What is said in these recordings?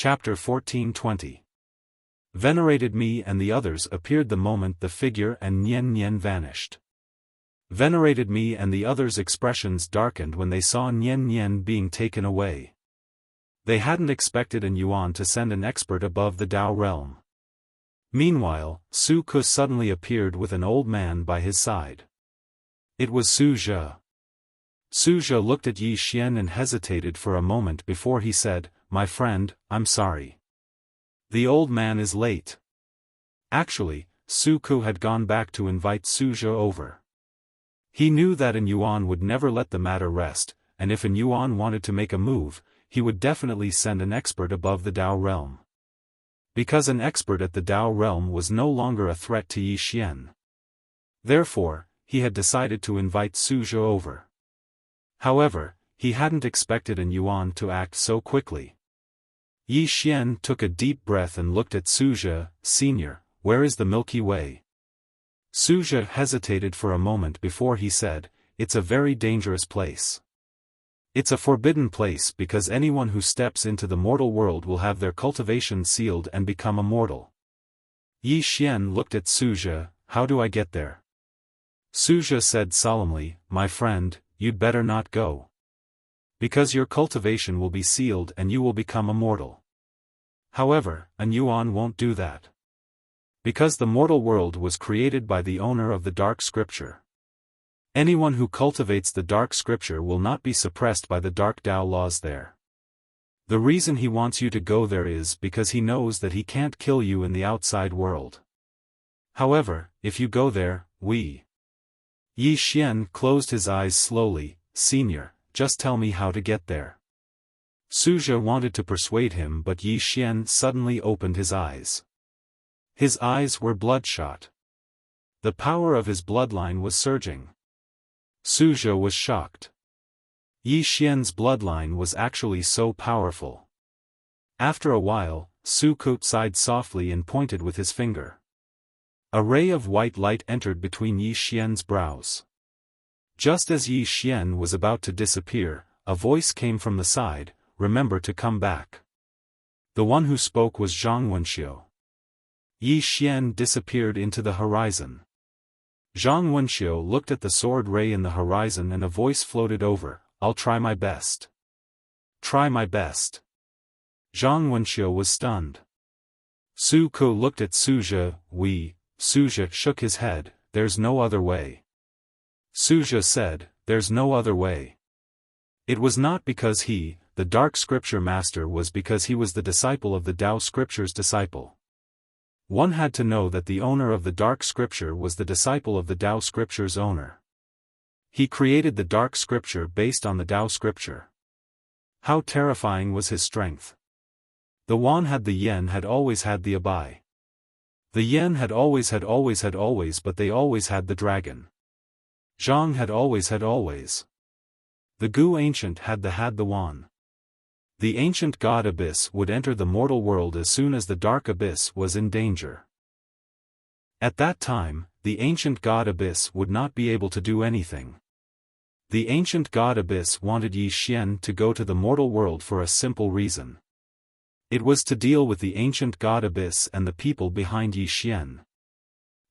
Chapter 1420. Venerated me and the others appeared the moment the figure and Nian vanished. Venerated me and the others' expressions darkened when they saw Nian being taken away. They hadn't expected an Yuan to send an expert above the Tao realm. Meanwhile, Su Ke suddenly appeared with an old man by his side. It was Su Zhe. Su Zhe looked at Yi Xian and hesitated for a moment before he said, "My friend, I'm sorry. The old man is late." Actually, Su Ke had gone back to invite Su Zhe over. He knew that an Yuan would never let the matter rest, and if an Yuan wanted to make a move, he would definitely send an expert above the Tao realm. Because an expert at the Tao realm was no longer a threat to Yi Xian. Therefore, he had decided to invite Su Zhe over. However, he hadn't expected an Yuan to act so quickly. Yi Xian took a deep breath and looked at Su Zhe. "Senior, where is the Milky Way?" Su Zhe hesitated for a moment before he said, "It's a very dangerous place. It's a forbidden place because anyone who steps into the mortal world will have their cultivation sealed and become immortal." Yi Xian looked at Su Zhe. "How do I get there?" Su Zhe said solemnly, "My friend, you'd better not go. Because your cultivation will be sealed and you will become immortal. However, an Yuan won't do that. Because the mortal world was created by the owner of the dark scripture. Anyone who cultivates the dark scripture will not be suppressed by the dark Tao laws there. The reason he wants you to go there is because he knows that he can't kill you in the outside world. However, if you go there, Yi Xian closed his eyes slowly. "Senior, just tell me how to get there." Su Zhe wanted to persuade him, but Yi Xian suddenly opened his eyes. His eyes were bloodshot. The power of his bloodline was surging. Su Zhe was shocked. Yi Xian's bloodline was actually so powerful. After a while, Su Ke sighed softly and pointed with his finger. A ray of white light entered between Yi Xian's brows. Just as Yi Xian was about to disappear, a voice came from the side, "Remember to come back." The one who spoke was Zhang Wenxiu. Yi Xian disappeared into the horizon. Zhang Wenxiu looked at the sword ray in the horizon and a voice floated over, "I'll try my best." "Try my best." Zhang Wenxiu was stunned. Su Ke looked at Su Zhe. Su Zhe shook his head, "There's no other way." Su Zhe said, "There's no other way." It was not because he, the dark scripture master, was because he was the disciple of the Tao scripture's disciple. One had to know that the owner of the dark scripture was the disciple of the Tao scripture's owner. He created the dark scripture based on the Tao scripture. How terrifying was his strength. The Wan had the Yen had always had the Abai. The Yen had always, but they always had the dragon. Zhang had always. The Gu ancient had the Wan. The ancient god Abyss would enter the mortal world as soon as the dark Abyss was in danger. At that time, the ancient god Abyss would not be able to do anything. The ancient god Abyss wanted Yi Xian to go to the mortal world for a simple reason. It was to deal with the ancient god Abyss and the people behind Yi Xian.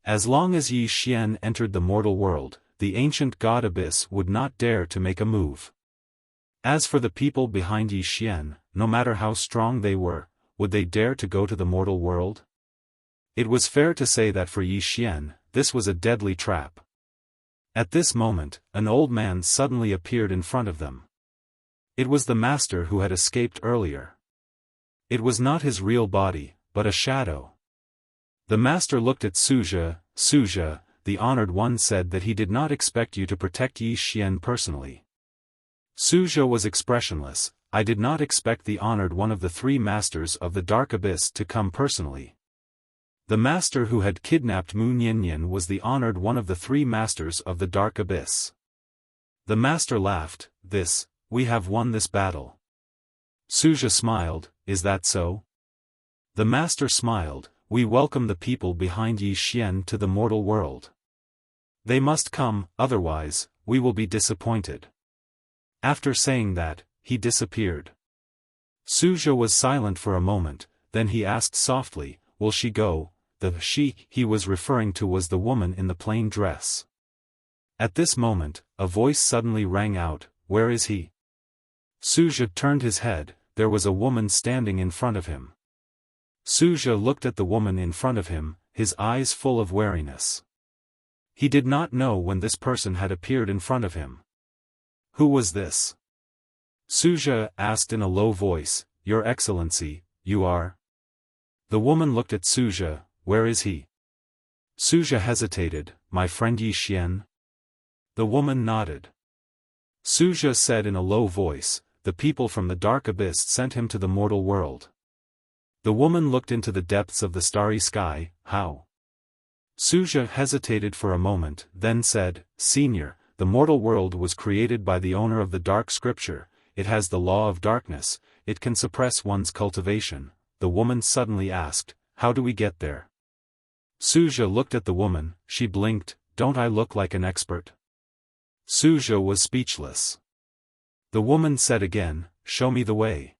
As long as Yi Xian entered the mortal world, the ancient god Abyss would not dare to make a move. As for the people behind Yi Xian, no matter how strong they were, would they dare to go to the mortal world? It was fair to say that for Yi Xian, this was a deadly trap. At this moment, an old man suddenly appeared in front of them. It was the master who had escaped earlier. It was not his real body, but a shadow. The master looked at Su Zhe. "Su Zhe, the honored one said that he did not expect you to protect Yi Xian personally." Su Zhe was expressionless. "I did not expect the honored one of the three masters of the dark abyss to come personally." The master who had kidnapped Mu Nian was the honored one of the three masters of the dark abyss. The master laughed. We have won this battle." Su Zhe smiled, "Is that so?" The master smiled, "We welcome the people behind Yi Xian to the mortal world. They must come, otherwise, we will be disappointed." After saying that, he disappeared. Suzhou was silent for a moment, then he asked softly, will she go? The she he was referring to was the woman in the plain dress. At this moment, a voice suddenly rang out, where is he? Suzhou turned his head, there was a woman standing in front of him. Suzhou looked at the woman in front of him, his eyes full of wariness. He did not know when this person had appeared in front of him. Who was this? Suzhou asked in a low voice, Your Excellency, you are? The woman looked at Suzhou, where is he? Suzhou hesitated, my friend Yi Xian? The woman nodded. Suzhou said in a low voice, the people from the dark abyss sent him to the mortal world. The woman looked into the depths of the starry sky, how? Suzhou hesitated for a moment, then said, Senior, the mortal world was created by the owner of the dark scripture, it has the law of darkness, it can suppress one's cultivation. The woman suddenly asked, how do we get there? Suzhou looked at the woman, she blinked, don't I look like an expert? Suzhou was speechless. The woman said again, show me the way.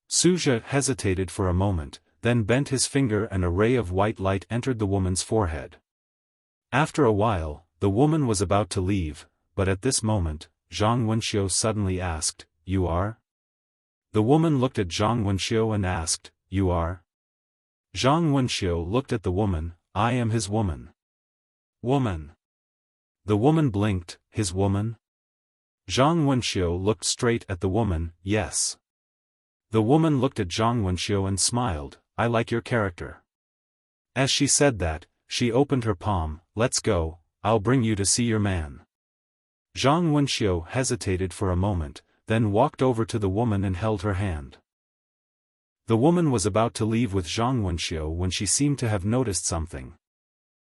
Suzhou hesitated for a moment, then bent his finger and a ray of white light entered the woman's forehead. After a while, the woman was about to leave, but at this moment, Zhang Wenxiu suddenly asked, you are? The woman looked at Zhang Wenxiu and asked, you are? Zhang Wenxiu looked at the woman, I am his woman. Woman. The woman blinked, his woman? Zhang Wenxiu looked straight at the woman, yes. The woman looked at Zhang Wenxiu and smiled, I like your character. As she said that, she opened her palm, let's go, I'll bring you to see your man. Zhang Wenxiu hesitated for a moment, then walked over to the woman and held her hand. The woman was about to leave with Zhang Wenxiu when she seemed to have noticed something.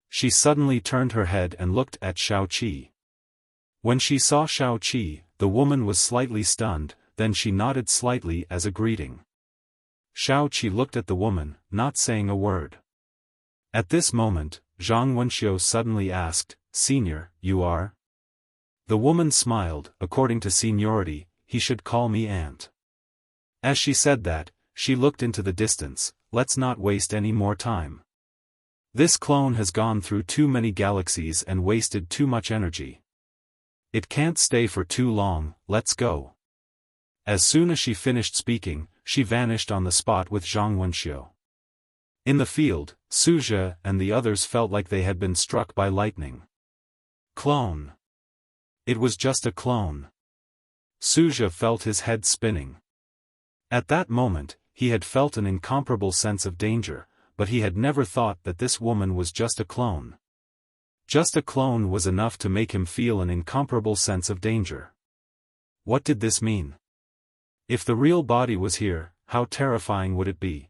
She suddenly turned her head and looked at Xiao Qi. When she saw Xiao Qi, the woman was slightly stunned, then she nodded slightly as a greeting. Xiao Qi looked at the woman, not saying a word. At this moment, Zhang Wenxiu suddenly asked, Senior, you are? The woman smiled, according to seniority, he should call me aunt. As she said that, she looked into the distance, let's not waste any more time. This clone has gone through too many galaxies and wasted too much energy. It can't stay for too long, let's go. As soon as she finished speaking, she vanished on the spot with Zhang Wenxiu. In the field, Suzhou and the others felt like they had been struck by lightning. Clone. It was just a clone. Suzhou felt his head spinning. At that moment, he had felt an incomparable sense of danger, but he had never thought that this woman was just a clone. Just a clone was enough to make him feel an incomparable sense of danger. What did this mean? If the real body was here, how terrifying would it be?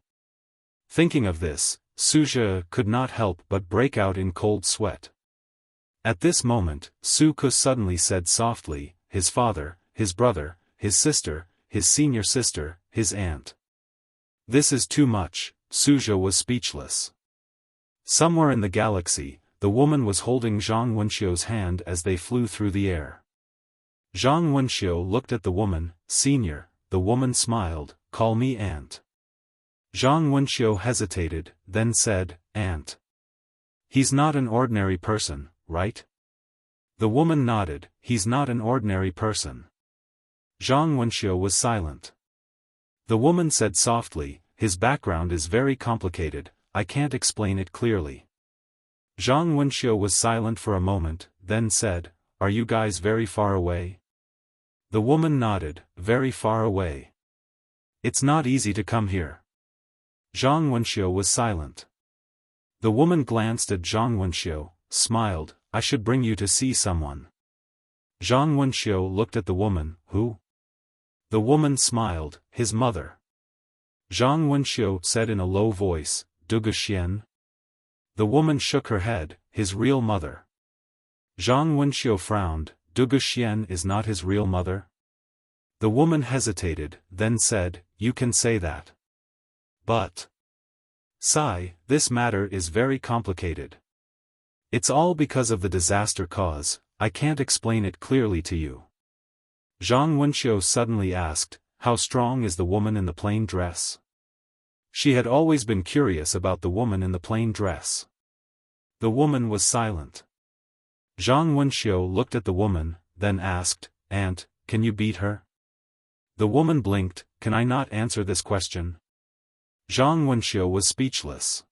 Thinking of this, Suzhou could not help but break out in cold sweat. At this moment, Su Ke suddenly said softly, his father, his brother, his sister, his senior sister, his aunt. This is too much, Suzhou was speechless. Somewhere in the galaxy, the woman was holding Zhang Wenxiu's hand as they flew through the air. Zhang Wenxiu looked at the woman, Senior, the woman smiled, call me aunt. Zhang Wenxiu hesitated, then said, Aunt. He's not an ordinary person, right? The woman nodded, he's not an ordinary person. Zhang Wenxiu was silent. The woman said softly, his background is very complicated, I can't explain it clearly. Zhang Wenxiu was silent for a moment, then said, are you guys very far away? The woman nodded, very far away. It's not easy to come here. Zhang Wenxiu was silent. The woman glanced at Zhang Wenxiu, smiled, I should bring you to see someone. Zhang Wenxiu looked at the woman, who? The woman smiled, his mother. Zhang Wenxiu said in a low voice, Dugu Xian? The woman shook her head, his real mother. Zhang Wenxiu frowned, Dugu Xian is not his real mother? The woman hesitated, then said, you can say that. But. Sai, this matter is very complicated. It's all because of the disaster cause, I can't explain it clearly to you. Zhang Wenxiu suddenly asked, how strong is the woman in the plain dress? She had always been curious about the woman in the plain dress. The woman was silent. Zhang Wenxiu looked at the woman, then asked, "Aunt, can you beat her?" The woman blinked, "Can I not answer this question?" Zhang Wenxiu was speechless.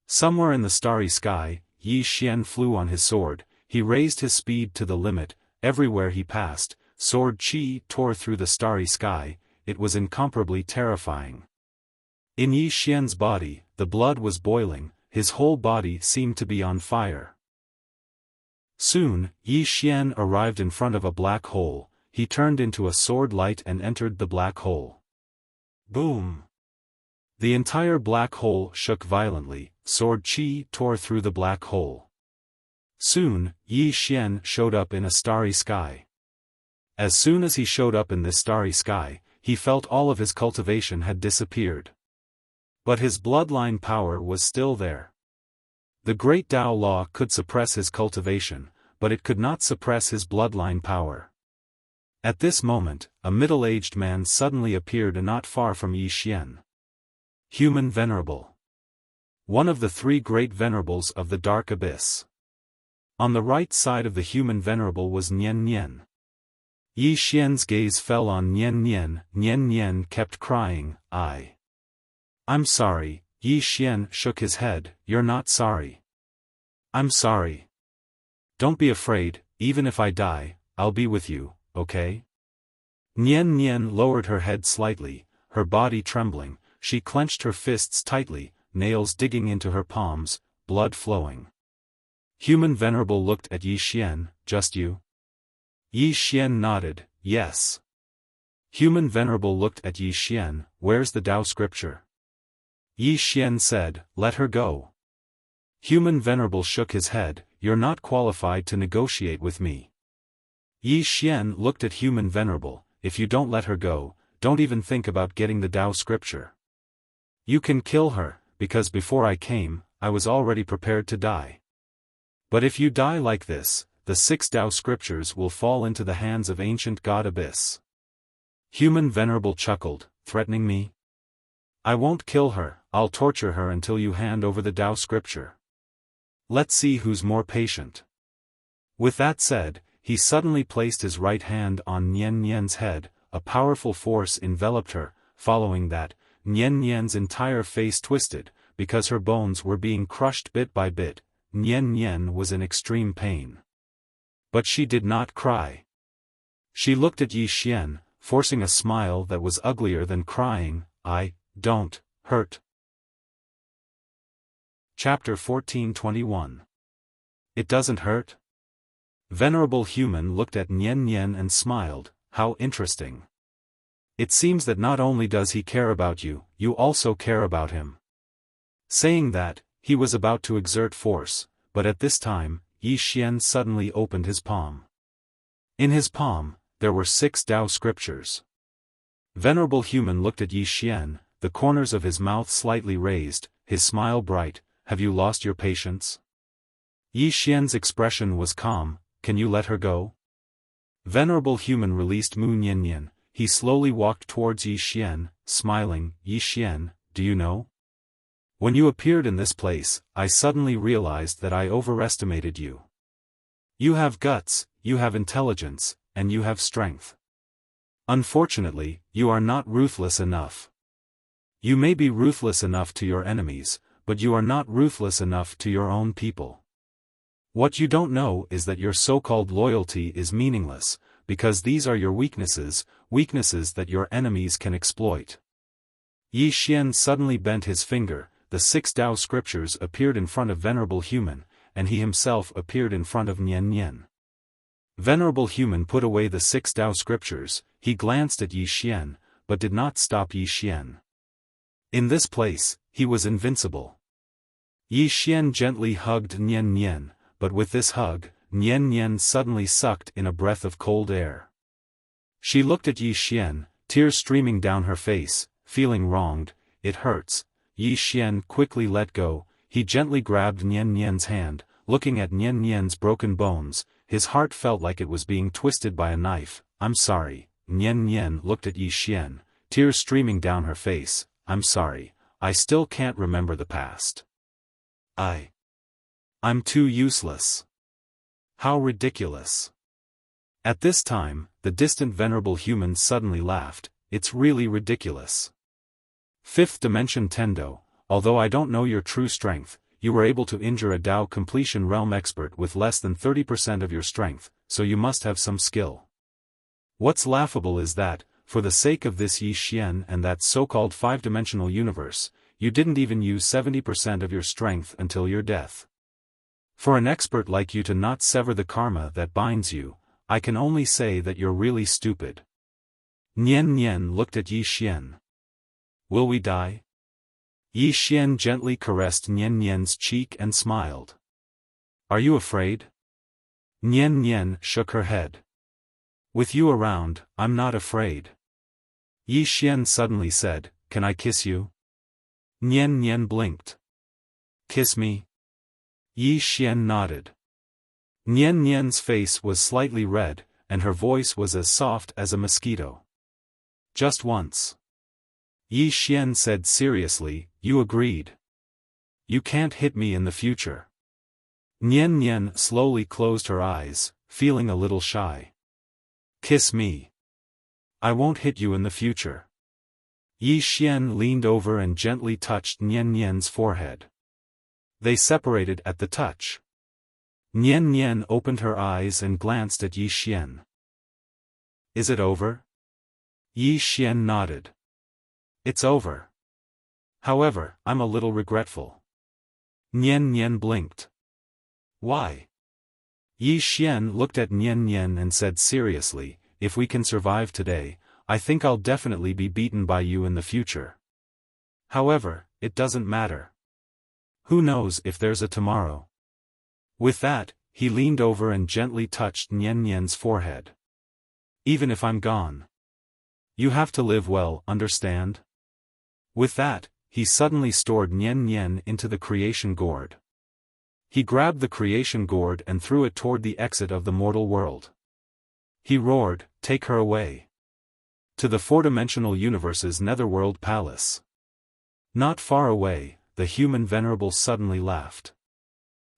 Somewhere in the starry sky, Yi Xian flew on his sword. He raised his speed to the limit. Everywhere he passed, sword qi tore through the starry sky. It was incomparably terrifying. In Yi Xian's body, the blood was boiling, his whole body seemed to be on fire. Soon, Yi Xian arrived in front of a black hole. He turned into a sword light and entered the black hole. Boom! The entire black hole shook violently, sword qi tore through the black hole. Soon, Yi Xian showed up in a starry sky. As soon as he showed up in this starry sky, he felt all of his cultivation had disappeared. But his bloodline power was still there. The great Tao law could suppress his cultivation, but it could not suppress his bloodline power. At this moment, a middle-aged man suddenly appeared not far from Yi Xian. Human Venerable. One of the three great venerables of the Dark Abyss. On the right side of the human venerable was Nian Nian. Yi Xian's gaze fell on Nian Nian. Nian Nian kept crying, I'm sorry." Yi Xian shook his head, "You're not sorry." "I'm sorry." "Don't be afraid, even if I die, I'll be with you, okay?" Nian Nian lowered her head slightly, her body trembling. She clenched her fists tightly, nails digging into her palms, blood flowing. Human Venerable looked at Yi Xian, "Just you?" Yi Xian nodded, "Yes." Human Venerable looked at Yi Xian, "Where's the Tao scripture?" Yi Xian said, "Let her go." Human Venerable shook his head, "You're not qualified to negotiate with me." Yi Xian looked at Human Venerable, "If you don't let her go, don't even think about getting the Tao scripture. You can kill her, because before I came, I was already prepared to die. But if you die like this, the 6 Tao scriptures will fall into the hands of ancient God Abyss." Human Venerable chuckled, "Threatening me? I won't kill her, I'll torture her until you hand over the Tao scripture. Let's see who's more patient." With that said, he suddenly placed his right hand on Nian Nian's head. A powerful force enveloped her. Following that, Nian Nian's entire face twisted, because her bones were being crushed bit by bit. Nian Nian was in extreme pain. But she did not cry. She looked at Yi Xian, forcing a smile that was uglier than crying, "I don't hurt." Chapter 1421. It doesn't hurt? Venerable Human looked at Nian Nian and smiled, "How interesting. It seems that not only does he care about you, you also care about him." Saying that, he was about to exert force, but at this time, Yi Xian suddenly opened his palm. In his palm, there were 6 Tao scriptures. Venerable Human looked at Yi Xian, the corners of his mouth slightly raised, his smile bright, "Have you lost your patience?" Yi Xian's expression was calm, "Can you let her go?" Venerable Human released Mu Nian Nian. He slowly walked towards Yi Xian, smiling, "Yi Xian, do you know? When you appeared in this place, I suddenly realized that I overestimated you. You have guts, you have intelligence, and you have strength. Unfortunately, you are not ruthless enough. You may be ruthless enough to your enemies, but you are not ruthless enough to your own people. What you don't know is that your so-called loyalty is meaningless, because these are your weaknesses, weaknesses that your enemies can exploit." Yi Xian suddenly bent his finger. The 6 Tao scriptures appeared in front of Venerable Human, and he himself appeared in front of Nian Nian. Venerable Human put away the 6 Tao scriptures. He glanced at Yi Xian, but did not stop Yi Xian. In this place, he was invincible. Yi Xian gently hugged Nian Nian, but with this hug, Nian Nian suddenly sucked in a breath of cold air. She looked at Yi Xian, tears streaming down her face, feeling wronged. "It hurts." Yi Xian quickly let go. He gently grabbed Nian Nian's hand, looking at Nian Nian's broken bones. His heart felt like it was being twisted by a knife. "I'm sorry, Nian Nian looked at Yi Xian, tears streaming down her face. I'm sorry, I still can't remember the past. I'm too useless. How ridiculous. At this time, the distant venerable human suddenly laughed. It's really ridiculous. Fifth dimension Tendo, although I don't know your true strength, you were able to injure a Dao completion realm expert with less than 30% of your strength, so you must have some skill. What's laughable is that, for the sake of this Yi Xian and that so-called five-dimensional universe, you didn't even use 70% of your strength until your death. For an expert like you to not sever the karma that binds you, I can only say that you're really stupid. Nian Nian looked at Yi Xian. Will we die? Yi Xian gently caressed Nian Nian's cheek and smiled. Are you afraid? Nian Nian shook her head. With you around, I'm not afraid. Yi Xian suddenly said, Can I kiss you? Nian Nian blinked. Kiss me? Yi Xian nodded. Nian Nian's face was slightly red, and her voice was as soft as a mosquito. Just once. Yi Xian said seriously, You agreed. You can't hit me in the future. Nian Nian slowly closed her eyes, feeling a little shy. Kiss me. I won't hit you in the future. Yi Xian leaned over and gently touched Nian Nian's forehead. They separated at the touch. Nian Nian opened her eyes and glanced at Yi Xian. Is it over? Yi Xian nodded. It's over. However, I'm a little regretful. Nian Nian blinked. Why? Yi Xian looked at Nian Nian and said seriously, If we can survive today, I think I'll definitely be beaten by you in the future. However, it doesn't matter. Who knows if there's a tomorrow? With that, he leaned over and gently touched Nian Nian's forehead. Even if I'm gone. You have to live well, understand? With that, he suddenly stored Nian Nian into the creation gourd. He grabbed the creation gourd and threw it toward the exit of the mortal world. He roared, Take her away. To the four-dimensional universe's netherworld palace. Not far away, the human venerable suddenly laughed.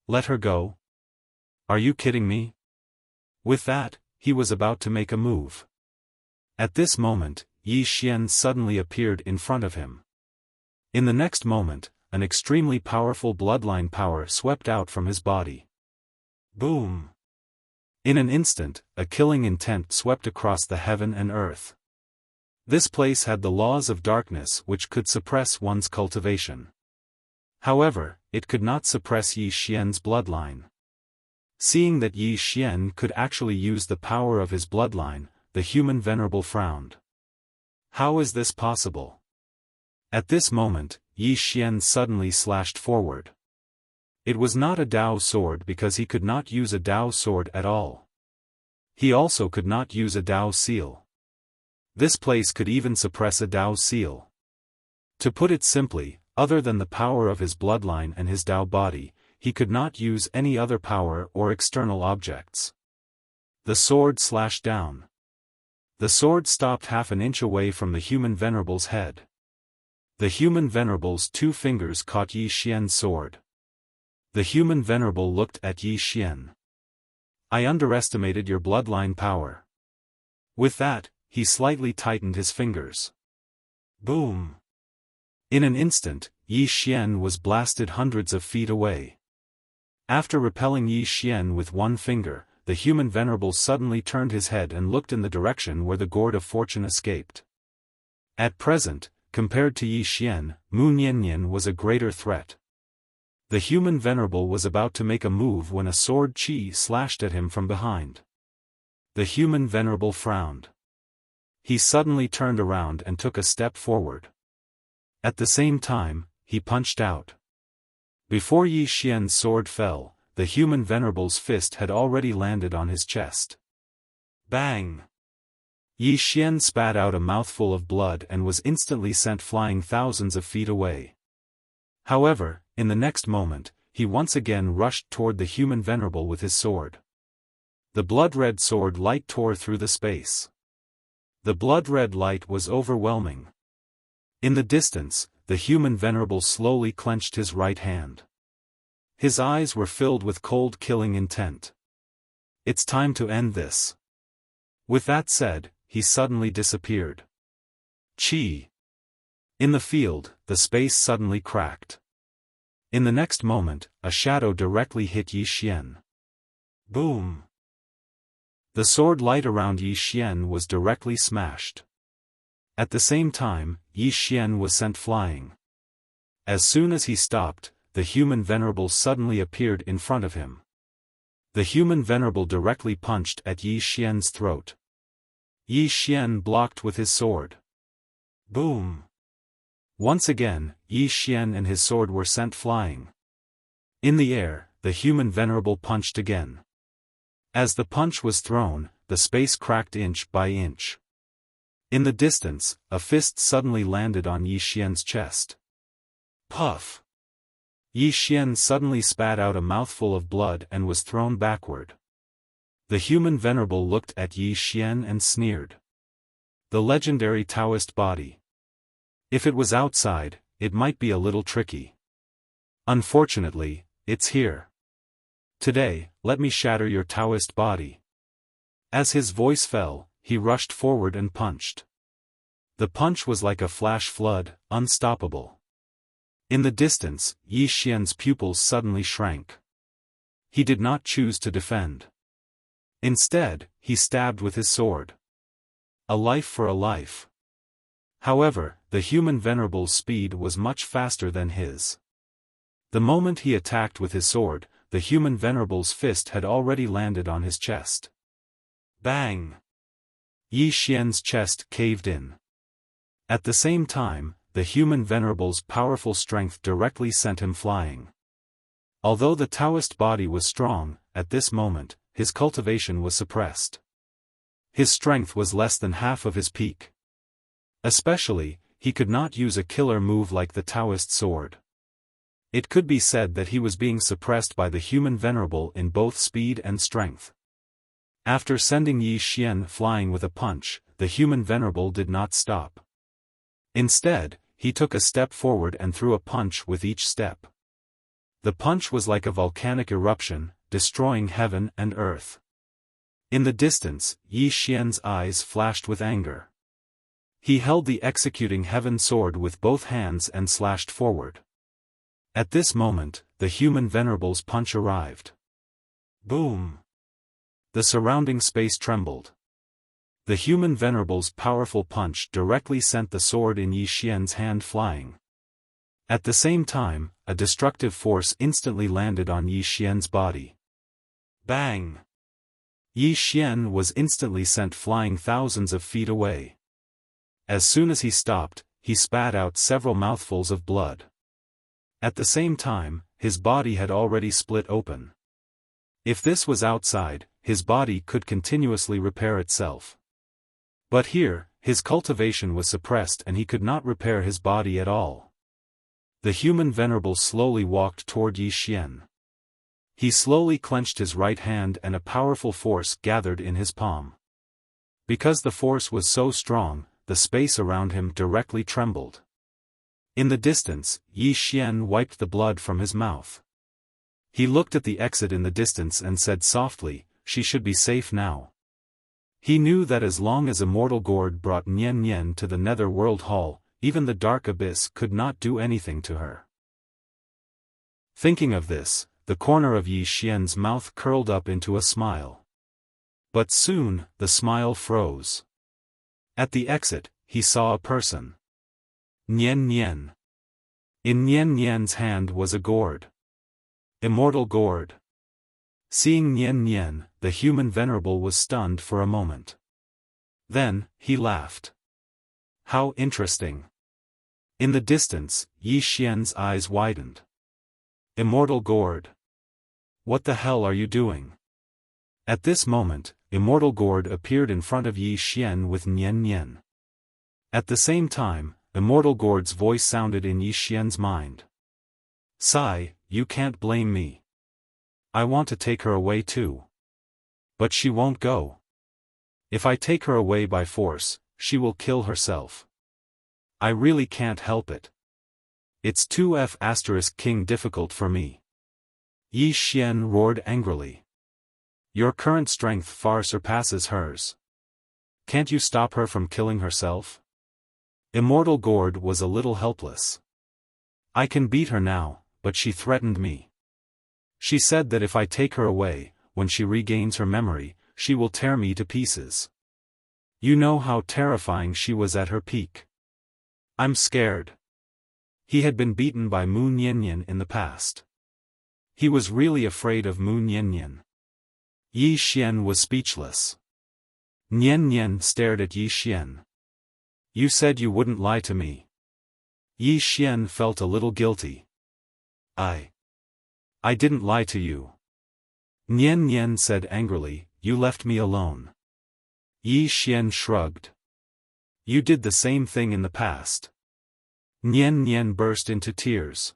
Let her go? Are you kidding me? With that, he was about to make a move. At this moment, Yi Xian suddenly appeared in front of him. In the next moment, an extremely powerful bloodline power swept out from his body. Boom! In an instant, a killing intent swept across the heaven and earth. This place had the laws of darkness which could suppress one's cultivation. However, it could not suppress Yi Xian's bloodline. Seeing that Yi Xian could actually use the power of his bloodline, the human venerable frowned. How is this possible? At this moment, Yi Xian suddenly slashed forward. It was not a Dao sword because he could not use a Dao sword at all. He also could not use a Dao seal. This place could even suppress a Dao seal. To put it simply, other than the power of his bloodline and his Dao body, he could not use any other power or external objects. The sword slashed down. The sword stopped half an inch away from the human venerable's head. The human venerable's two fingers caught Yi Xian's sword. The human venerable looked at Yi Xian. I underestimated your bloodline power. With that, he slightly tightened his fingers. Boom! In an instant, Yi Xian was blasted hundreds of feet away. After repelling Yi Xian with one finger, the human venerable suddenly turned his head and looked in the direction where the gourd of fortune escaped. At present, compared to Yi Xian, Mu Niannian was a greater threat. The human venerable was about to make a move when a sword chi slashed at him from behind. The human venerable frowned. He suddenly turned around and took a step forward. At the same time, he punched out. Before Yi Xian's sword fell, the human venerable's fist had already landed on his chest. Bang! Yi Xian spat out a mouthful of blood and was instantly sent flying thousands of feet away. However, in the next moment, he once again rushed toward the human venerable with his sword. The blood-red sword light tore through the space. The blood-red light was overwhelming. In the distance, the human venerable slowly clenched his right hand. His eyes were filled with cold killing intent. It's time to end this. With that said, he suddenly disappeared. Chi. In the field, the space suddenly cracked. In the next moment, a shadow directly hit Yi Xian. Boom! The sword light around Yi Xian was directly smashed. At the same time, Yi Xian was sent flying. As soon as he stopped, the human venerable suddenly appeared in front of him. The human venerable directly punched at Yi Xian's throat. Yi Xian blocked with his sword. Boom! Once again, Yi Xian and his sword were sent flying. In the air, the human venerable punched again. As the punch was thrown, the space cracked inch by inch. In the distance, a fist suddenly landed on Yi Xian's chest. Puff! Yi Xian suddenly spat out a mouthful of blood and was thrown backward. The human venerable looked at Yi Xian and sneered. The legendary Taoist body. If it was outside, it might be a little tricky. Unfortunately, it's here. Today, let me shatter your Taoist body. As his voice fell, he rushed forward and punched. The punch was like a flash flood, unstoppable. In the distance, Yi Xian's pupils suddenly shrank. He did not choose to defend. Instead, he stabbed with his sword. A life for a life. However, the human venerable's speed was much faster than his. The moment he attacked with his sword, the human venerable's fist had already landed on his chest. Bang! Yi Xian's chest caved in. At the same time, the human venerable's powerful strength directly sent him flying. Although the Taoist body was strong, at this moment, his cultivation was suppressed. His strength was less than half of his peak. Especially, he could not use a killer move like the Taoist sword. It could be said that he was being suppressed by the human venerable in both speed and strength. After sending Yi Xian flying with a punch, the human venerable did not stop. Instead, he took a step forward and threw a punch with each step. The punch was like a volcanic eruption, destroying heaven and earth. In the distance, Yi Xian's eyes flashed with anger. He held the executing heaven sword with both hands and slashed forward. At this moment, the human venerable's punch arrived. Boom! The surrounding space trembled. The human venerable's powerful punch directly sent the sword in Yi Xian's hand flying. At the same time, a destructive force instantly landed on Yi Xian's body. Bang! Yi Xian was instantly sent flying thousands of feet away. As soon as he stopped, he spat out several mouthfuls of blood. At the same time, his body had already split open. If this was outside, his body could continuously repair itself. But here, his cultivation was suppressed and he could not repair his body at all. The human venerable slowly walked toward Yi Xian. He slowly clenched his right hand and a powerful force gathered in his palm. Because the force was so strong, the space around him directly trembled. In the distance, Yi Xian wiped the blood from his mouth. He looked at the exit in the distance and said softly, "She should be safe now." He knew that as long as Immortal Gourd brought Nian Nian to the Nether World Hall, even the Dark Abyss could not do anything to her. Thinking of this, the corner of Yi Xian's mouth curled up into a smile. But soon, the smile froze. At the exit, he saw a person. Nian Nian. In Nian Nian's hand was a gourd. Immortal Gourd. Seeing Nian Nian, the human venerable was stunned for a moment. Then, he laughed. How interesting. In the distance, Yi Xian's eyes widened. Immortal Gourd. What the hell are you doing? At this moment, Immortal Gourd appeared in front of Yi Xian with Nian Nian. At the same time, Immortal Gourd's voice sounded in Yi Xian's mind. Sigh, you can't blame me. I want to take her away too. But she won't go. If I take her away by force, she will kill herself. I really can't help it. It's too King difficult for me. Yi Xian roared angrily. Your current strength far surpasses hers. Can't you stop her from killing herself? Immortal Gord was a little helpless. I can beat her now, but she threatened me. She said that if I take her away, when she regains her memory, she will tear me to pieces. You know how terrifying she was at her peak. I'm scared. He had been beaten by Mu Niannian in the past. He was really afraid of Mu Niannian. Yi Xian was speechless. Niannian stared at Yi Xian. You said you wouldn't lie to me. Yi Xian felt a little guilty. I didn't lie to you. Niannian said angrily, you left me alone. Yi Xian shrugged. You did the same thing in the past. Niannian burst into tears.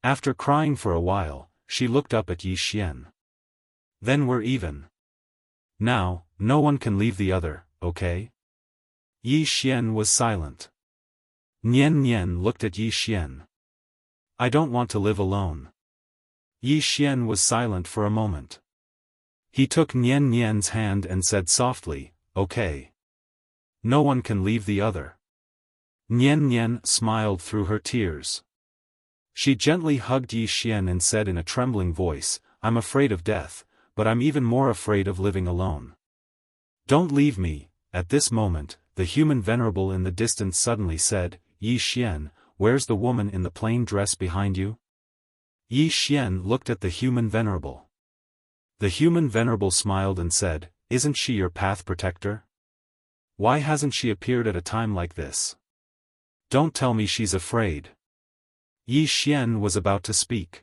After crying for a while, she looked up at Yi Xian. Then we're even. Now, no one can leave the other, okay? Yi Xian was silent. Niannian looked at Yi Xian. I don't want to live alone. Yi Xian was silent for a moment. He took Niannian's hand and said softly, okay. No one can leave the other. Niannian smiled through her tears. She gently hugged Yi Xian and said in a trembling voice, I'm afraid of death, but I'm even more afraid of living alone. Don't leave me. At this moment, the human venerable in the distance suddenly said, Yi Xian, where's the woman in the plain dress behind you? Yi Xian looked at the human venerable. The human venerable smiled and said, isn't she your path protector? Why hasn't she appeared at a time like this? Don't tell me she's afraid. Yi Xian was about to speak.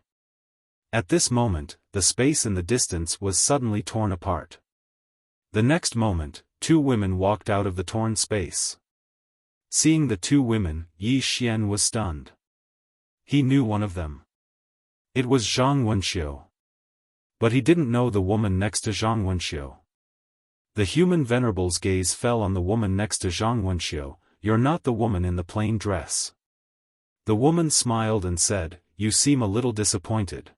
At this moment, the space in the distance was suddenly torn apart. The next moment, two women walked out of the torn space. Seeing the two women, Yi Xian was stunned. He knew one of them. It was Zhang Wenxiu. But he didn't know the woman next to Zhang Wenxiu. The human venerable's gaze fell on the woman next to Zhang Wenxiu. You're not the woman in the plain dress. The woman smiled and said, you seem a little disappointed.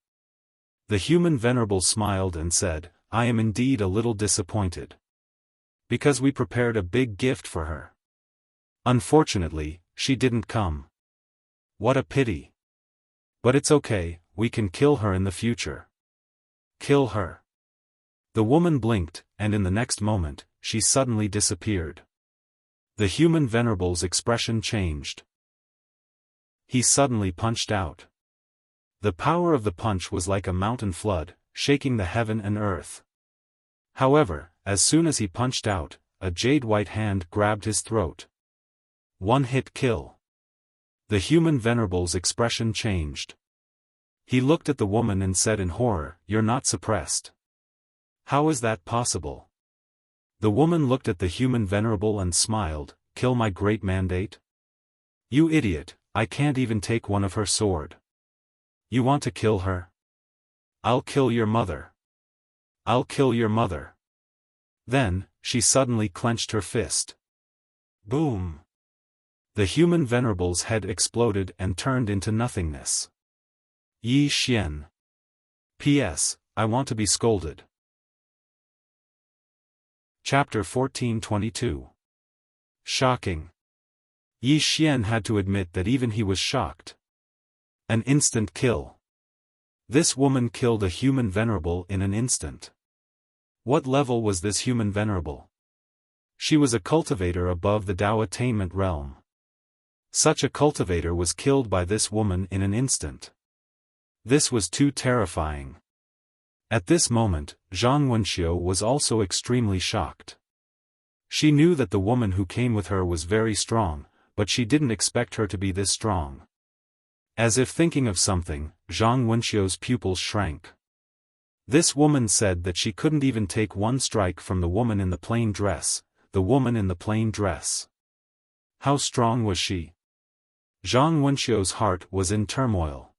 The human venerable smiled and said, I am indeed a little disappointed. Because we prepared a big gift for her. Unfortunately, she didn't come. What a pity. But it's okay, we can kill her in the future. Kill her. The woman blinked, and in the next moment, she suddenly disappeared. The human venerable's expression changed. He suddenly punched out. The power of the punch was like a mountain flood, shaking the heaven and earth. However, as soon as he punched out, a jade-white hand grabbed his throat. One-hit kill. The human venerable's expression changed. He looked at the woman and said in horror, you're not suppressed. How is that possible? The woman looked at the human venerable and smiled, kill my great mandate? You idiot, I can't even take one of her sword. You want to kill her? I'll kill your mother. I'll kill your mother. Then, she suddenly clenched her fist. Boom! The human venerable's head exploded and turned into nothingness. Yi Xian. P.S. I want to be scolded. Chapter 1422. Shocking. Yi Xian had to admit that even he was shocked. An instant kill. This woman killed a human venerable in an instant. What level was this human venerable? She was a cultivator above the Dao attainment realm. Such a cultivator was killed by this woman in an instant. This was too terrifying. At this moment, Zhang Wenxiu was also extremely shocked. She knew that the woman who came with her was very strong, but she didn't expect her to be this strong. As if thinking of something, Zhang Wenxiu's pupils shrank. This woman said that she couldn't even take one strike from the woman in the plain dress, the woman in the plain dress. How strong was she? Zhang Wenxiu's heart was in turmoil.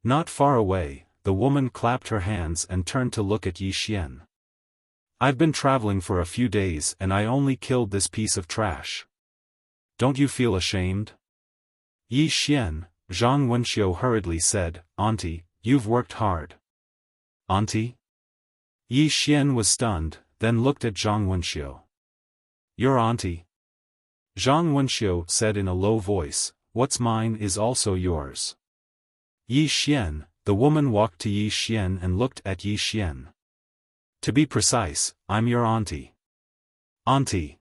Not far away, the woman clapped her hands and turned to look at Yi Xian. I've been traveling for a few days and I only killed this piece of trash. Don't you feel ashamed? Yi Xian, Zhang Wenxiu hurriedly said, Auntie, you've worked hard. Auntie? Yi Xian was stunned, then looked at Zhang Wenxiu. Your auntie? Zhang Wenxiu said in a low voice, what's mine is also yours. Yi Xian, the woman walked to Yi Xian and looked at Yi Xian. To be precise, I'm your auntie. Auntie.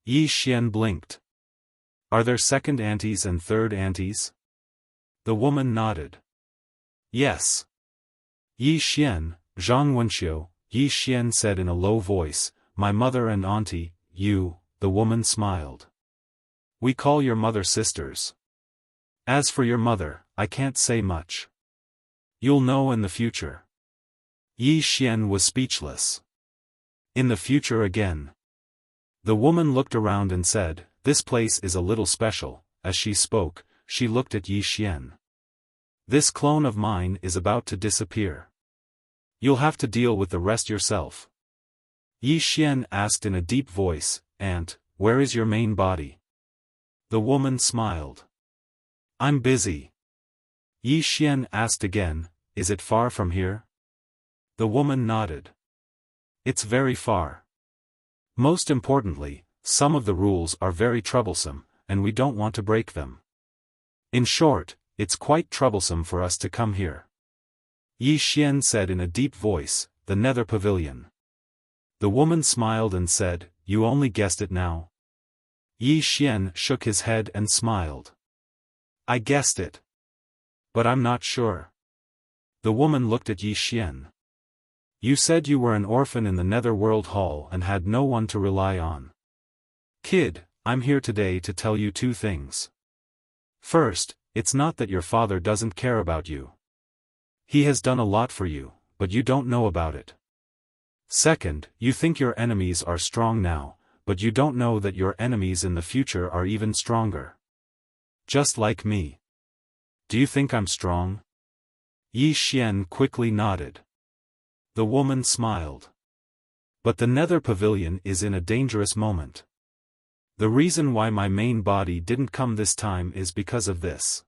Yi Xian blinked. Are there second aunties and third aunties? The woman nodded. Yes. Yi Xian, Zhang Wenxiu, Yi Xian said in a low voice, my mother and auntie, you, the woman smiled. We call your mother sisters. As for your mother, I can't say much. You'll know in the future. Yi Xian was speechless. In the future again. The woman looked around and said, this place is a little special. As she spoke, she looked at Yi Xian. This clone of mine is about to disappear. You'll have to deal with the rest yourself. Yi Xian asked in a deep voice, Aunt, where is your main body? The woman smiled. I'm busy. Yi Xian asked again, is it far from here? The woman nodded. It's very far. Most importantly, some of the rules are very troublesome, and we don't want to break them. In short, it's quite troublesome for us to come here. Yi Xian said in a deep voice, the Nether Pavilion. The woman smiled and said, you only guessed it now? Yi Xian shook his head and smiled. I guessed it. But I'm not sure. The woman looked at Yi Xian. You said you were an orphan in the Netherworld Hall and had no one to rely on. Kid, I'm here today to tell you two things. First, it's not that your father doesn't care about you. He has done a lot for you, but you don't know about it. Second, you think your enemies are strong now, but you don't know that your enemies in the future are even stronger. Just like me. Do you think I'm strong? Yi Xian quickly nodded. The woman smiled. But the Nether Pavilion is in a dangerous moment. The reason why my main body didn't come this time is because of this.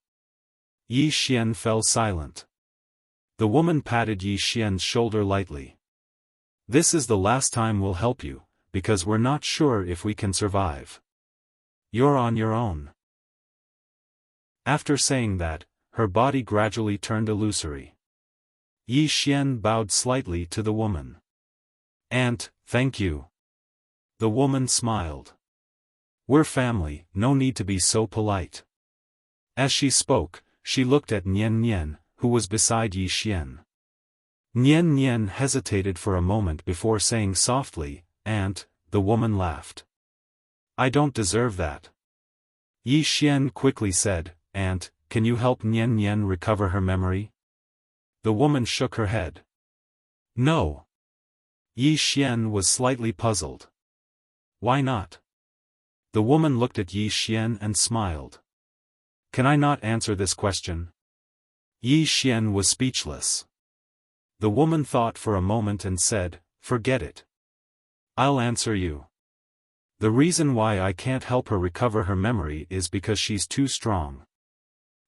Yi Xian fell silent. The woman patted Yi Xian's shoulder lightly. This is the last time we'll help you, because we're not sure if we can survive. You're on your own. After saying that, her body gradually turned illusory. Yi Xian bowed slightly to the woman. Aunt, thank you. The woman smiled. We're family, no need to be so polite. As she spoke, she looked at Nian Nian, who was beside Yi Xian. Nian Nian hesitated for a moment before saying softly, Aunt. The woman laughed. I don't deserve that. Yi Xian quickly said, Aunt, can you help Nian Nian recover her memory? The woman shook her head. No. Yi Xian was slightly puzzled. Why not? The woman looked at Yi Xian and smiled. Can I not answer this question? Yi Xian was speechless. The woman thought for a moment and said, forget it. I'll answer you. The reason why I can't help her recover her memory is because she's too strong.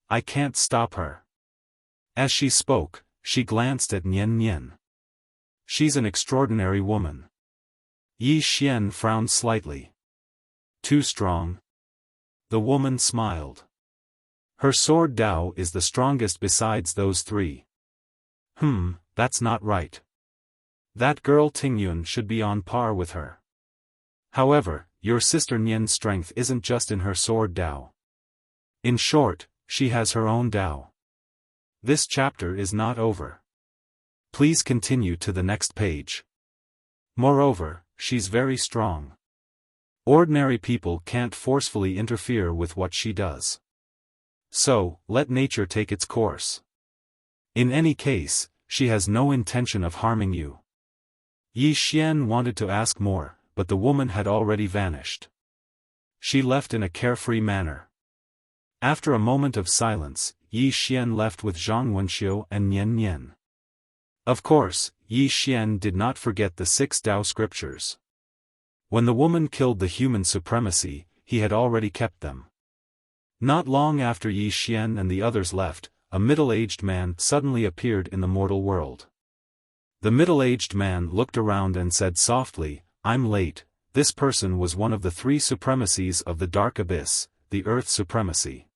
I can't stop her. As she spoke, she glanced at Nian Nian. She's an extraordinary woman. Yi Xian frowned slightly. Too strong? The woman smiled. Her sword Dao is the strongest besides those three. That's not right. That girl Tingyun should be on par with her. However, your sister Nian's strength isn't just in her sword Dao. In short, she has her own Dao. This chapter is not over. Please continue to the next page. Moreover, she's very strong. Ordinary people can't forcefully interfere with what she does. So, let nature take its course. In any case, she has no intention of harming you. Yi Xian wanted to ask more, but the woman had already vanished. She left in a carefree manner. After a moment of silence, Yi Xian left with Zhang Wenxiu and Nian Nian. Of course, Yi Xian did not forget the 6 Tao scriptures. When the woman killed the human supremacy, he had already kept them. Not long after Yi Xian and the others left, a middle-aged man suddenly appeared in the mortal world. The middle-aged man looked around and said softly, "I'm late." This person was one of the 3 supremacies of the Dark Abyss, the Earth Supremacy.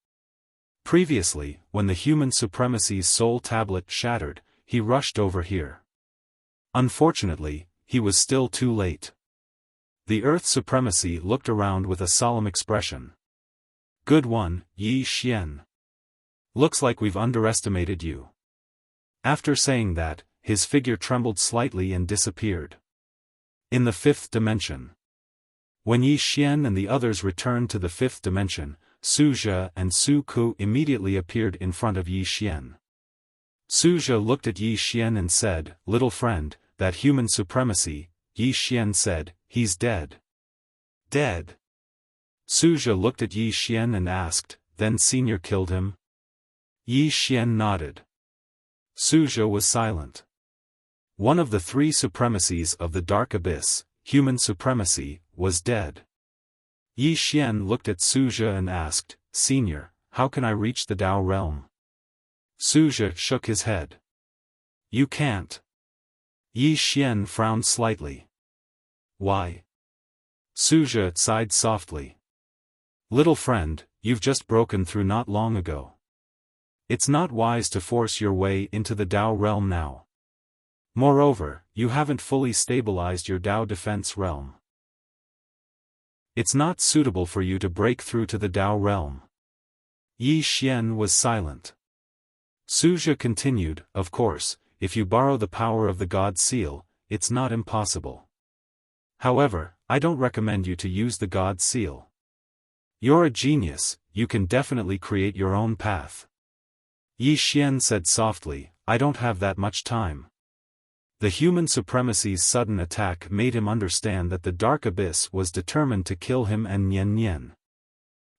Previously, when the human supremacy's soul tablet shattered, he rushed over here. Unfortunately, he was still too late. The Earth Supremacy looked around with a solemn expression. "Good one, Yi Xian. Looks like we've underestimated you." After saying that, his figure trembled slightly and disappeared. In the 5th dimension. When Yi Xian and the others returned to the 5th dimension, Su Zhe and Su Ku immediately appeared in front of Yi Xian. Su Zhe looked at Yi Xian and said, "Little friend, that human supremacy." Yi Xian said, "He's dead." "Dead?" Su Zhe looked at Yi Xian and asked, "Then Senior killed him?" Yi Xian nodded. Su Zhe was silent. One of the 3 supremacies of the Dark Abyss, human supremacy, was dead. Yi Xian looked at Su Zhe and asked, "Senior, how can I reach the Tao realm?" Su Zhe shook his head. "You can't." Yi Xian frowned slightly. "Why?" Su Zhe sighed softly. "Little friend, you've just broken through not long ago. It's not wise to force your way into the Tao realm now. Moreover, you haven't fully stabilized your Tao defense realm. It's not suitable for you to break through to the Tao realm." Yi Xian was silent. Su Zhe continued, "Of course, if you borrow the power of the God Seal, it's not impossible. However, I don't recommend you to use the God Seal. You're a genius, you can definitely create your own path." Yi Xian said softly, "I don't have that much time." The human supremacy's sudden attack made him understand that the Dark Abyss was determined to kill him and Nian Nian.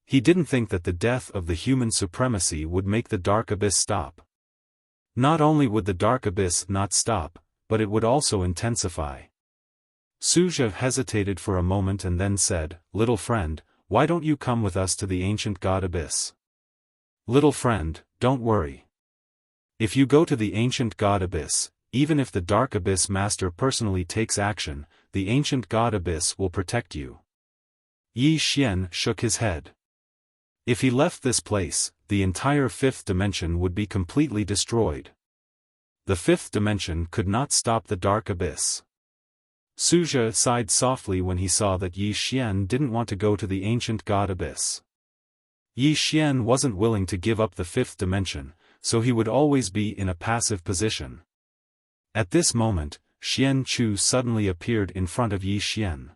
He didn't think that the death of the human supremacy would make the Dark Abyss stop. Not only would the Dark Abyss not stop, but it would also intensify. Su Zhe hesitated for a moment and then said, "Little friend, why don't you come with us to the ancient God Abyss?" "Little friend, don't worry. If you go to the ancient God Abyss, even if the Dark Abyss Master personally takes action, the ancient God Abyss will protect you." Yi Xian shook his head. If he left this place, the entire 5th dimension would be completely destroyed. The 5th dimension could not stop the Dark Abyss. Su Zhe sighed softly when he saw that Yi Xian didn't want to go to the ancient God Abyss. Yi Xian wasn't willing to give up the 5th dimension, so he would always be in a passive position. At this moment, Xian Chu suddenly appeared in front of Yi Xian.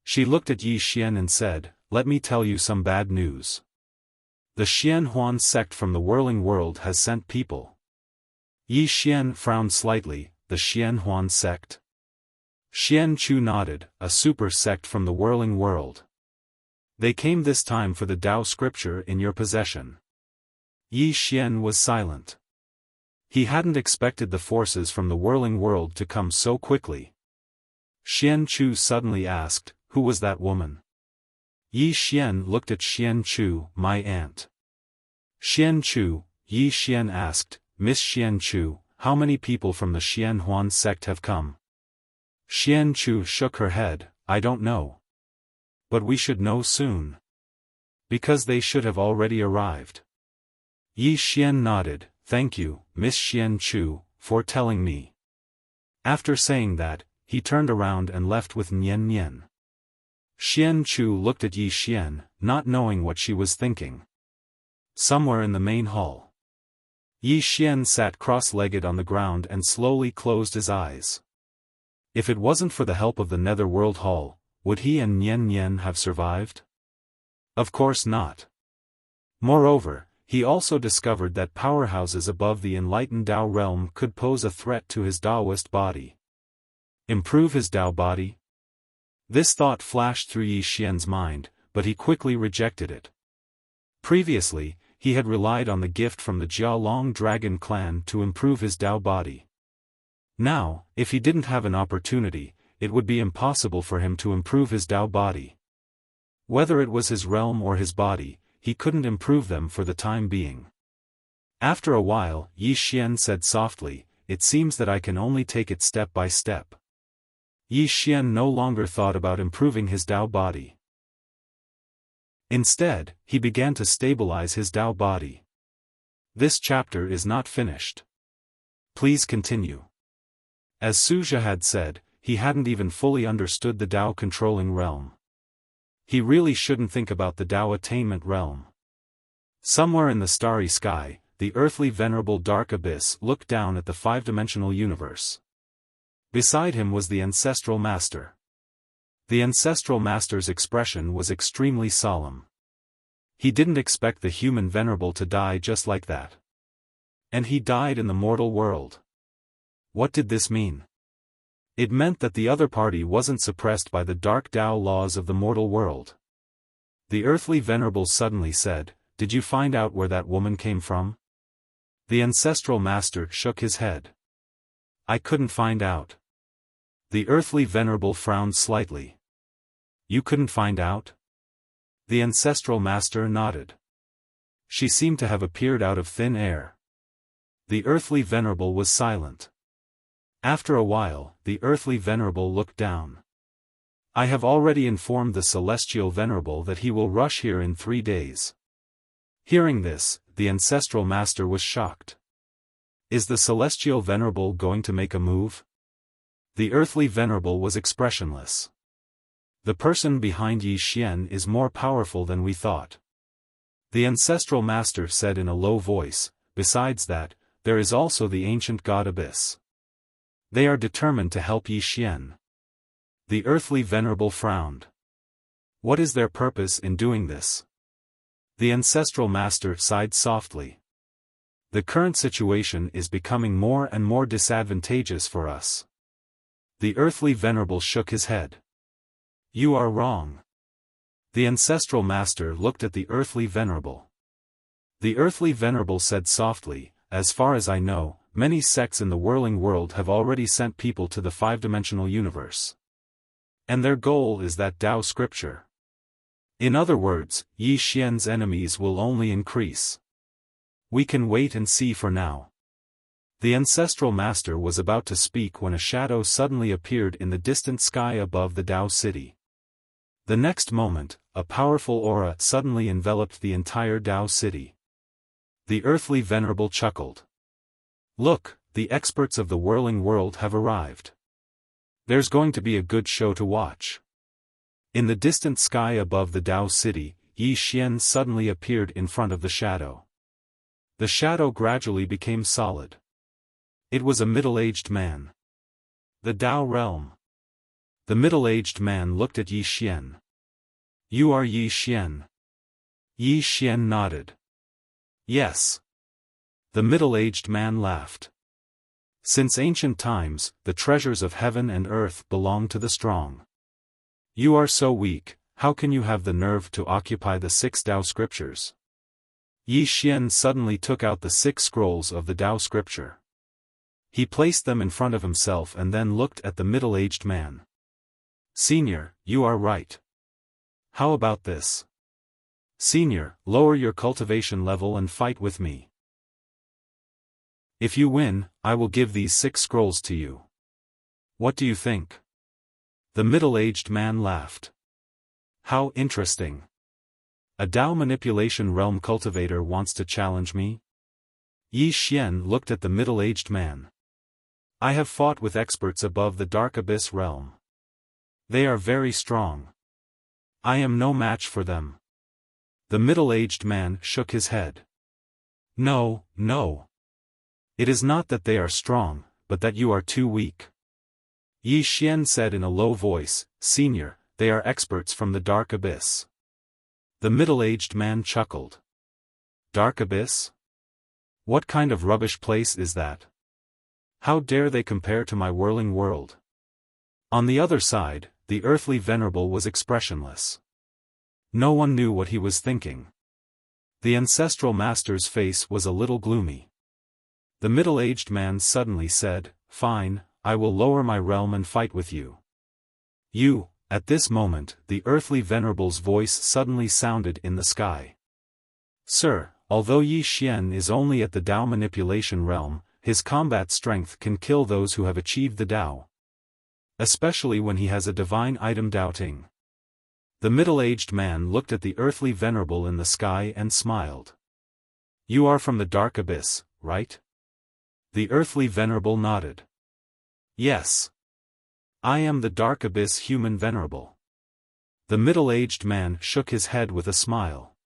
She looked at Yi Xian and said, "Let me tell you some bad news. The Xian Huan sect from the Whirling World has sent people." Yi Xian frowned slightly. "The Xian Huan sect?" Xian Chu nodded, "A super sect from the Whirling World. They came this time for the Tao scripture in your possession." Yi Xian was silent. He hadn't expected the forces from the Whirling World to come so quickly. Xian Chu suddenly asked, "Who was that woman?" Yi Xian looked at Xian Chu, "My aunt." "Xian Chu," Yi Xian asked, "Miss Xian Chu, how many people from the Xian Huan sect have come?" Xian Chu shook her head, "I don't know. But we should know soon. Because they should have already arrived." Yi Xian nodded, "Thank you, Miss Xian Chu, for telling me." After saying that, he turned around and left with Nian Nian. Xian Chu looked at Yi Xian, not knowing what she was thinking. Somewhere in the main hall, Yi Xian sat cross-legged on the ground and slowly closed his eyes. If it wasn't for the help of the Netherworld Hall, would he and Nian Nian have survived? Of course not. Moreover, he also discovered that powerhouses above the enlightened Tao realm could pose a threat to his Taoist body. Improve his Tao body? This thought flashed through Yi Xian's mind, but he quickly rejected it. Previously, he had relied on the gift from the Jialong Dragon clan to improve his Tao body. Now, if he didn't have an opportunity, it would be impossible for him to improve his Tao body. Whether it was his realm or his body, he couldn't improve them for the time being. After a while, Yi Xian said softly, "It seems that I can only take it step by step." Yi Xian no longer thought about improving his Tao body. Instead, he began to stabilize his Tao body. This chapter is not finished. Please continue. As Suzhou had said, he hadn't even fully understood the Tao controlling realm. He really shouldn't think about the Tao attainment realm. Somewhere in the starry sky, the earthly venerable dark abyss looked down at the five-dimensional universe. Beside him was the ancestral master. The ancestral master's expression was extremely solemn. He didn't expect the human venerable to die just like that. And he died in the mortal world. What did this mean? It meant that the other party wasn't suppressed by the dark Tao laws of the mortal world. The earthly venerable suddenly said, "Did you find out where that woman came from?" The ancestral master shook his head. "I couldn't find out." The earthly venerable frowned slightly. "You couldn't find out?" The ancestral master nodded. "She seemed to have appeared out of thin air." The earthly venerable was silent. After a while, the earthly venerable looked down. "I have already informed the celestial venerable that he will rush here in 3 days." Hearing this, the ancestral master was shocked. Is the celestial venerable going to make a move? The earthly venerable was expressionless. The person behind Yi Xian is more powerful than we thought. The ancestral master said in a low voice, "Besides that, there is also the ancient god Abyss. They are determined to help Yi Xian." The earthly venerable frowned. "What is their purpose in doing this?" The ancestral master sighed softly. "The current situation is becoming more and more disadvantageous for us." The earthly venerable shook his head. "You are wrong." The ancestral master looked at the earthly venerable. The earthly venerable said softly, "As far as I know, many sects in the whirling world have already sent people to the five-dimensional universe. And their goal is that Tao scripture. In other words, Yi Xian's enemies will only increase. We can wait and see for now." The ancestral master was about to speak when a shadow suddenly appeared in the distant sky above the Tao city. The next moment, a powerful aura suddenly enveloped the entire Tao city. The earthly venerable chuckled. "Look, the experts of the whirling world have arrived. There's going to be a good show to watch." In the distant sky above the Tao city, Yi Xian suddenly appeared in front of the shadow. The shadow gradually became solid. It was a middle-aged man. The Tao realm. The middle-aged man looked at Yi Xian. "You are Yi Xian?" Yi Xian nodded. "Yes." The middle-aged man laughed. "Since ancient times, the treasures of heaven and earth belong to the strong. You are so weak, how can you have the nerve to occupy the 6 Tao scriptures?" Yi Xian suddenly took out the 6 scrolls of the Tao scripture. He placed them in front of himself and then looked at the middle-aged man. "Senior, you are right. How about this? Senior, lower your cultivation level and fight with me. If you win, I will give these 6 scrolls to you. What do you think?" The middle-aged man laughed. "How interesting. A Tao manipulation realm cultivator wants to challenge me?" Yi Xian looked at the middle-aged man. "I have fought with experts above the dark abyss realm. They are very strong. I am no match for them." The middle-aged man shook his head. "No, no. It is not that they are strong, but that you are too weak." Yi Xian said in a low voice, "Senior, they are experts from the dark abyss." The middle-aged man chuckled. "Dark abyss? What kind of rubbish place is that? How dare they compare to my whirling world?" On the other side, the earthly venerable was expressionless. No one knew what he was thinking. The ancestral master's face was a little gloomy. The middle-aged man suddenly said, "Fine, I will lower my realm and fight with you. You." At this moment, the earthly venerable's voice suddenly sounded in the sky. "Sir, although Yi Xian is only at the Dao manipulation realm, his combat strength can kill those who have achieved the Dao. Especially when he has a divine item doubting." The middle-aged man looked at the earthly venerable in the sky and smiled. "You are from the dark abyss, right?" The earthly venerable nodded. "Yes. I am the dark abyss human venerable." The middle-aged man shook his head with a smile.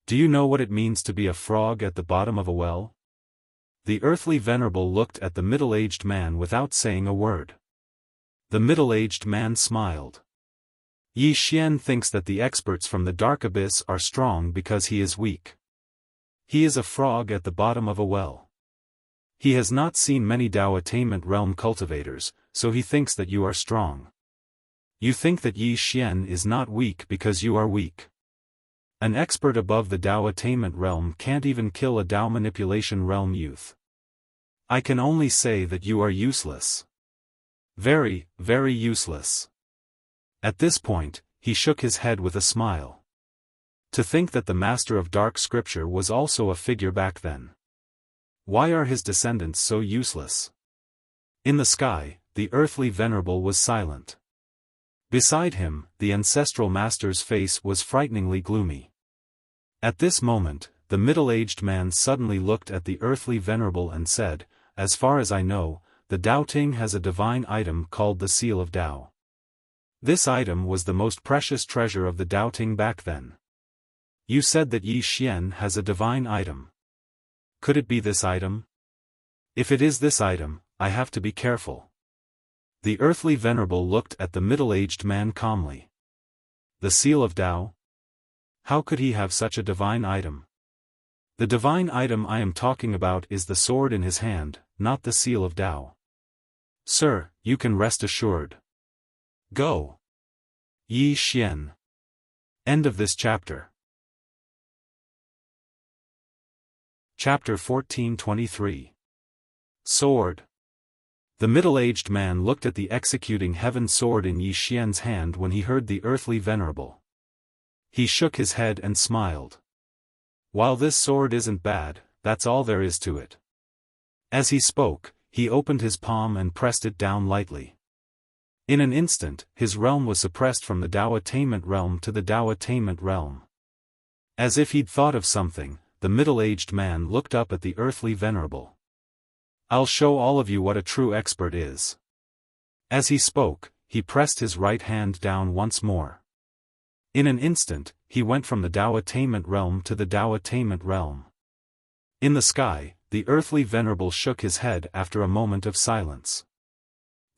"Do you know what it means to be a frog at the bottom of a well?" The earthly venerable looked at the middle-aged man without saying a word. The middle-aged man smiled. "Yi Xian thinks that the experts from the dark abyss are strong because he is weak. He is a frog at the bottom of a well. He has not seen many Dao attainment realm cultivators, so he thinks that you are strong. You think that Yi Xian is not weak because you are weak. An expert above the Dao attainment realm can't even kill a Dao manipulation realm youth. I can only say that you are useless. Very, very useless." At this point, he shook his head with a smile. To think that the master of dark scripture was also a figure back then. Why are his descendants so useless? In the sky, the earthly venerable was silent. Beside him, the ancestral master's face was frighteningly gloomy. At this moment, the middle-aged man suddenly looked at the earthly venerable and said, "As far as I know, the Dao Ting has a divine item called the Seal of Dao. This item was the most precious treasure of the Dao Ting back then. You said that Yi Xian has a divine item. Could it be this item? If it is this item, I have to be careful." The earthly venerable looked at the middle-aged man calmly. "The Seal of Dao? How could he have such a divine item?" "The divine item I am talking about is the sword in his hand, not the Seal of Dao. Sir, you can rest assured. Go. Yi Xian." End of this chapter. Chapter 1423. Sword. The middle-aged man looked at the executing heaven sword in Yi Xian's hand when he heard the earthly venerable. He shook his head and smiled. "While this sword isn't bad, that's all there is to it." As he spoke, he opened his palm and pressed it down lightly. In an instant, his realm was suppressed from the Dao attainment realm to the Dao attainment realm. As if he'd thought of something, the middle-aged man looked up at the earthly venerable. "I'll show all of you what a true expert is." As he spoke, he pressed his right hand down once more. In an instant, he went from the Dao attainment realm to the Dao attainment realm. In the sky, the earthly venerable shook his head after a moment of silence.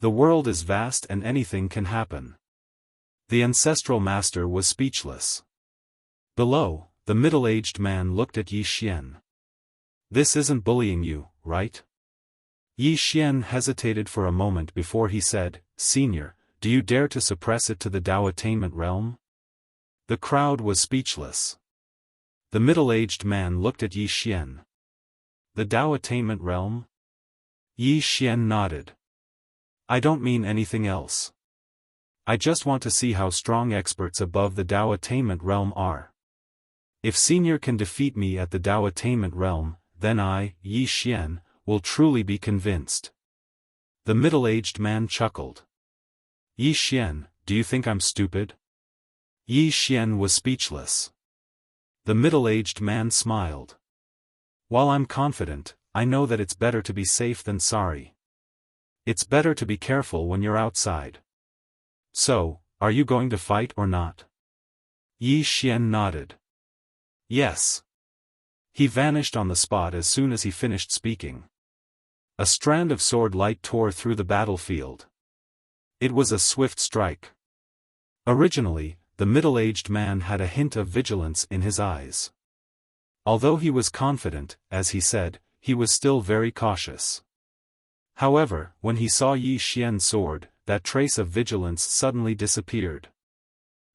The world is vast and anything can happen. The ancestral master was speechless. Below, the middle-aged man looked at Yi Xian. "This isn't bullying you, right?" Yi Xian hesitated for a moment before he said, "Senior, do you dare to suppress it to the Dao attainment realm?" The crowd was speechless. The middle-aged man looked at Yi Xian. "The Dao attainment realm?" Yi Xian nodded. "I don't mean anything else. I just want to see how strong experts above the Dao attainment realm are. If Senior can defeat me at the Dao attainment realm, then I, Yi Xian, will truly be convinced." The middle-aged man chuckled. "Yi Xian, do you think I'm stupid?" Yi Xian was speechless. The middle-aged man smiled. "While I'm confident, I know that it's better to be safe than sorry. It's better to be careful when you're outside. So, are you going to fight or not?" Yi Xian nodded. "Yes." He vanished on the spot as soon as he finished speaking. A strand of sword light tore through the battlefield. It was a swift strike. Originally, the middle-aged man had a hint of vigilance in his eyes. Although he was confident, as he said, he was still very cautious. However, when he saw Yi Xian's sword, that trace of vigilance suddenly disappeared.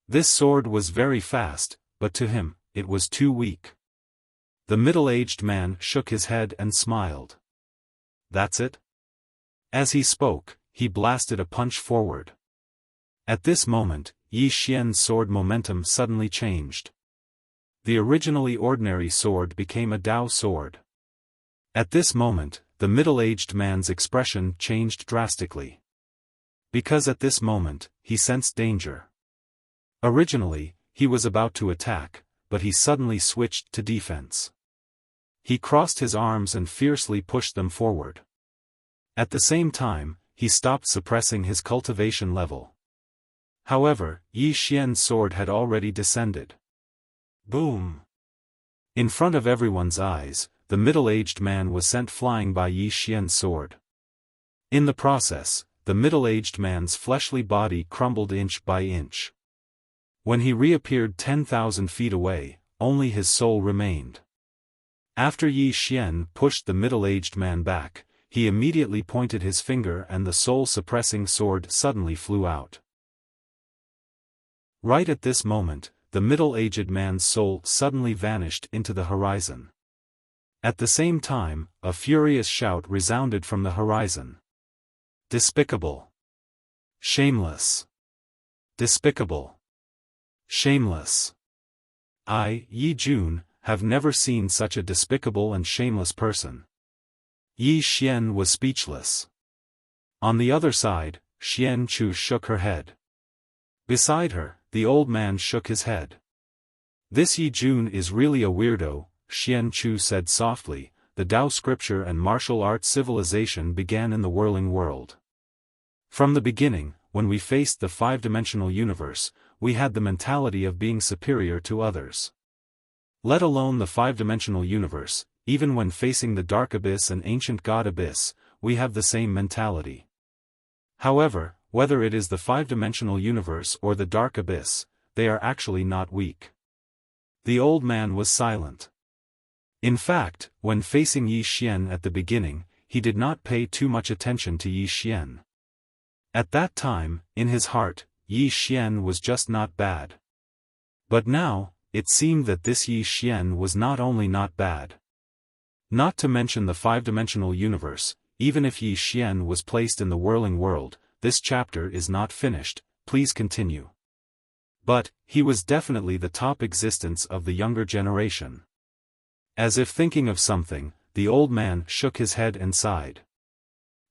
This sword was very fast, but to him, it was too weak. The middle-aged man shook his head and smiled. "That's it? As he spoke, he blasted a punch forward. At this moment, Yi Xian's sword momentum suddenly changed. The originally ordinary sword became a Dao sword. At this moment, the middle-aged man's expression changed drastically. Because at this moment, he sensed danger. Originally, he was about to attack, but he suddenly switched to defense. He crossed his arms and fiercely pushed them forward. At the same time, he stopped suppressing his cultivation level. However, Yi Xian's sword had already descended. Boom! In front of everyone's eyes, the middle-aged man was sent flying by Yi Xian's sword. In the process, the middle-aged man's fleshly body crumbled inch by inch. When he reappeared 10,000 feet away, only his soul remained. After Yi Xian pushed the middle-aged man back, he immediately pointed his finger and the soul-suppressing sword suddenly flew out. Right at this moment, the middle-aged man's soul suddenly vanished into the horizon. At the same time, a furious shout resounded from the horizon. Despicable! Shameless! Despicable! Shameless! I, Yi Jun, have never seen such a despicable and shameless person. Yi Xian was speechless. On the other side, Xian Chu shook her head. Beside her, the old man shook his head. This Yi Jun is really a weirdo, Xian Chu said softly. The Tao scripture and martial arts civilization began in the whirling world. From the beginning, when we faced the five-dimensional universe, we had the mentality of being superior to others. Let alone the five-dimensional universe, even when facing the Dark Abyss and Ancient God Abyss, we have the same mentality. However, whether it is the five-dimensional universe or the Dark Abyss, they are actually not weak. The old man was silent. In fact, when facing Yi Xian at the beginning, he did not pay too much attention to Yi Xian. At that time, in his heart, Yi Xian was just not bad. But now, it seemed that this Yi Xian was not only not bad. Not to mention the five-dimensional universe, even if Yi Xian was placed in the whirling world, this chapter is not finished, please continue. But, he was definitely the top existence of the younger generation. As if thinking of something, the old man shook his head and sighed.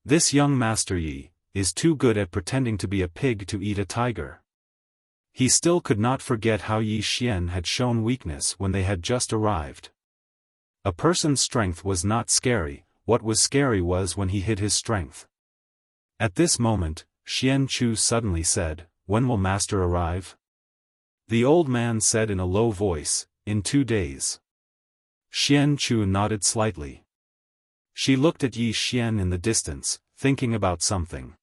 This young Master Yi is too good at pretending to be a pig to eat a tiger. He still could not forget how Yi Xian had shown weakness when they had just arrived. A person's strength was not scary, what was scary was when he hid his strength. At this moment, Xian Chu suddenly said, "When will Master arrive?" The old man said in a low voice, "In 2 days." Xian Chu nodded slightly. She looked at Yi Xian in the distance, thinking about something.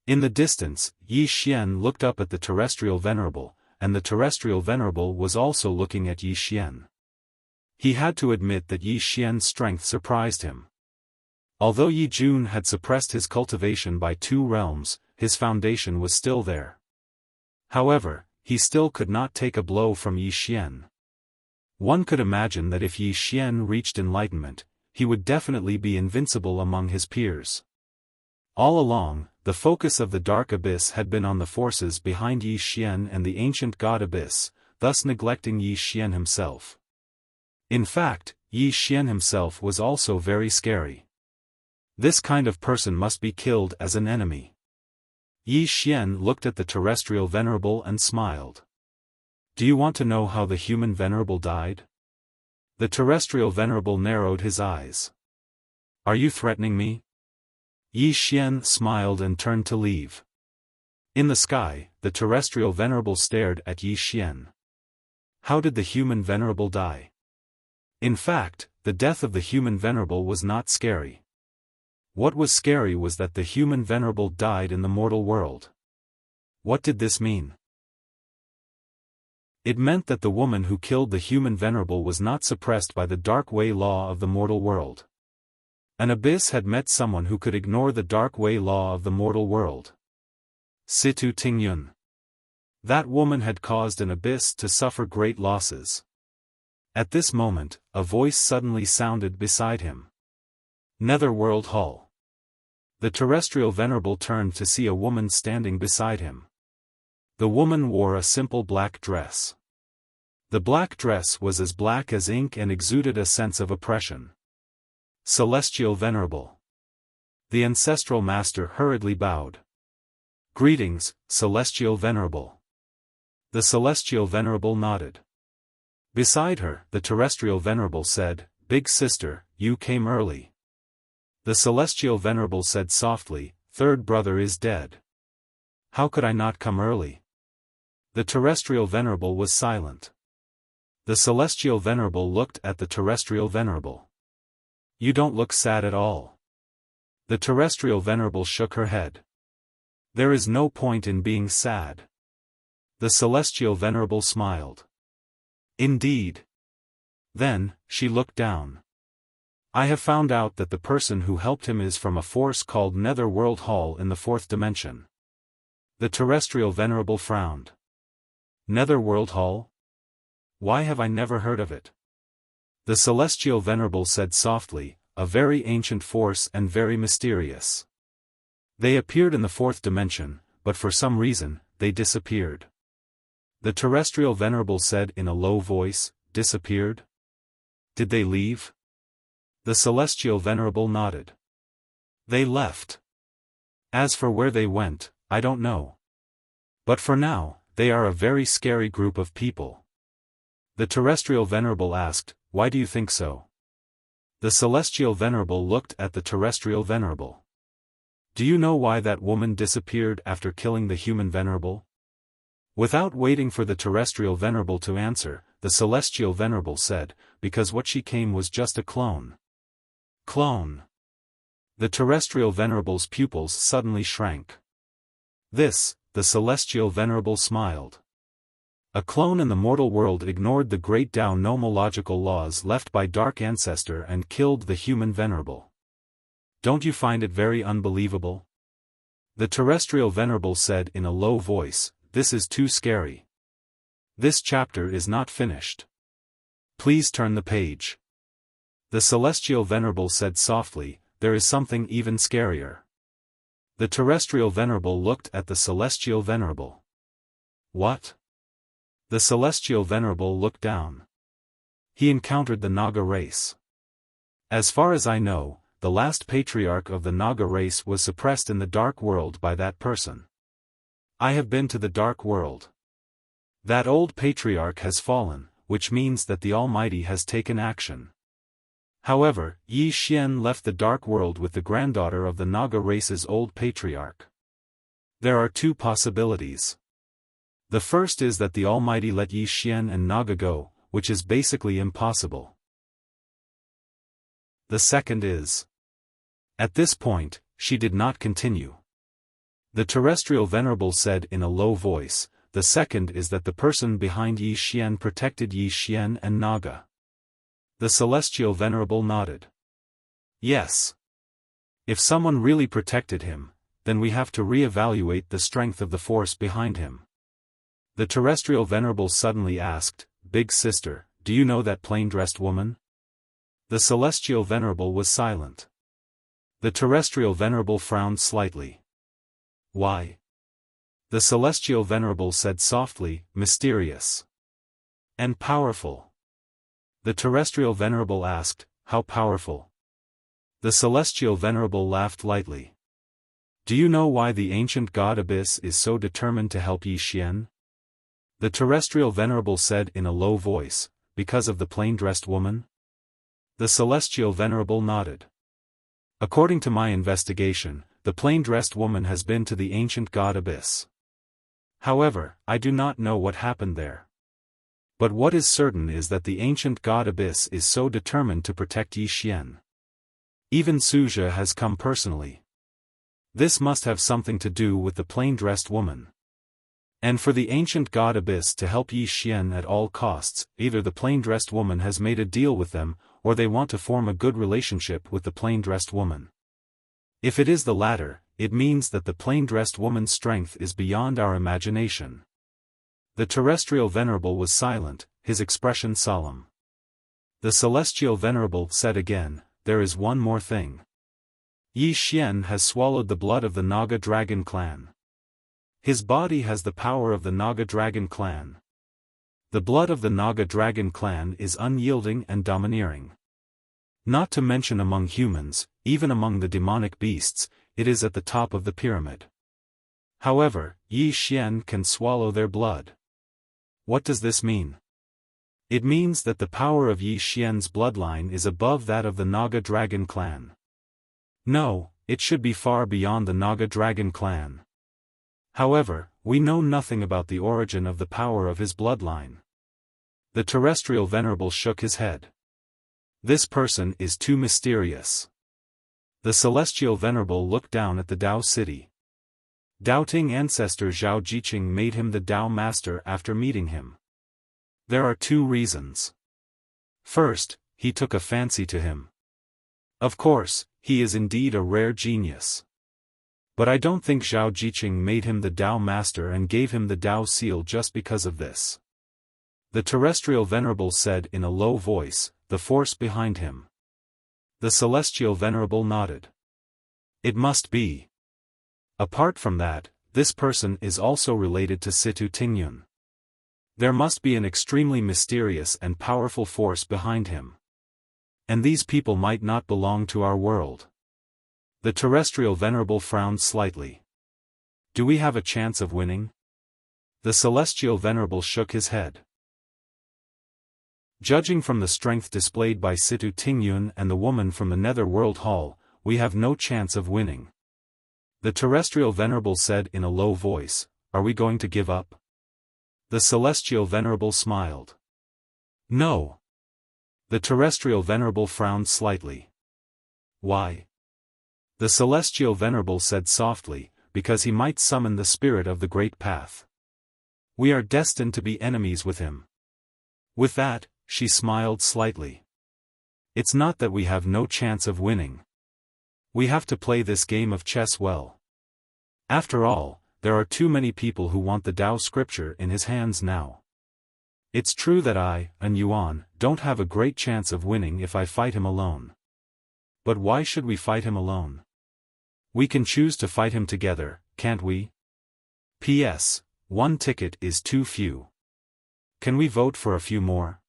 In the distance, Yi Xian looked up at the terrestrial venerable, and the terrestrial venerable was also looking at Yi Xian. He had to admit that Yi Xian's strength surprised him. Although Yi Jun had suppressed his cultivation by 2 realms, his foundation was still there. However, he still could not take a blow from Yi Xian. One could imagine that if Yi Xian reached enlightenment, he would definitely be invincible among his peers. All along, the focus of the Dark Abyss had been on the forces behind Yi Xian and the Ancient God Abyss, thus neglecting Yi Xian himself. In fact, Yi Xian himself was also very scary. This kind of person must be killed as an enemy. Yi Xian looked at the terrestrial venerable and smiled. "Do you want to know how the human venerable died?" The terrestrial venerable narrowed his eyes. "Are you threatening me?" Yi Xian smiled and turned to leave. In the sky, the terrestrial venerable stared at Yi Xian. How did the human venerable die? In fact, the death of the human venerable was not scary. What was scary was that the human venerable died in the mortal world. What did this mean? It meant that the woman who killed the human venerable was not suppressed by the dark way law of the mortal world. An abyss had met someone who could ignore the dark way law of the mortal world. Situ Tingyun. That woman had caused an abyss to suffer great losses. At this moment, a voice suddenly sounded beside him. Netherworld Hall. The terrestrial venerable turned to see a woman standing beside him. The woman wore a simple black dress. The black dress was as black as ink and exuded a sense of oppression. Celestial Venerable. The ancestral master hurriedly bowed. Greetings, Celestial Venerable. The Celestial Venerable nodded. Beside her, the Terrestrial Venerable said, Big sister, you came early. The Celestial Venerable said softly, Third brother is dead. How could I not come early? The Terrestrial Venerable was silent. The Celestial Venerable looked at the Terrestrial Venerable. You don't look sad at all. The Terrestrial Venerable shook her head. There is no point in being sad. The Celestial Venerable smiled. Indeed. Then, she looked down. I have found out that the person who helped him is from a force called Netherworld Hall in the fourth dimension. The Terrestrial Venerable frowned. Netherworld Hall? Why have I never heard of it? The Celestial Venerable said softly, a very ancient force and very mysterious. They appeared in the fourth dimension, but for some reason, they disappeared. The Terrestrial Venerable said in a low voice, disappeared? Did they leave? The Celestial Venerable nodded. They left. As for where they went, I don't know. But for now, they are a very scary group of people. The Terrestrial Venerable asked, Why do you think so? The Celestial Venerable looked at the Terrestrial Venerable. Do you know why that woman disappeared after killing the human Venerable? Without waiting for the Terrestrial Venerable to answer, the Celestial Venerable said, Because what she came was just a clone. Clone. The Terrestrial Venerable's pupils suddenly shrank. This, the Celestial Venerable smiled. A clone in the mortal world ignored the great Tao nomological laws left by Dark Ancestor and killed the human Venerable. Don't you find it very unbelievable? The Terrestrial Venerable said in a low voice, This is too scary. This chapter is not finished. Please turn the page. The Celestial Venerable said softly, There is something even scarier. The Terrestrial Venerable looked at the Celestial Venerable. What? The Celestial Venerable looked down. He encountered the Naga race. As far as I know, the last patriarch of the Naga race was suppressed in the Dark World by that person. I have been to the Dark World. That old patriarch has fallen, which means that the Almighty has taken action. However, Yi Xian left the Dark World with the granddaughter of the Naga race's old patriarch. There are two possibilities. The first is that the Almighty let Yi Xian and Naga go, which is basically impossible. The second is. At this point, she did not continue. The Terrestrial Venerable said in a low voice, The second is that the person behind Yi Xian protected Yi Xian and Naga. The Celestial Venerable nodded. Yes. If someone really protected him, then we have to re-evaluate the strength of the force behind him. The Terrestrial Venerable suddenly asked, Big sister, do you know that plain-dressed woman? The Celestial Venerable was silent. The Terrestrial Venerable frowned slightly. Why? The Celestial Venerable said softly, Mysterious. And powerful. The Terrestrial Venerable asked, How powerful? The Celestial Venerable laughed lightly. Do you know why the ancient god Abyss is so determined to help Yi Xian? The Terrestrial Venerable said in a low voice, Because of the plain-dressed woman? The Celestial Venerable nodded. According to my investigation, the plain-dressed woman has been to the ancient god Abyss. However, I do not know what happened there. But what is certain is that the ancient god Abyss is so determined to protect Yi Xian. Even Suzhou has come personally. This must have something to do with the plain-dressed woman. And for the ancient god Abyss to help Yi Xian at all costs, either the plain-dressed woman has made a deal with them, or they want to form a good relationship with the plain-dressed woman. If it is the latter, it means that the plain-dressed woman's strength is beyond our imagination. The Terrestrial Venerable was silent, his expression solemn. The Celestial Venerable said again, There is one more thing. Yi Xian has swallowed the blood of the Naga Dragon clan. His body has the power of the Naga Dragon clan. The blood of the Naga Dragon clan is unyielding and domineering. Not to mention among humans, even among the demonic beasts, it is at the top of the pyramid. However, Yi Xian can swallow their blood. What does this mean? It means that the power of Yi Xian's bloodline is above that of the Naga Dragon clan. No, it should be far beyond the Naga Dragon clan. However, we know nothing about the origin of the power of his bloodline. The terrestrial venerable shook his head. This person is too mysterious. The celestial venerable looked down at the Tao city. Doubting ancestor Zhao Jiqing made him the Tao master after meeting him. There are two reasons. First, he took a fancy to him. Of course, he is indeed a rare genius. But I don't think Zhao Jiqing made him the Tao master and gave him the Tao seal just because of this. The terrestrial venerable said in a low voice, the force behind him. The celestial venerable nodded. It must be. Apart from that, this person is also related to Situ Tingyun. There must be an extremely mysterious and powerful force behind him. And these people might not belong to our world. The terrestrial venerable frowned slightly. Do we have a chance of winning? The celestial venerable shook his head. Judging from the strength displayed by Situ Tingyun and the woman from the Nether World Hall, we have no chance of winning. The terrestrial venerable said in a low voice, are we going to give up? The celestial venerable smiled. No. The terrestrial venerable frowned slightly. Why? The celestial venerable said softly, because he might summon the spirit of the great path. We are destined to be enemies with him. With that, she smiled slightly. It's not that we have no chance of winning. We have to play this game of chess well. After all, there are too many people who want the Tao scripture in his hands now. It's true that I, An Yuan, don't have a great chance of winning if I fight him alone. But why should we fight him alone? We can choose to fight him together, can't we? P.S. One ticket is too few. Can we vote for a few more?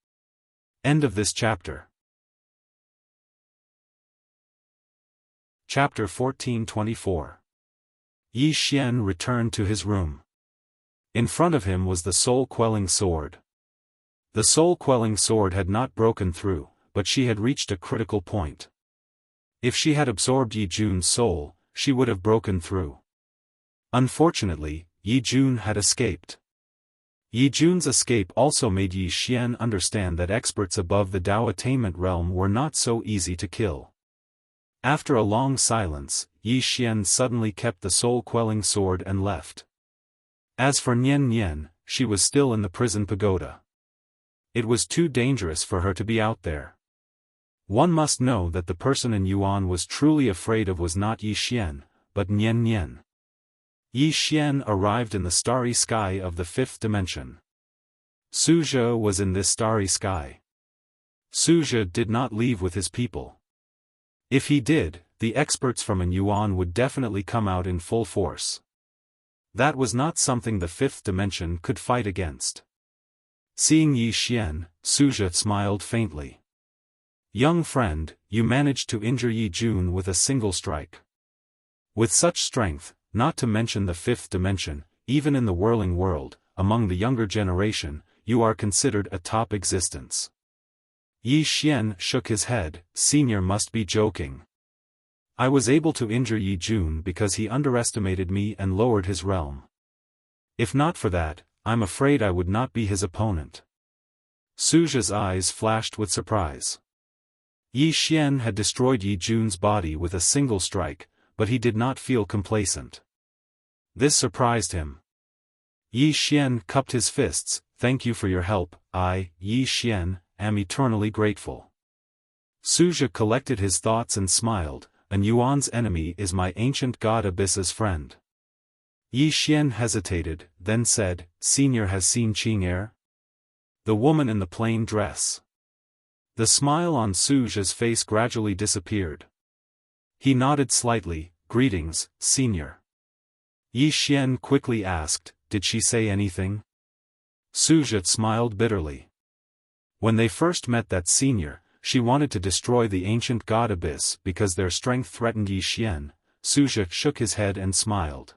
End of this chapter. Chapter 1424. Yi Xian returned to his room. In front of him was the soul-quelling sword. The soul-quelling sword had not broken through, but she had reached a critical point. If she had absorbed Yi Jun's soul, she would have broken through. Unfortunately, Yi Jun had escaped. Yi Jun's escape also made Yi Xian understand that experts above the Tao attainment realm were not so easy to kill. After a long silence, Yi Xian suddenly kept the soul-quelling sword and left. As for Nian Nian, she was still in the prison pagoda. It was too dangerous for her to be out there. One must know that the person An Yuan was truly afraid of was not Yi Xian, but Nian Nian. Yi Xian arrived in the starry sky of the fifth dimension. Suzhe was in this starry sky. Suzhe did not leave with his people. If he did, the experts from An Yuan would definitely come out in full force. That was not something the fifth dimension could fight against. Seeing Yi Xian, Suzhe smiled faintly. Young friend, you managed to injure Yi Jun with a single strike. With such strength, not to mention the fifth dimension, even in the whirling world, among the younger generation, you are considered a top existence. Yi Xian shook his head, senior must be joking. I was able to injure Yi Jun because he underestimated me and lowered his realm. If not for that, I'm afraid I would not be his opponent. Suzhe's eyes flashed with surprise. Yi Xian had destroyed Yi Jun's body with a single strike, but he did not feel complacent. This surprised him. Yi Xian cupped his fists, thank you for your help, I, Yi Xian, am eternally grateful. Suzhe collected his thoughts and smiled, An Yuan's enemy is my ancient god Abyss's friend. Yi Xian hesitated, then said, Senior has seen Qing'er? The woman in the plain dress. The smile on Suzhe's face gradually disappeared. He nodded slightly. Greetings, senior. Yi Xian quickly asked, did she say anything? Suzhi smiled bitterly. When they first met that senior, she wanted to destroy the ancient god Abyss because their strength threatened Yi Xian. Suzhi shook his head and smiled.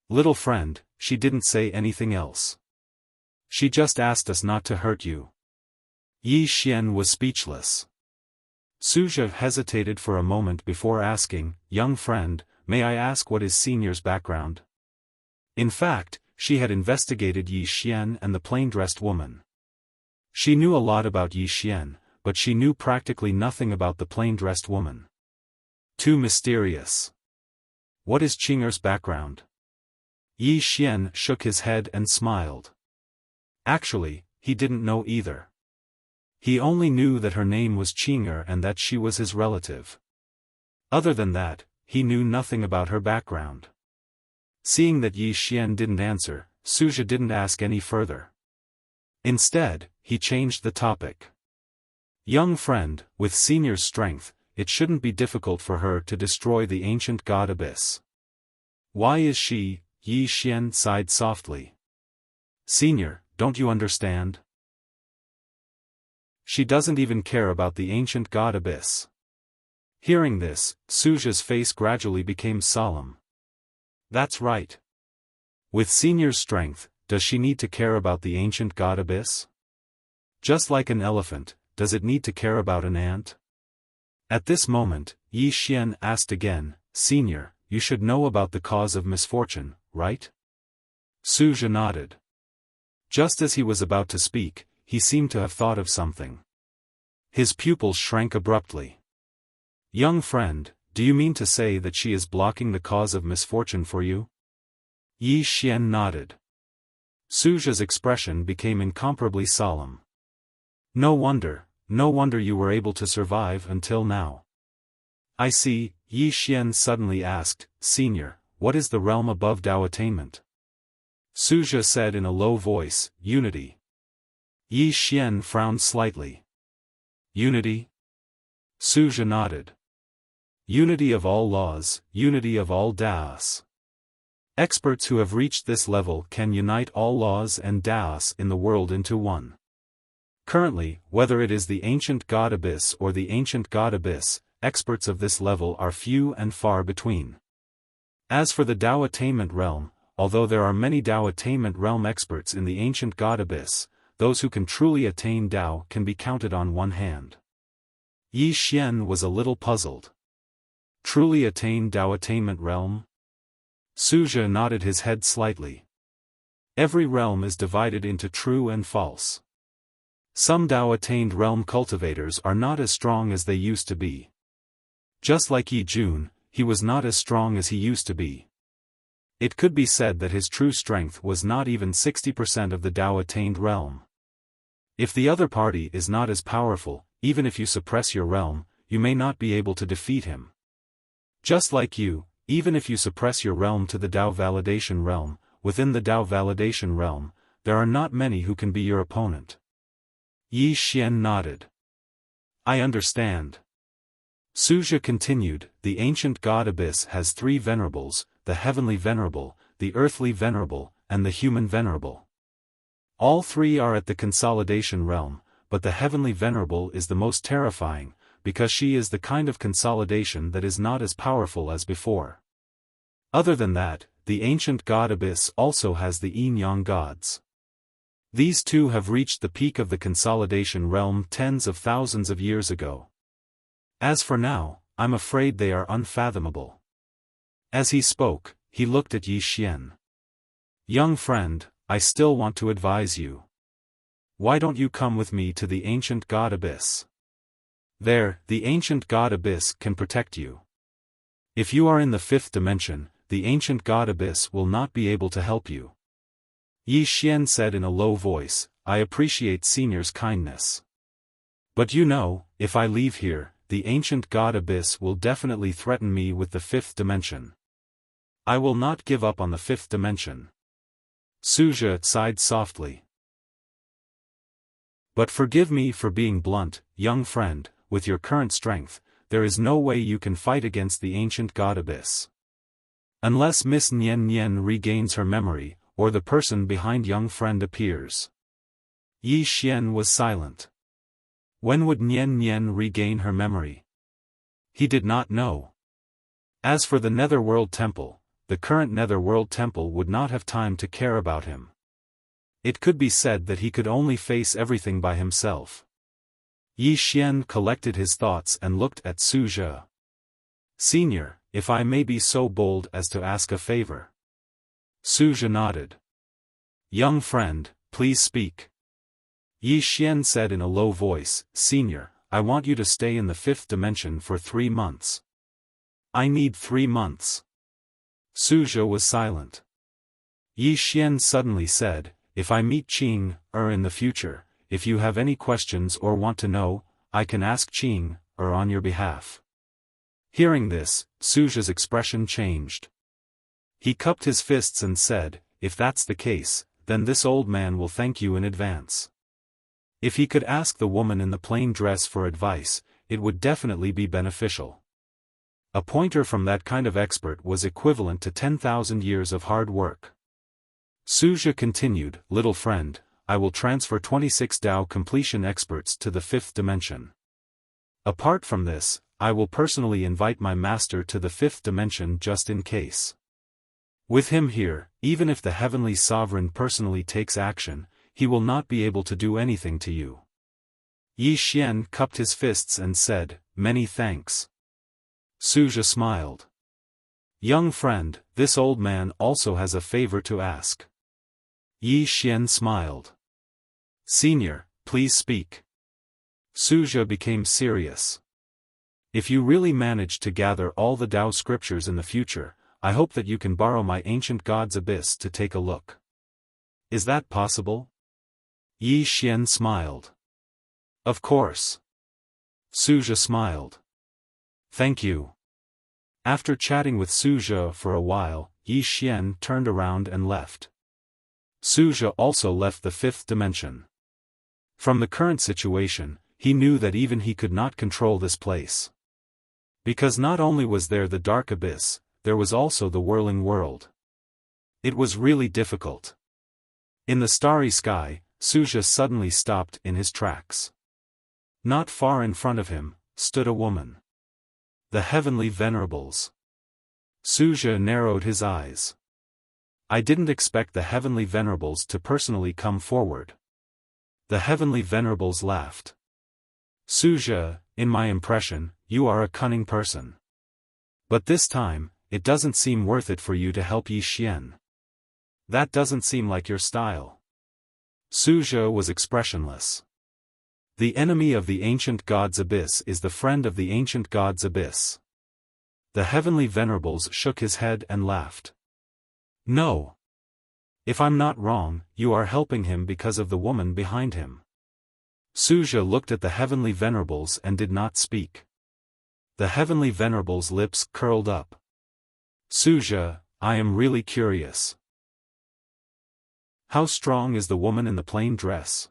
Little friend, she didn't say anything else. She just asked us not to hurt you. Yi Xian was speechless. Suzhi hesitated for a moment before asking, young friend, may I ask what is senior's background? In fact, she had investigated Yi Xian and the plain-dressed woman. She knew a lot about Yi Xian, but she knew practically nothing about the plain-dressed woman. Too mysterious. What is Qing'er's background? Yi Xian shook his head and smiled. Actually, he didn't know either. He only knew that her name was Qing'er and that she was his relative. Other than that, he knew nothing about her background. Seeing that Yi Xian didn't answer, Suzhi didn't ask any further. Instead, he changed the topic. Young friend, with senior's strength, it shouldn't be difficult for her to destroy the ancient god Abyss. Why is she? Yi Xian sighed softly. Senior, don't you understand? She doesn't even care about the ancient god Abyss. Hearing this, Suzhi's face gradually became solemn. That's right. With senior's strength, does she need to care about the ancient god Abyss? Just like an elephant, does it need to care about an ant? At this moment, Yi Xian asked again, Senior, you should know about the cause of misfortune, right? Suzhi nodded. Just as he was about to speak, he seemed to have thought of something. His pupils shrank abruptly. Young friend, do you mean to say that she is blocking the cause of misfortune for you? Yi Xian nodded. Suzhi's expression became incomparably solemn. No wonder you were able to survive until now. I see, Yi Xian suddenly asked, Senior, what is the realm above Tao attainment? Suzhi said in a low voice, Unity. Yi Xian frowned slightly. Unity? Suzhi nodded. Unity of all laws, unity of all Taos. Experts who have reached this level can unite all laws and Taos in the world into one. Currently, whether it is the ancient god Abyss or the ancient god Abyss, experts of this level are few and far between. As for the Tao attainment realm, although there are many Tao attainment realm experts in the ancient god Abyss, those who can truly attain Tao can be counted on one hand. Yi Xian was a little puzzled. Truly attain Tao attainment realm? Suzhi nodded his head slightly. Every realm is divided into true and false. Some Tao-attained realm cultivators are not as strong as they used to be. Just like Yi Jun, he was not as strong as he used to be. It could be said that his true strength was not even 60% of the Tao-attained realm. If the other party is not as powerful, even if you suppress your realm, you may not be able to defeat him. Just like you, even if you suppress your realm to the Tao validation realm, within the Tao validation realm, there are not many who can be your opponent. Yi Xian nodded. I understand. Suzhi continued, the ancient god Abyss has three venerables, the heavenly venerable, the earthly venerable, and the human venerable. All three are at the consolidation realm, but the heavenly venerable is the most terrifying, because she is the kind of consolidation that is not as powerful as before. Other than that, the ancient god Abyss also has the yin-yang gods. These two have reached the peak of the consolidation realm tens of thousands of years ago. As for now, I'm afraid they are unfathomable. As he spoke, he looked at Yi Xian. Young friend, I still want to advise you. Why don't you come with me to the ancient god Abyss? There, the ancient god Abyss can protect you. If you are in the fifth dimension, the ancient god Abyss will not be able to help you. Yi Xian said in a low voice, I appreciate Senior's kindness. But you know, if I leave here, the ancient god Abyss will definitely threaten me with the fifth dimension. I will not give up on the fifth dimension. Suzhi sighed softly. But forgive me for being blunt, young friend, with your current strength, there is no way you can fight against the ancient god Abyss. Unless Miss Nian Nian regains her memory, or the person behind young friend appears. Yi Xian was silent. When would Nian Nian regain her memory? He did not know. As for the Netherworld Temple, the current Netherworld Temple would not have time to care about him. It could be said that he could only face everything by himself. Yi Xian collected his thoughts and looked at Su Zhe. Senior, if I may be so bold as to ask a favor. Su Zhe nodded. Young friend, please speak. Yi Xian said in a low voice, Senior, I want you to stay in the 5th dimension for 3 months. I need 3 months. Su Zhe was silent. Yi Xian suddenly said, if I meet Qing, in the future, if you have any questions or want to know, I can ask Qing, on your behalf. Hearing this, Su Zhe's expression changed. He cupped his fists and said, if that's the case, then this old man will thank you in advance. If he could ask the woman in the plain dress for advice, it would definitely be beneficial. A pointer from that kind of expert was equivalent to 10,000 years of hard work. Su Zhe continued, little friend, I will transfer 26 Dao completion experts to the 5th dimension. Apart from this, I will personally invite my master to the 5th dimension just in case. With him here, even if the Heavenly Sovereign personally takes action, he will not be able to do anything to you. Yi Xian cupped his fists and said, many thanks. Su Zhe smiled. Young friend, this old man also has a favor to ask. Yi Xian smiled. Senior, please speak. Su Zhe became serious. If you really manage to gather all the Tao scriptures in the future, I hope that you can borrow my ancient god's abyss to take a look. Is that possible? Yi Xian smiled. Of course. Su Zhe smiled. Thank you. After chatting with Su Zhe for a while, Yi Xian turned around and left. Su Zhe also left the 5th dimension. From the current situation, he knew that even he could not control this place. Because not only was there the dark abyss, there was also the whirling world. It was really difficult. In the starry sky, Su Zhe suddenly stopped in his tracks. Not far in front of him, stood a woman. The Heavenly Venerables. Su Zhe narrowed his eyes. I didn't expect the Heavenly Venerables to personally come forward. The Heavenly Venerables laughed. Su Zhe, in my impression, you are a cunning person. But this time, it doesn't seem worth it for you to help Yi Xian. That doesn't seem like your style. Su Zhe was expressionless. The enemy of the ancient god's abyss is the friend of the ancient god's abyss. The Heavenly Venerables shook his head and laughed. No. If I'm not wrong, you are helping him because of the woman behind him. Su Zhe looked at the Heavenly Venerables and did not speak. The Heavenly Venerables' lips curled up. Su Zhe, I am really curious. How strong is the woman in the plain dress?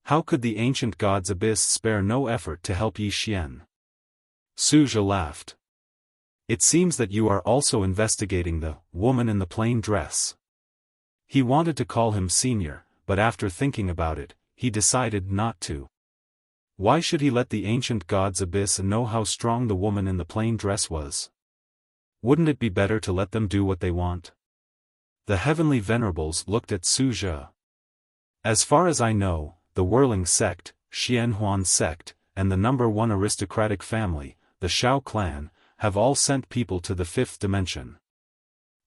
How could the ancient god's abyss spare no effort to help Yi Xian? Su Zhe laughed. It seems that you are also investigating the woman in the plain dress. He wanted to call him senior, but after thinking about it, he decided not to. Why should he let the ancient god's abyss know how strong the woman in the plain dress was? Wouldn't it be better to let them do what they want? The Heavenly Venerables looked at Su Zhe. As far as I know, the Whirling Sect, Xianhuan Sect, and the #1 aristocratic family, the Shao clan, have all sent people to the 5th dimension.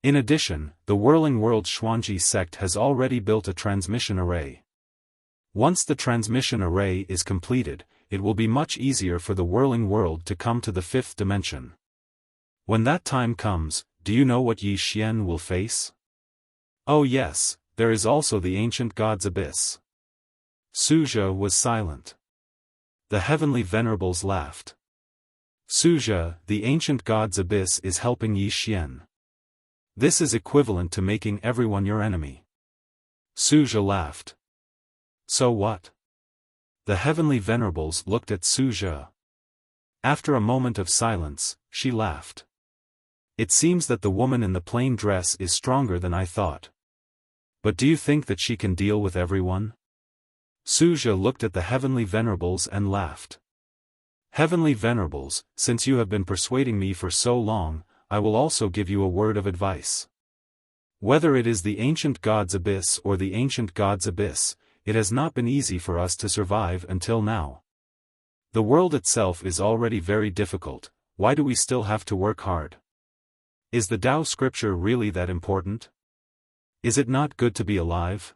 In addition, the Whirling World Xuanji Sect has already built a transmission array. Once the transmission array is completed, it will be much easier for the Whirling World to come to the 5th dimension. When that time comes, do you know what Yi Xian will face? Oh yes, there is also the ancient god's abyss. Su Zhe was silent. The Heavenly Venerables laughed. Su Zhe, the ancient god's abyss is helping Yi Xian. This is equivalent to making everyone your enemy. Su Zhe laughed. So what? The Heavenly Venerables looked at Su Zhe. After a moment of silence, she laughed. It seems that the woman in the plain dress is stronger than I thought. But do you think that she can deal with everyone? Suja looked at the heavenly venerables and laughed. Heavenly venerables, since you have been persuading me for so long, I will also give you a word of advice. Whether it is the ancient god's abyss or the ancient god's abyss, it has not been easy for us to survive until now. The world itself is already very difficult, why do we still have to work hard? Is the Tao scripture really that important? Is it not good to be alive?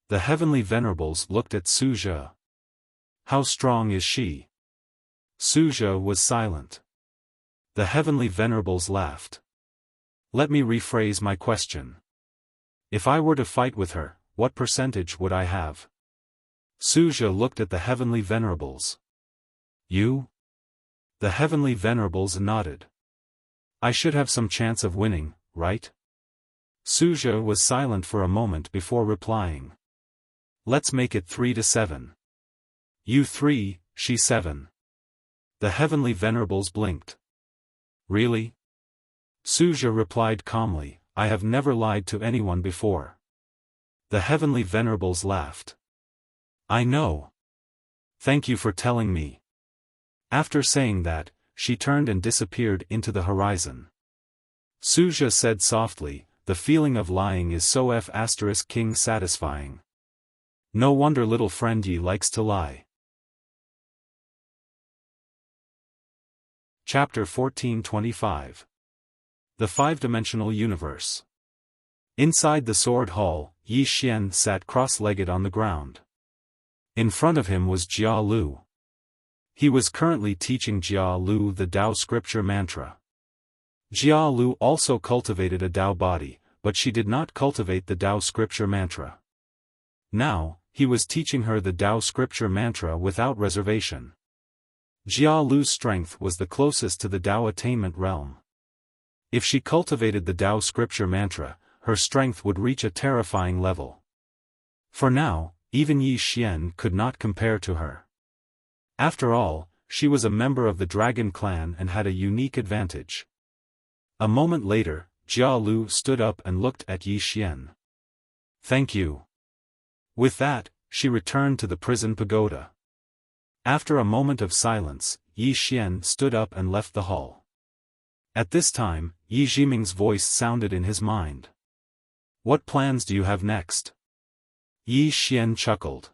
The heavenly venerables looked at Suja. How strong is she? Suja was silent. The heavenly venerables laughed. Let me rephrase my question. If I were to fight with her, what percentage would I have? Suja looked at the heavenly venerables. You? The heavenly venerables nodded. I should have some chance of winning, right? Suja was silent for a moment before replying. Let's make it 3-7. You 3, she 7. The heavenly venerables blinked. Really? Suja replied calmly, I have never lied to anyone before. The heavenly venerables laughed. I know. Thank you for telling me. After saying that, she turned and disappeared into the horizon. Suja said softly, the feeling of lying is so F***king satisfying. No wonder little friend Yi likes to lie. Chapter 1425. The Five-Dimensional Universe. Inside the sword hall, Yi Xian sat cross-legged on the ground. In front of him was Jia Lu. He was currently teaching Jia Lu the Tao scripture mantra. Jia Lu also cultivated a Tao body, but she did not cultivate the Tao scripture mantra. Now, he was teaching her the Tao scripture mantra without reservation. Jia Lu's strength was the closest to the Tao attainment realm. If she cultivated the Tao scripture mantra, her strength would reach a terrifying level. For now, even Yi Xian could not compare to her. After all, she was a member of the Dragon Clan and had a unique advantage. A moment later, Jia Lu stood up and looked at Yi Xian. Thank you. With that, she returned to the prison pagoda. After a moment of silence, Yi Xian stood up and left the hall. At this time, Yi Jiming's voice sounded in his mind. What plans do you have next? Yi Xian chuckled.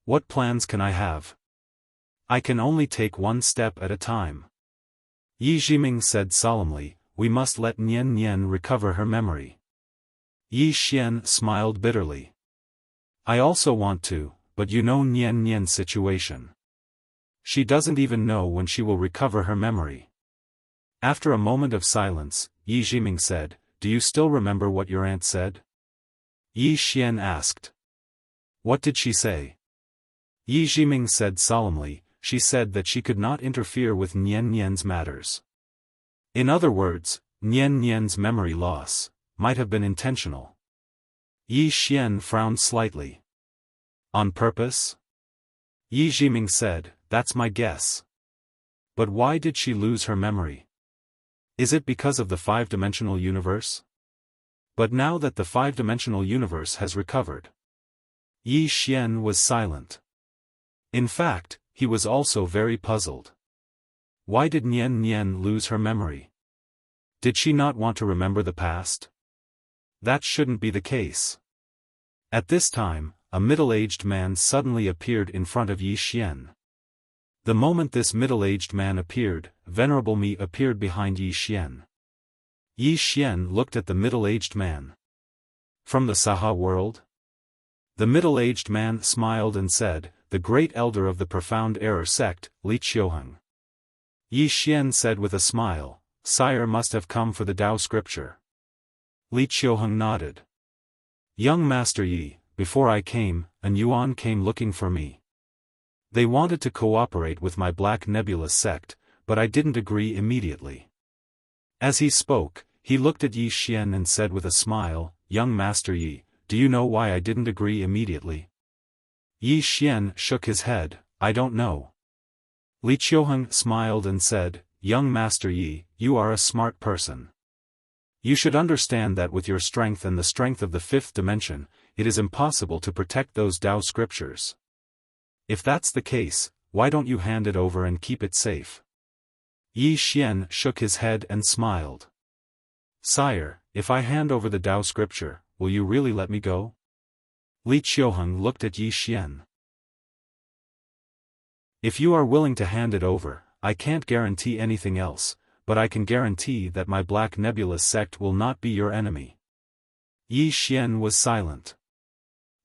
What plans can I have? I can only take one step at a time. Yi Jiming said solemnly, we must let Nian Nian recover her memory. Yi Xian smiled bitterly. I also want to, but you know Nian Nian's situation. She doesn't even know when she will recover her memory. After a moment of silence, Yi Jiming said, do you still remember what your aunt said? Yi Xian asked. What did she say? Yi Jiming said solemnly, she said that she could not interfere with Nian Nian's matters. In other words, Nian Nian's memory loss might have been intentional. Yi Xian frowned slightly. On purpose? Yi Jiming said, that's my guess. But why did she lose her memory? Is it because of the five-dimensional universe? But now that the five-dimensional universe has recovered. Yi Xian was silent. In fact, he was also very puzzled. Why did Nian Nian lose her memory? Did she not want to remember the past? That shouldn't be the case. At this time, a middle-aged man suddenly appeared in front of Yi Xian. The moment this middle-aged man appeared, Venerable Mi appeared behind Yi Xian. Yi Xian looked at the middle-aged man. From the Saha world? The middle-aged man smiled and said, the great elder of the profound error sect, Li Xiaofan. Yi Xian said with a smile, Sire must have come for the Tao scripture. Li Xiaofan nodded. Young Master Yi, before I came, an Yuan came looking for me. They wanted to cooperate with my Black Nebula sect, but I didn't agree immediately. As he spoke, he looked at Yi Xian and said with a smile, Young Master Yi, do you know why I didn't agree immediately? Yi Xian shook his head, I don't know. Li Qiuheng smiled and said, "Young Master Yi, you are a smart person. You should understand that with your strength and the strength of the fifth dimension, it is impossible to protect those Tao scriptures. If that's the case, why don't you hand it over and keep it safe?" Yi Xian shook his head and smiled. "Sire, if I hand over the Tao scripture, will you really let me go?" Li Qiuheng looked at Yi Xian. "If you are willing to hand it over, I can't guarantee anything else, but I can guarantee that my Black Nebulous sect will not be your enemy." Yi Xian was silent.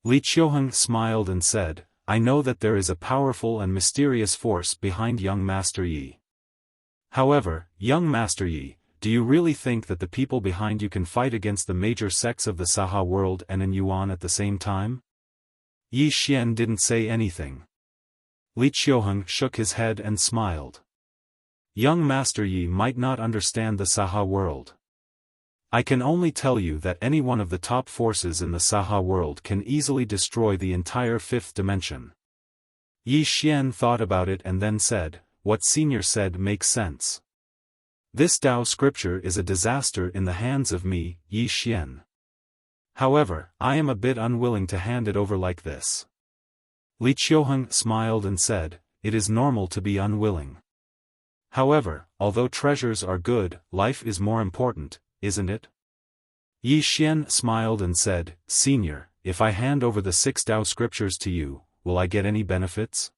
Li Qiuheng smiled and said, "I know that there is a powerful and mysterious force behind young Master Yi. However, young Master Yi, do you really think that the people behind you can fight against the major sects of the Saha world and in Yuan at the same time?" Yi Xian didn't say anything. Li Qiuheng shook his head and smiled. "Young Master Yi might not understand the Saha world. I can only tell you that any one of the top forces in the Saha world can easily destroy the entire fifth dimension." Yi Xian thought about it and then said, "What Senior said makes sense. This Tao scripture is a disaster in the hands of me, Yi Xian. However, I am a bit unwilling to hand it over like this." Li Qiuheng smiled and said, "It is normal to be unwilling. However, although treasures are good, life is more important, isn't it?" Yi Xian smiled and said, "Senior, if I hand over the 6 Tao scriptures to you, will I get any benefits?"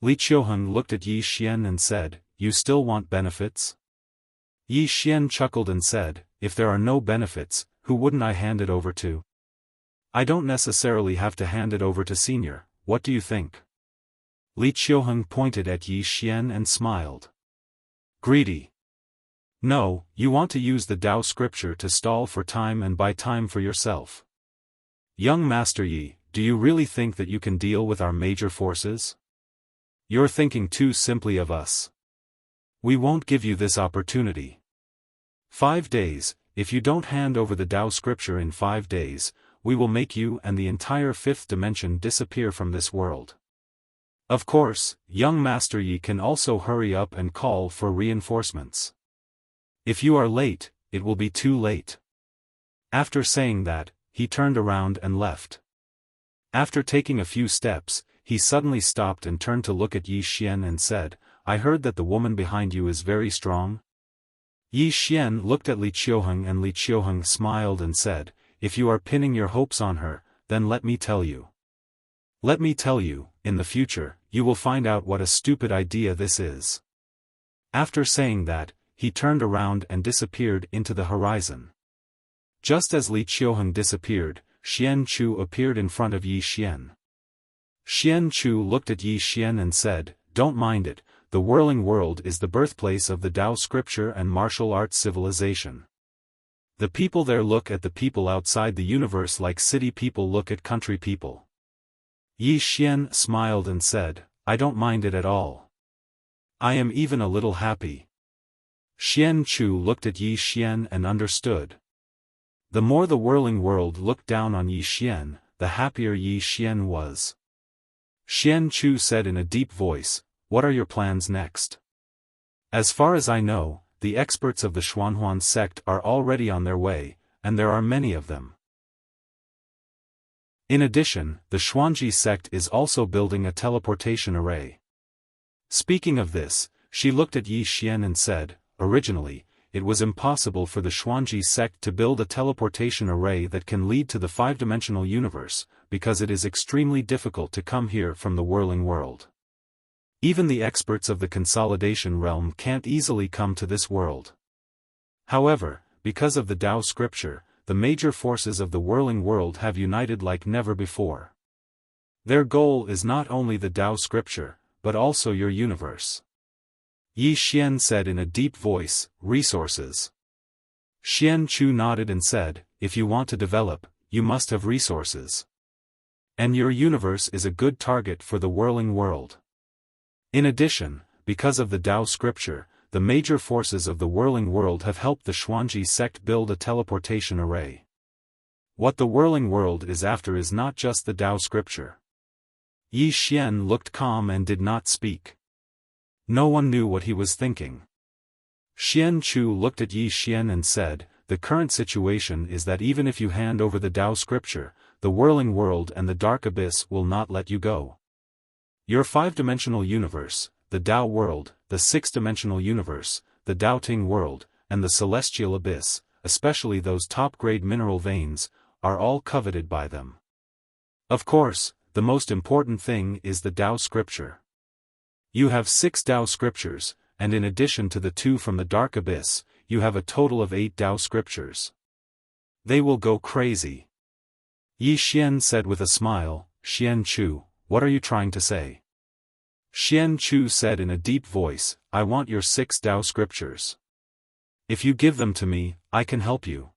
Li Qiuheng looked at Yi Xian and said, "You still want benefits?" Yi Xian chuckled and said, "If there are no benefits, who wouldn't I hand it over to? I don't necessarily have to hand it over to Senior, what do you think?" Li Qiuheng pointed at Yi Xian and smiled. "Greedy. No, you want to use the Tao scripture to stall for time and buy time for yourself. Young Master Yi, do you really think that you can deal with our major forces? You're thinking too simply of us. We won't give you this opportunity. 5 days, if you don't hand over the Tao scripture in 5 days, we will make you and the entire fifth dimension disappear from this world. Of course, young Master Yi can also hurry up and call for reinforcements. If you are late, it will be too late." After saying that, he turned around and left. After taking a few steps, he suddenly stopped and turned to look at Yi Xian and said, "I heard that the woman behind you is very strong?" Yi Xian looked at Li Qiuheng and Li Qiuheng smiled and said, "If you are pinning your hopes on her, then let me tell you. Let me tell you, in the future, you will find out what a stupid idea this is." After saying that, he turned around and disappeared into the horizon. Just as Li Qiuheng disappeared, Xian Chu appeared in front of Yi Xian. Xian Chu looked at Yi Xian and said, "Don't mind it, the whirling world is the birthplace of the Tao scripture and martial arts civilization. The people there look at the people outside the universe like city people look at country people." Yi Xian smiled and said, "I don't mind it at all. I am even a little happy." Xian Chu looked at Yi Xian and understood. The more the whirling world looked down on Yi Xian, the happier Yi Xian was. Xian Chu said in a deep voice, "What are your plans next?" "As far as I know, the experts of the Xuanhuan sect are already on their way, and there are many of them. In addition, the Xuanji sect is also building a teleportation array." Speaking of this, she looked at Yi Xian and said, "Originally, it was impossible for the Xuanji sect to build a teleportation array that can lead to the 5-dimensional universe, because it is extremely difficult to come here from the whirling world. Even the experts of the consolidation realm can't easily come to this world. However, because of the Tao scripture, the major forces of the whirling world have united like never before. Their goal is not only the Tao scripture, but also your universe." Yi Xian said in a deep voice, "Resources." Xian Chu nodded and said, "If you want to develop, you must have resources. And your universe is a good target for the whirling world. In addition, because of the Tao scripture, the major forces of the whirling world have helped the Xuanji sect build a teleportation array. What the whirling world is after is not just the Tao scripture." Yi Xian looked calm and did not speak. No one knew what he was thinking. Xian Chu looked at Yi Xian and said, "The current situation is that even if you hand over the Tao scripture, the whirling world and the dark abyss will not let you go. Your five-dimensional universe, the Tao world, the six-dimensional universe, the Tao Ting world, and the celestial abyss, especially those top-grade mineral veins, are all coveted by them. Of course, the most important thing is the Tao scripture. You have 6 Tao scriptures, and in addition to the 2 from the dark abyss, you have a total of 8 Tao scriptures. They will go crazy." Yi Xian said with a smile, "Xian Chu, what are you trying to say?" Xian Chu said in a deep voice, "I want your 6 Tao scriptures. If you give them to me, I can help you."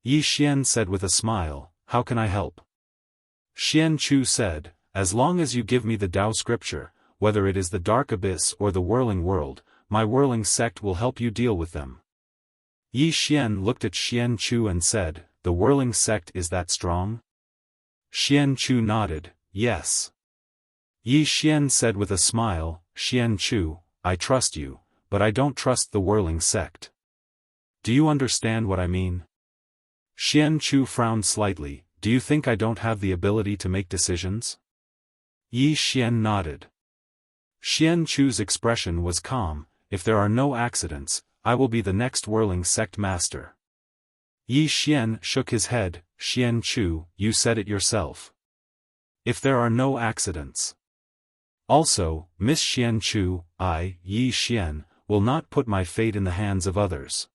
Yi Xian said with a smile, "How can I help?" Xian Chu said, "As long as you give me the Tao scripture, whether it is the dark abyss or the whirling world, my whirling sect will help you deal with them." Yi Xian looked at Xian Chu and said, "The whirling sect is that strong?" Xian Chu nodded, "Yes." Yi Xian said with a smile, "Xian Chu, I trust you, but I don't trust the whirling sect. Do you understand what I mean?" Xian Chu frowned slightly, "Do you think I don't have the ability to make decisions?" Yi Xian nodded. Xian Chu's expression was calm. "If there are no accidents, I will be the next whirling sect master." Yi Xian shook his head, "Xian Chu, you said it yourself. If there are no accidents. Also, Miss Xian Chu, I, Yi Xian, will not put my fate in the hands of others.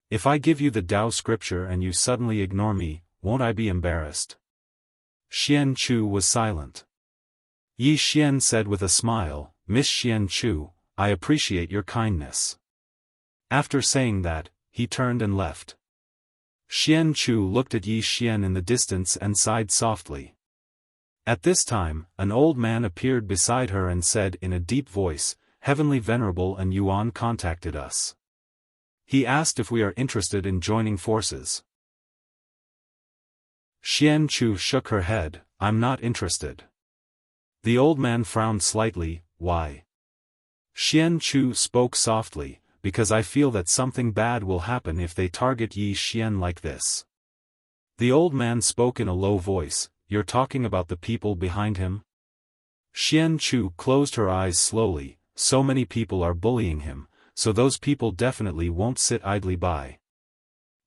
If I give you the Tao scripture and you suddenly ignore me, won't I be embarrassed?" Xian Chu was silent. Yi Xian said with a smile, "Miss Xian Chu, I appreciate your kindness." After saying that, he turned and left. Xian Chu looked at Yi Xian in the distance and sighed softly. At this time, an old man appeared beside her and said in a deep voice, "Heavenly Venerable and Yuan contacted us. He asked if we are interested in joining forces." Xian Chu shook her head, "I'm not interested." The old man frowned slightly, "Why?" Xian Chu spoke softly, "Because I feel that something bad will happen if they target Yi Xian like this." The old man spoke in a low voice, "You're talking about the people behind him?" Xian Chu closed her eyes slowly, "So many people are bullying him, so those people definitely won't sit idly by."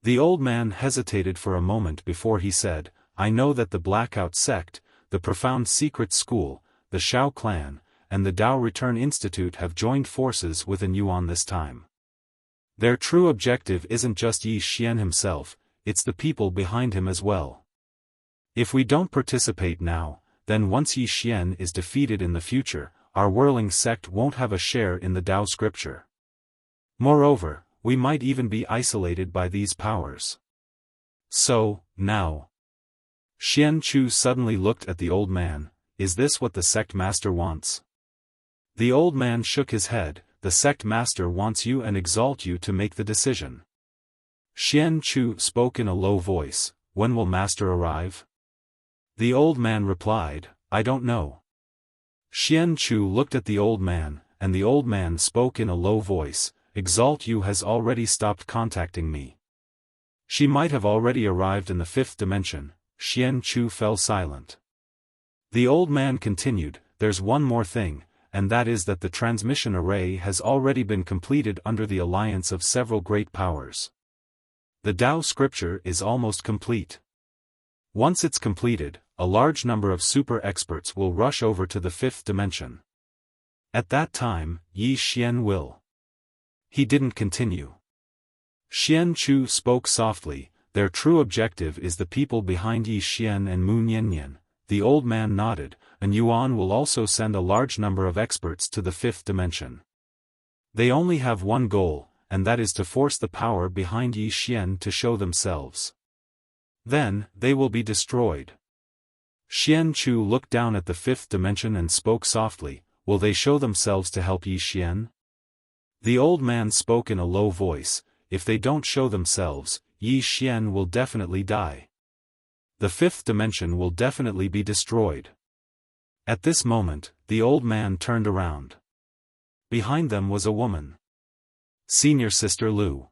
The old man hesitated for a moment before he said, "I know that the Blackout Sect, the Profound Secret School, the Shao Clan, and the Tao Return Institute have joined forces with an Yuan this time. Their true objective isn't just Yi Xian himself, it's the people behind him as well. If we don't participate now, then once Yi Xian is defeated in the future, our whirling sect won't have a share in the Tao scripture. Moreover, we might even be isolated by these powers. So, now." Xian Chu suddenly looked at the old man, "Is this what the sect master wants?" The old man shook his head, "The sect master wants you and exalt you to make the decision." Xian Chu spoke in a low voice, "When will master arrive?" The old man replied, "I don't know." Xian Chu looked at the old man, and the old man spoke in a low voice, "Exalt you has already stopped contacting me. She might have already arrived in the 5th dimension." Xian Chu fell silent. The old man continued, "There's one more thing, and that is that the transmission array has already been completed under the alliance of several great powers. The Tao scripture is almost complete. Once it's completed, a large number of super experts will rush over to the 5th dimension. At that time, Yi Xian will." He didn't continue. Xian Chu spoke softly, "Their true objective is the people behind Yi Xian and Mu Niannian." The old man nodded, "And Yuan will also send a large number of experts to the 5th dimension. They only have one goal, and that is to force the power behind Yi Xian to show themselves. Then, they will be destroyed." Xian Chu looked down at the 5th dimension and spoke softly, "Will they show themselves to help Yi Xian?" The old man spoke in a low voice, "If they don't show themselves, Yi Xian will definitely die. The 5th dimension will definitely be destroyed." At this moment, the old man turned around. Behind them was a woman. Senior Sister Lu.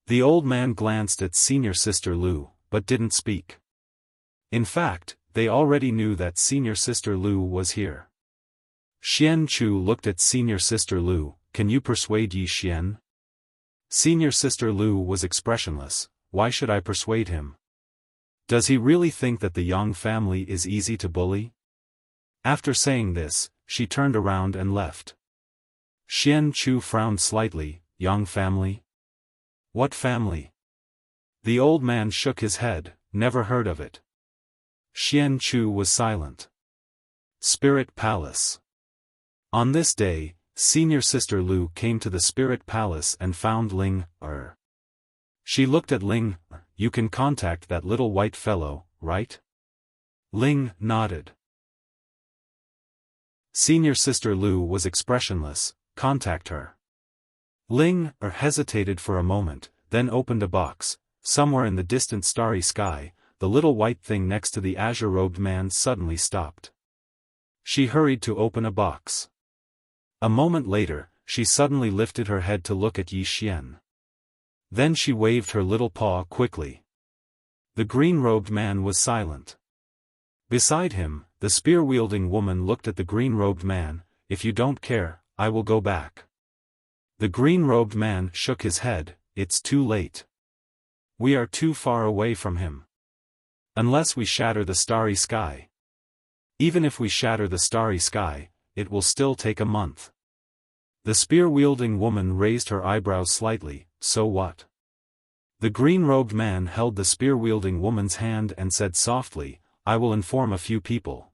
The old man glanced at Senior Sister Lu, but didn't speak. In fact, they already knew that Senior Sister Lu was here. Xian Chu looked at Senior Sister Lu. Can you persuade Yi Xian? Senior Sister Lu was expressionless. Why should I persuade him? Does he really think that the Yang family is easy to bully? After saying this, she turned around and left. Xian Chu frowned slightly. Yang family? What family? The old man shook his head. Never heard of it. Xian Chu was silent. Spirit Palace. On this day, Senior Sister Lu came to the Spirit Palace and found Ling Er. She looked at Ling. You can contact that little white fellow, right? Ling nodded. Senior Sister Lu was expressionless. Contact her. Ling Er hesitated for a moment, then opened a box. Somewhere in the distant starry sky, the little white thing next to the azure-robed man suddenly stopped. She hurried to open a box. A moment later, she suddenly lifted her head to look at Yi Xian. Then she waved her little paw quickly. The green-robed man was silent. Beside him, the spear-wielding woman looked at the green-robed man. If you don't care, I will go back. The green-robed man shook his head. It's too late. We are too far away from him. Unless we shatter the starry sky. Even if we shatter the starry sky, it will still take a month. The spear-wielding woman raised her eyebrows slightly. So what? The green-robed man held the spear-wielding woman's hand and said softly, I will inform a few people.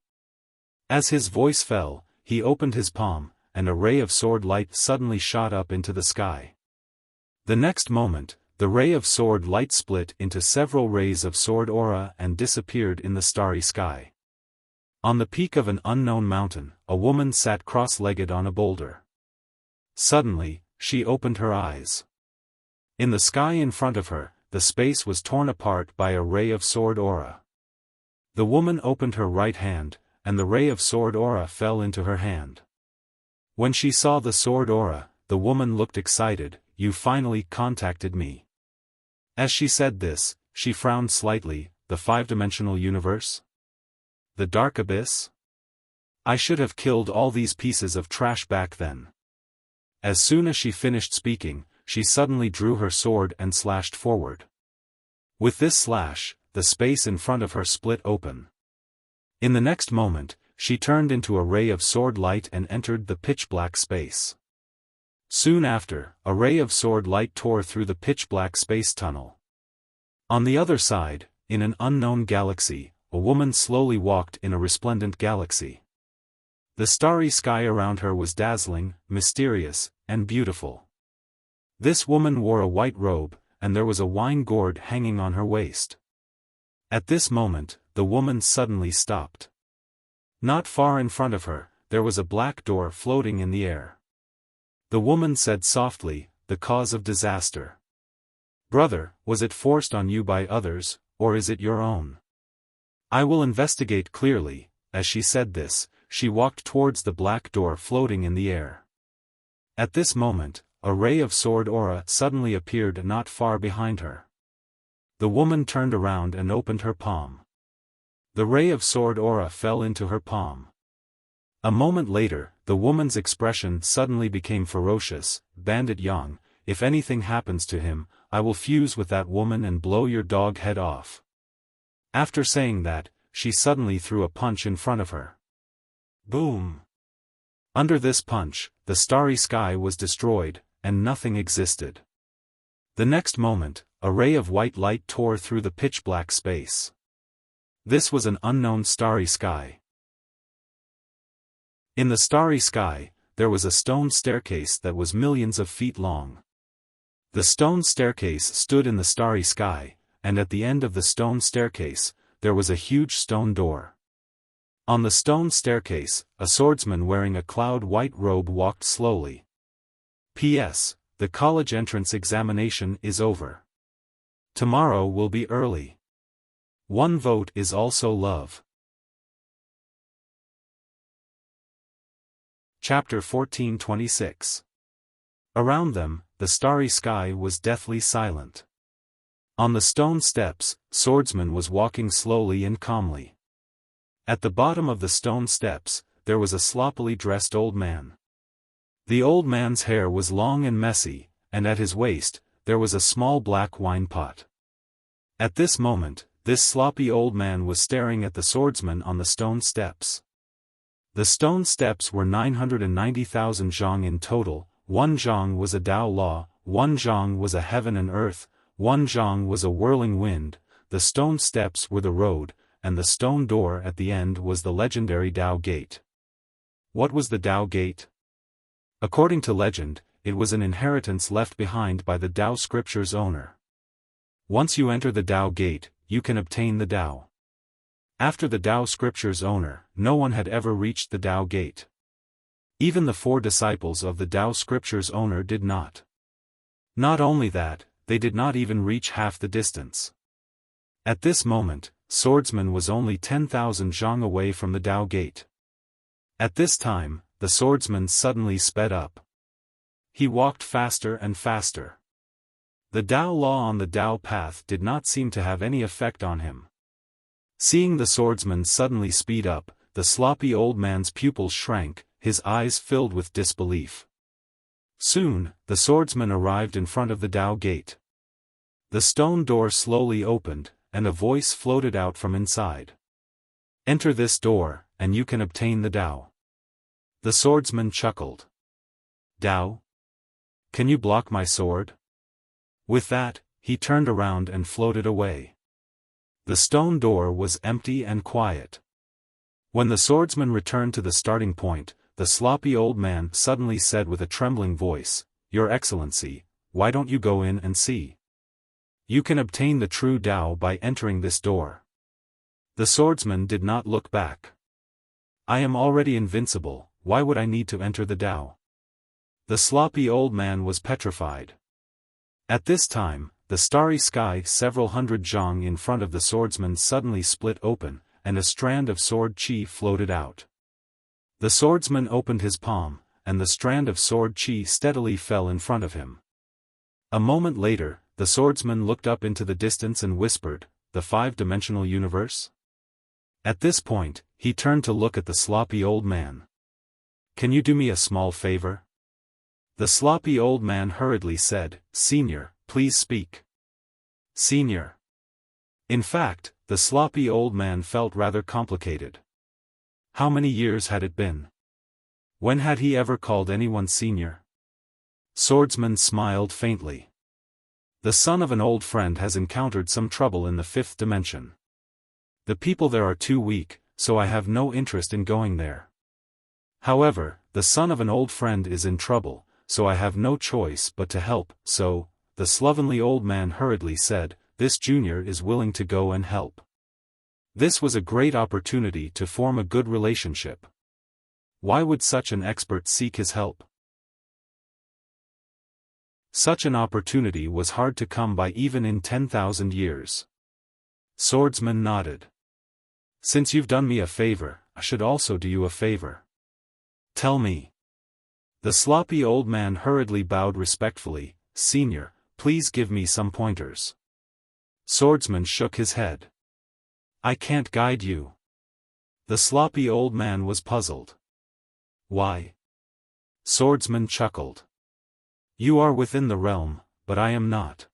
As his voice fell, he opened his palm, and a ray of sword light suddenly shot up into the sky. The next moment, the ray of sword light split into several rays of sword aura and disappeared in the starry sky. On the peak of an unknown mountain, a woman sat cross-legged on a boulder. Suddenly, she opened her eyes. In the sky in front of her, the space was torn apart by a ray of sword aura. The woman opened her right hand, and the ray of sword aura fell into her hand. When she saw the sword aura, the woman looked excited. You finally contacted me. As she said this, she frowned slightly. The five-dimensional universe? The dark abyss? I should have killed all these pieces of trash back then. As soon as she finished speaking, she suddenly drew her sword and slashed forward. With this slash, the space in front of her split open. In the next moment, she turned into a ray of sword light and entered the pitch-black space. Soon after, a ray of sword light tore through the pitch-black space tunnel. On the other side, in an unknown galaxy, a woman slowly walked in a resplendent galaxy. The starry sky around her was dazzling, mysterious, and beautiful. This woman wore a white robe, and there was a wine gourd hanging on her waist. At this moment, the woman suddenly stopped. Not far in front of her, there was a black door floating in the air. The woman said softly, the cause of disaster. Brother, was it forced on you by others, or is it your own? I will investigate clearly. As she said this, she walked towards the black door floating in the air. At this moment, a ray of sword aura suddenly appeared not far behind her. The woman turned around and opened her palm. The ray of sword aura fell into her palm. A moment later, the woman's expression suddenly became ferocious. Bandit Yang, if anything happens to him, I will fuse with that woman and blow your dog head off. After saying that, she suddenly threw a punch in front of her. Boom! Under this punch, the starry sky was destroyed, and nothing existed. The next moment, a ray of white light tore through the pitch-black space. This was an unknown starry sky. In the starry sky, there was a stone staircase that was millions of feet long. The stone staircase stood in the starry sky, and at the end of the stone staircase, there was a huge stone door. On the stone staircase, a swordsman wearing a cloud-white robe walked slowly. P.S. The college entrance examination is over. Tomorrow will be early. One vote is also love. Chapter 1426. Around them, the starry sky was deathly silent. On the stone steps, Swordsman was walking slowly and calmly. At the bottom of the stone steps, there was a sloppily dressed old man. The old man's hair was long and messy, and at his waist, there was a small black wine pot. At this moment, this sloppy old man was staring at the swordsman on the stone steps. The stone steps were 990,000 zhang in total. 1 zhang was a Tao law, 1 zhang was a heaven and earth, 1 zhang was a whirling wind. The stone steps were the road, and the stone door at the end was the legendary Tao gate. What was the Tao gate? According to legend, it was an inheritance left behind by the Tao scripture's owner. Once you enter the Tao gate, you can obtain the Tao. After the Tao scripture's owner, no one had ever reached the Tao gate. Even the 4 disciples of the Tao scripture's owner did not. Not only that, they did not even reach half the distance. At this moment, Swordsman was only 10,000 zhang away from the Tao gate. At this time, the swordsman suddenly sped up. He walked faster and faster. The Tao law on the Tao path did not seem to have any effect on him. Seeing the swordsman suddenly speed up, the sloppy old man's pupils shrank, his eyes filled with disbelief. Soon, the swordsman arrived in front of the Tao gate. The stone door slowly opened, and a voice floated out from inside. Enter this door, and you can obtain the Tao. The swordsman chuckled. Tao? Can you block my sword? With that, he turned around and floated away. The stone door was empty and quiet. When the swordsman returned to the starting point, the sloppy old man suddenly said with a trembling voice, "Your Excellency, why don't you go in and see? You can obtain the true Tao by entering this door." The swordsman did not look back. "I am already invincible, why would I need to enter the Tao?" The sloppy old man was petrified. At this time, the starry sky several hundred zhang in front of the swordsman suddenly split open, and a strand of sword chi floated out. The swordsman opened his palm, and the strand of sword chi steadily fell in front of him. A moment later, the swordsman looked up into the distance and whispered, "The 5-dimensional universe?" At this point, he turned to look at the sloppy old man. "Can you do me a small favor?" The sloppy old man hurriedly said, "Senior, please speak." Senior. In fact, the sloppy old man felt rather complicated. How many years had it been? When had he ever called anyone senior? Swordsman smiled faintly. The son of an old friend has encountered some trouble in the 5th dimension. The people there are too weak, so I have no interest in going there. However, the son of an old friend is in trouble, so I have no choice but to help, so, the slovenly old man hurriedly said, "This junior is willing to go and help." This was a great opportunity to form a good relationship. Why would such an expert seek his help? Such an opportunity was hard to come by even in 10,000 years. Swordsman nodded. "Since you've done me a favor, I should also do you a favor." "Tell me." The sloppy old man hurriedly bowed respectfully, "Senior, please give me some pointers." Swordsman shook his head. "I can't guide you." The sloppy old man was puzzled. "Why?" Swordsman chuckled. "You are within the realm, but I am not."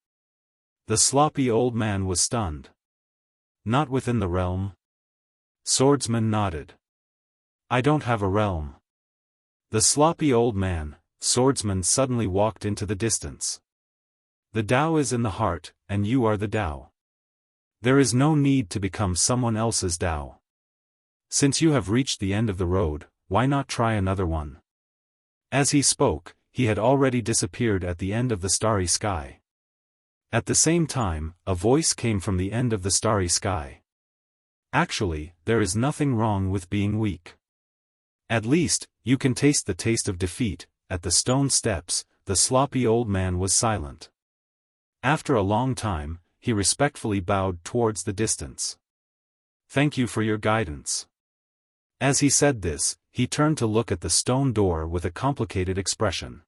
The sloppy old man was stunned. "Not within the realm?" Swordsman nodded. "I don't have a realm." The sloppy old man, Swordsman suddenly walked into the distance. "The Tao is in the heart, and you are the Tao. There is no need to become someone else's Tao. Since you have reached the end of the road, why not try another one?" As he spoke, he had already disappeared at the end of the starry sky. At the same time, a voice came from the end of the starry sky. "Actually, there is nothing wrong with being weak. At least, you can taste the taste of defeat." At the stone steps, the sloppy old man was silent. After a long time, he respectfully bowed towards the distance. "Thank you for your guidance." As he said this, he turned to look at the stone door with a complicated expression.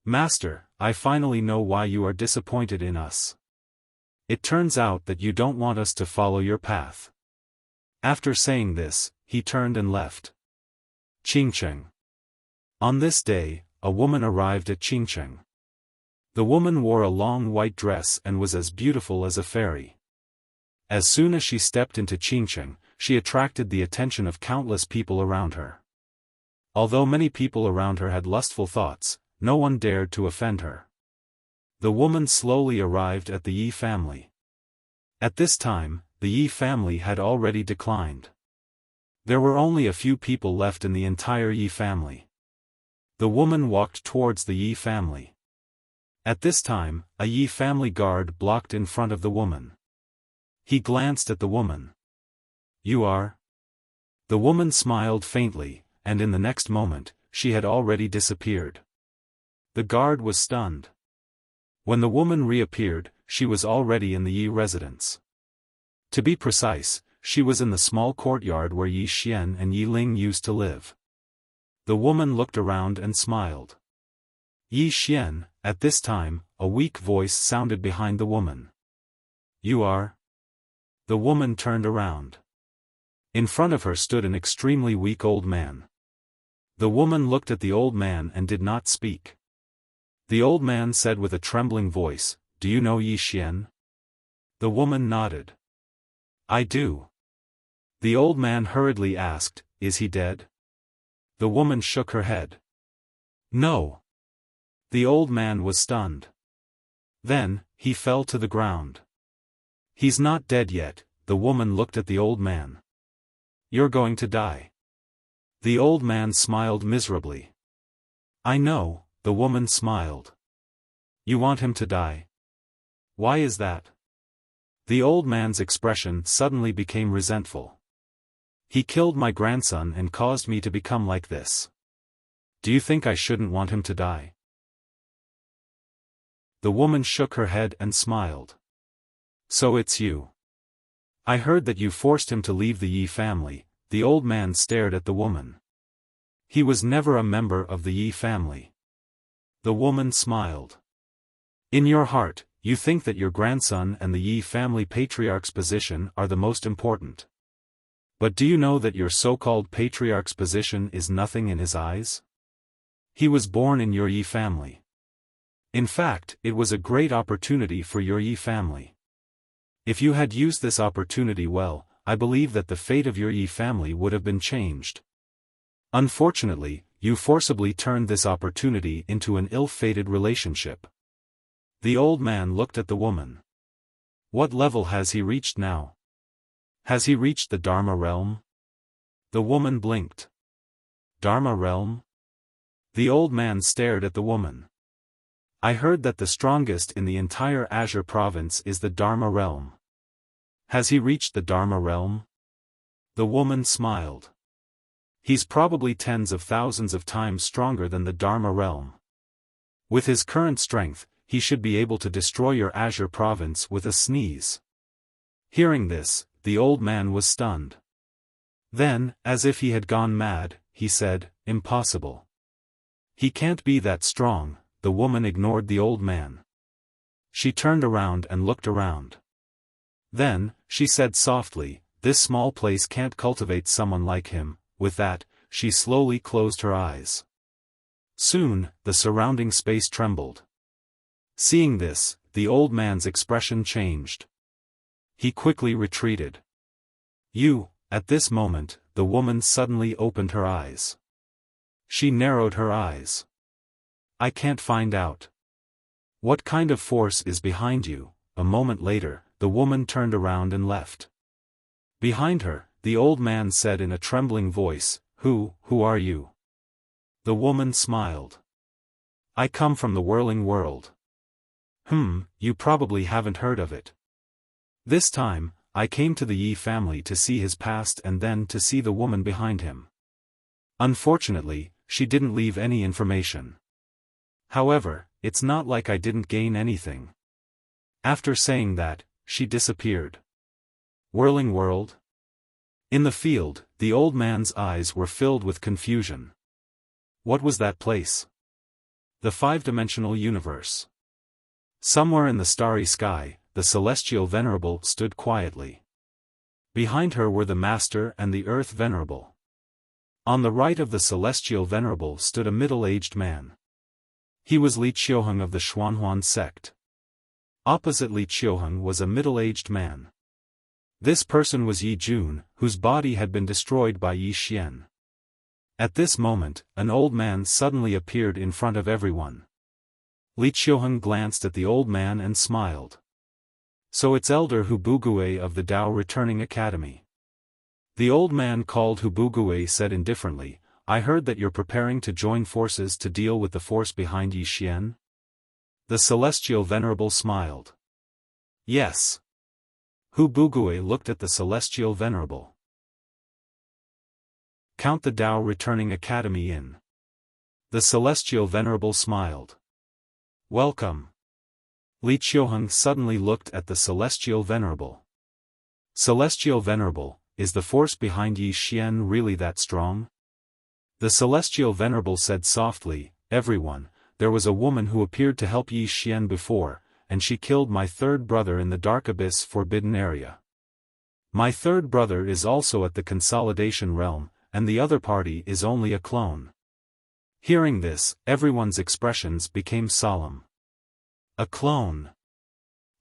Master, I finally know why you are disappointed in us. It turns out that you don't want us to follow your path. After saying this, he turned and left. Qingcheng. On this day, a woman arrived at Qingcheng. The woman wore a long white dress and was as beautiful as a fairy. As soon as she stepped into Qingcheng, she attracted the attention of countless people around her. Although many people around her had lustful thoughts, no one dared to offend her. The woman slowly arrived at the Yi family. At this time, the Yi family had already declined. There were only a few people left in the entire Yi family. The woman walked towards the Yi family. At this time, a Yi family guard blocked in front of the woman. He glanced at the woman. You are? The woman smiled faintly, and in the next moment, she had already disappeared. The guard was stunned. When the woman reappeared, she was already in the Yi residence. To be precise, she was in the small courtyard where Yi Xian and Yi Ling used to live. The woman looked around and smiled. Yi Xian, at this time, a weak voice sounded behind the woman. You are? The woman turned around. In front of her stood an extremely weak old man. The woman looked at the old man and did not speak. The old man said with a trembling voice, Do you know Yi Xian? The woman nodded. I do. The old man hurriedly asked, Is he dead? The woman shook her head. No. The old man was stunned. Then, he fell to the ground. He's not dead yet, the woman looked at the old man. You're going to die. The old man smiled miserably. I know, the woman smiled. You want him to die? Why is that? The old man's expression suddenly became resentful. He killed my grandson and caused me to become like this. Do you think I shouldn't want him to die? The woman shook her head and smiled. So it's you. I heard that you forced him to leave the Yi family. The old man stared at the woman. He was never a member of the Yi family. The woman smiled. In your heart, you think that your grandson and the Yi family patriarch's position are the most important. But do you know that your so-called patriarch's position is nothing in his eyes? He was born in your Yi family. In fact, it was a great opportunity for your Yi family. If you had used this opportunity well, I believe that the fate of your Yi family would have been changed. Unfortunately, you forcibly turned this opportunity into an ill-fated relationship. The old man looked at the woman. What level has he reached now? Has he reached the Dharma realm? The woman blinked. Dharma realm? The old man stared at the woman. I heard that the strongest in the entire Azure province is the Dharma realm. Has he reached the Dharma realm? The woman smiled. He's probably tens of thousands of times stronger than the Dharma realm. With his current strength, he should be able to destroy your Azure province with a sneeze. Hearing this, the old man was stunned. Then, as if he had gone mad, he said, Impossible. He can't be that strong. The woman ignored the old man. She turned around and looked around. Then, she said softly, This small place can't cultivate someone like him. With that, she slowly closed her eyes. Soon, the surrounding space trembled. Seeing this, the old man's expression changed. He quickly retreated. At this moment, the woman suddenly opened her eyes. She narrowed her eyes. I can't find out. What kind of force is behind you? A moment later, the woman turned around and left. Behind her, the old man said in a trembling voice, Who are you? The woman smiled. I come from the whirling world. You probably haven't heard of it. This time, I came to the Yi family to see his past and then to see the woman behind him. Unfortunately, she didn't leave any information. However, it's not like I didn't gain anything. After saying that, she disappeared. Whirling world? In the field, the old man's eyes were filled with confusion. What was that place? The five-dimensional universe. Somewhere in the starry sky, the celestial venerable stood quietly. Behind her were the master and the earth venerable. On the right of the celestial venerable stood a middle-aged man. He was Li Qiuheng of the Xuanhuan sect. Opposite Li Qiuheng was a middle-aged man. This person was Yi Jun, whose body had been destroyed by Yi Xian. At this moment, an old man suddenly appeared in front of everyone. Li Qiuheng glanced at the old man and smiled. So it's Elder Hubugui of the Tao Returning Academy. The old man called Hubugui said indifferently, I heard that you're preparing to join forces to deal with the force behind Yi Xian? The celestial venerable smiled. Yes. Hubugui looked at the celestial venerable. Count the Tao Returning Academy in. The celestial venerable smiled. Welcome. Li Qiuheng suddenly looked at the celestial venerable. Celestial venerable, is the force behind Yi Xian really that strong? The celestial venerable said softly, everyone, there was a woman who appeared to help Yi Xian before, and she killed my third brother in the Dark Abyss Forbidden Area. My third brother is also at the Consolidation Realm, and the other party is only a clone. Hearing this, everyone's expressions became solemn. A clone.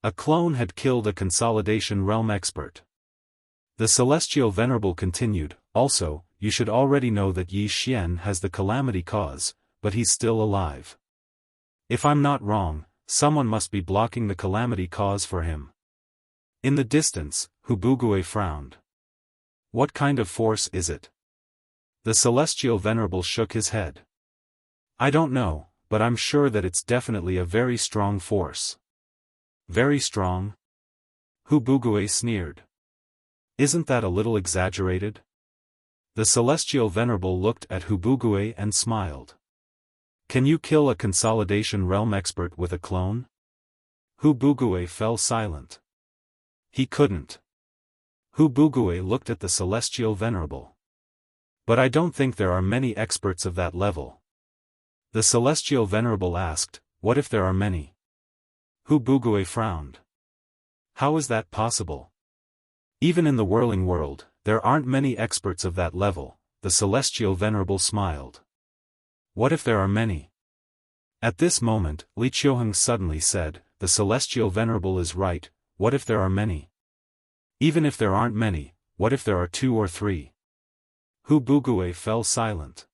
A clone had killed a Consolidation Realm expert. The celestial venerable continued, also, you should already know that Yi Xian has the calamity cause, but he's still alive. If I'm not wrong, someone must be blocking the calamity cause for him. In the distance, Hubugui frowned. What kind of force is it? The celestial venerable shook his head. I don't know, but I'm sure that it's definitely a very strong force. Very strong? Hubugui sneered. Isn't that a little exaggerated? The celestial venerable looked at Hubugui and smiled. Can you kill a Consolidation Realm expert with a clone? Hubugui fell silent. He couldn't. Hubugui looked at the celestial venerable. But I don't think there are many experts of that level. The celestial venerable asked, what if there are many? Hubugui frowned. How is that possible? Even in the whirling world, there aren't many experts of that level, the celestial venerable smiled. What if there are many? At this moment, Li Qiuheng suddenly said, the celestial venerable is right, what if there are many? Even if there aren't many, what if there are 2 or 3? Hubugui fell silent.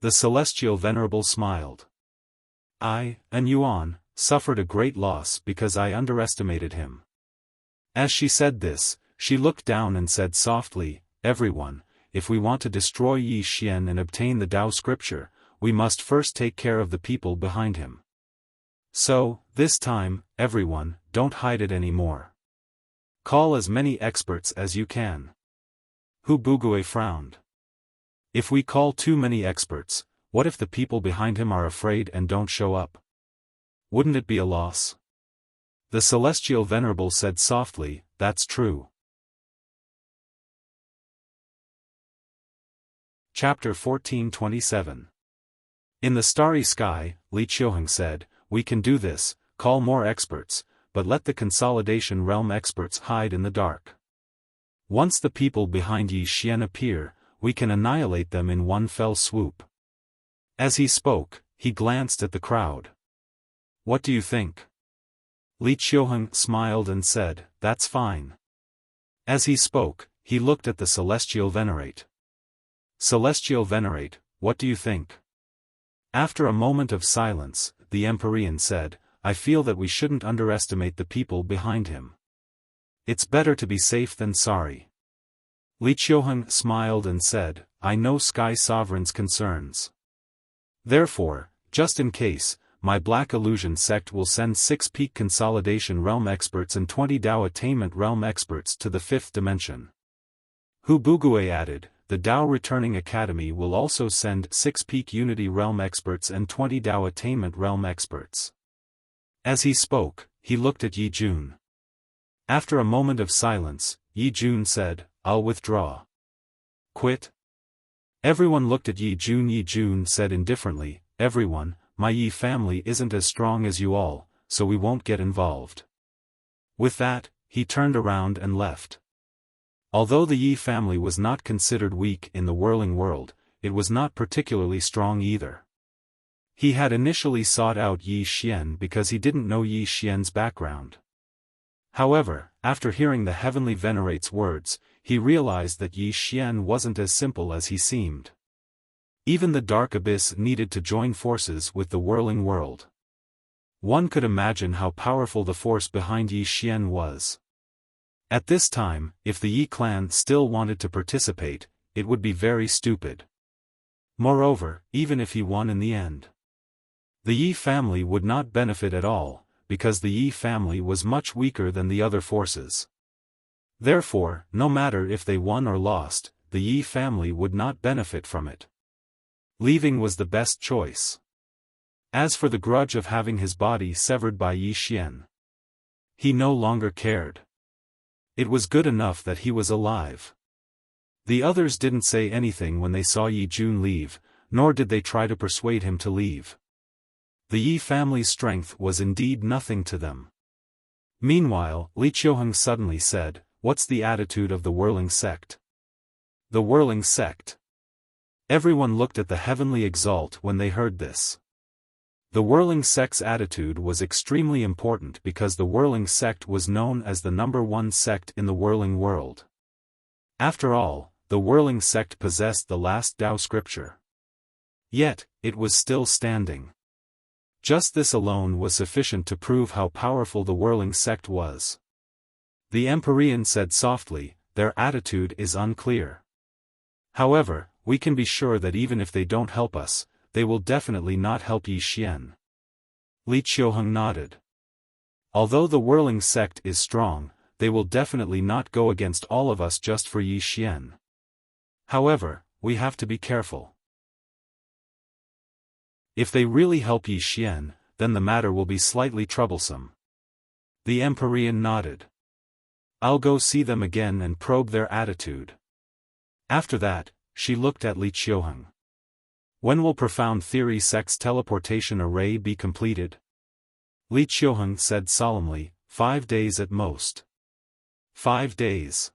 The celestial venerable smiled. I, and Yuan, suffered a great loss because I underestimated him. As she said this, she looked down and said softly, everyone, if we want to destroy Yi Xian and obtain the Tao scripture, we must first take care of the people behind him. So, this time, everyone, don't hide it anymore. Call as many experts as you can. Hubugui frowned. If we call too many experts, what if the people behind him are afraid and don't show up? Wouldn't it be a loss? The celestial venerable said softly, that's true. Chapter 1427. In the starry sky, Li Qiuheng said, we can do this, call more experts, but let the Consolidation Realm experts hide in the dark. Once the people behind Yi Xian appear, we can annihilate them in one fell swoop. As he spoke, he glanced at the crowd. What do you think? Li Qiuheng smiled and said, that's fine. As he spoke, he looked at the Celestial Venerate. Celestial Venerate, what do you think? After a moment of silence, the Empyrean said, I feel that we shouldn't underestimate the people behind him. It's better to be safe than sorry. Li Qiuheng smiled and said, I know Sky Sovereign's concerns. Therefore, just in case, my Black Illusion sect will send 6 Peak Consolidation Realm experts and 20 Tao Attainment Realm experts to the 5th dimension. Hubugui added, the Tao Returning Academy will also send 6 Peak Unity Realm experts and 20 Tao Attainment Realm experts. As he spoke, he looked at Yi Jun. After a moment of silence, Yi Jun said, "I'll withdraw." "Quit?" Everyone looked at Yi Jun. Yi Jun said indifferently, "Everyone, my Yi family isn't as strong as you all, so we won't get involved." With that, he turned around and left. Although the Yi family was not considered weak in the whirling world, it was not particularly strong either. He had initially sought out Yi Xian because he didn't know Yi Xian's background. However, after hearing the Heavenly Venerate's words, he realized that Yi Xian wasn't as simple as he seemed. Even the Dark Abyss needed to join forces with the whirling world. One could imagine how powerful the force behind Yi Xian was. At this time, if the Yi clan still wanted to participate, it would be very stupid. Moreover, even if he won in the end, the Yi family would not benefit at all, because the Yi family was much weaker than the other forces. Therefore, no matter if they won or lost, the Yi family would not benefit from it. Leaving was the best choice. As for the grudge of having his body severed by Yi Xian, he no longer cared. It was good enough that he was alive. The others didn't say anything when they saw Yi Jun leave, nor did they try to persuade him to leave. The Yi family's strength was indeed nothing to them. Meanwhile, Li Qiuheng suddenly said, "What's the attitude of the whirling sect?" The whirling sect. Everyone looked at the heavenly exalt when they heard this. The whirling sect's attitude was extremely important because the whirling sect was known as the #1 sect in the whirling world. After all, the whirling sect possessed the last Tao scripture. Yet, it was still standing. Just this alone was sufficient to prove how powerful the whirling sect was. The Empyrean said softly, "Their attitude is unclear. However, we can be sure that even if they don't help us, they will definitely not help Yi Xian." Li Qiuheng nodded. Although the whirling sect is strong, they will definitely not go against all of us just for Yi Xian. However, we have to be careful. If they really help Yi Xian, then the matter will be slightly troublesome. The Empyrean nodded. "I'll go see them again and probe their attitude." After that, she looked at Li Qiuheng. "When will Profound Theory Sect's teleportation array be completed?" Li Qiuheng said solemnly, 5 days at most." 5 days.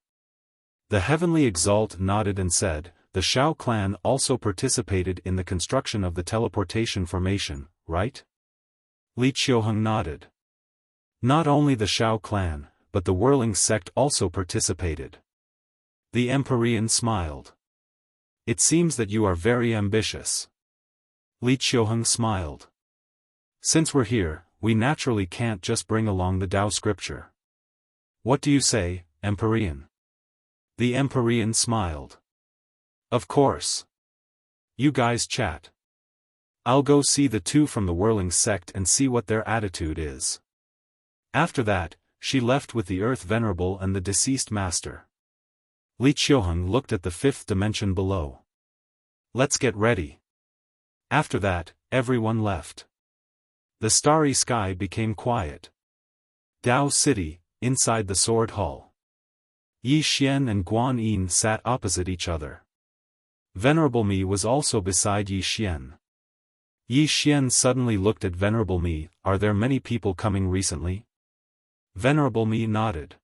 The Heavenly Exalt nodded and said, "The Shao clan also participated in the construction of the teleportation formation, right?" Li Qiuheng nodded. "Not only the Shao clan, but the whirling sect also participated." The Empyrean smiled. "It seems that you are very ambitious." Li Qiuheng smiled. "Since we're here, we naturally can't just bring along the Tao scripture. What do you say, Empyrean?" The Empyrean smiled. "Of course. You guys chat. I'll go see the two from the whirling sect and see what their attitude is." After that, she left with the Earth Venerable and the deceased master. Li Qiuheng looked at the 5th dimension below. "Let's get ready." After that, everyone left. The starry sky became quiet. Dao City, inside the Sword Hall. Yi Xian and Guan Yin sat opposite each other. Venerable Mi was also beside Yi Xian. Yi Xian suddenly looked at Venerable Mi, "Are there many people coming recently?" Venerable Mi nodded.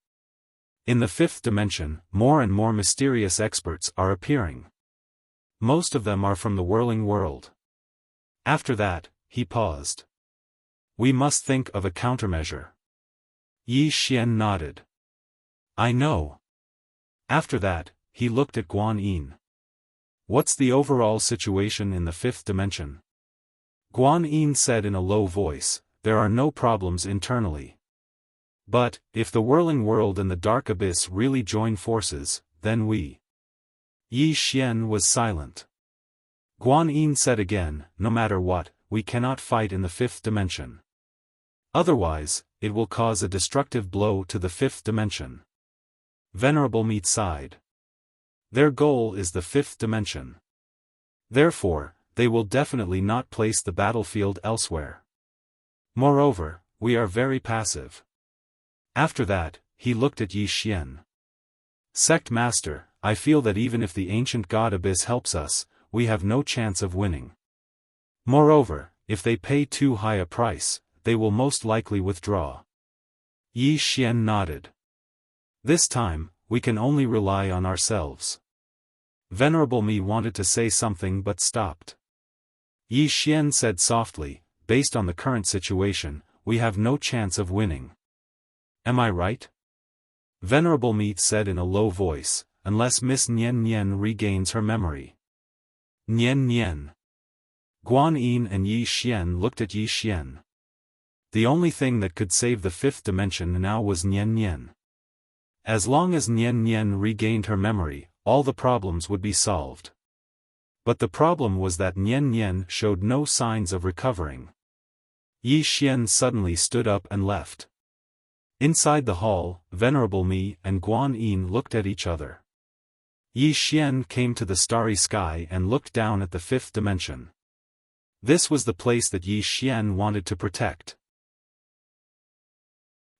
"In the 5th dimension, more and more mysterious experts are appearing. Most of them are from the whirling world." After that, he paused. "We must think of a countermeasure." Yi Xian nodded. "I know." After that, he looked at Guan Yin. "What's the overall situation in the 5th dimension?" Guan Yin said in a low voice, "There are no problems internally. But, if the whirling world and the dark abyss really join forces, then we—" Yi Xian was silent. Guan Yin said again, "No matter what, we cannot fight in the 5th dimension. Otherwise, it will cause a destructive blow to the 5th dimension." Venerable Mi sighed. Their goal is the 5th dimension. Therefore, they will definitely not place the battlefield elsewhere. Moreover, we are very passive. After that, he looked at Yi Xian. Sect Master, I feel that even if the ancient god Abyss helps us, we have no chance of winning. Moreover, if they pay too high a price, they will most likely withdraw. Yi Xian nodded. This time, we can only rely on ourselves. Venerable Me wanted to say something but stopped. Yi Xian said softly, based on the current situation, we have no chance of winning. Am I right? Venerable Me said in a low voice, unless Miss Nian Nian regains her memory. Nian Nian. Guan Yin and Yi Xian looked at Yi Xian. The only thing that could save the fifth dimension now was Nian Nian. As long as Nian Nian regained her memory, all the problems would be solved. But the problem was that Nian Nian showed no signs of recovering. Yi Xian suddenly stood up and left. Inside the hall, Venerable Me and Guan Yin looked at each other. Yi Xian came to the starry sky and looked down at the fifth dimension. This was the place that Yi Xian wanted to protect.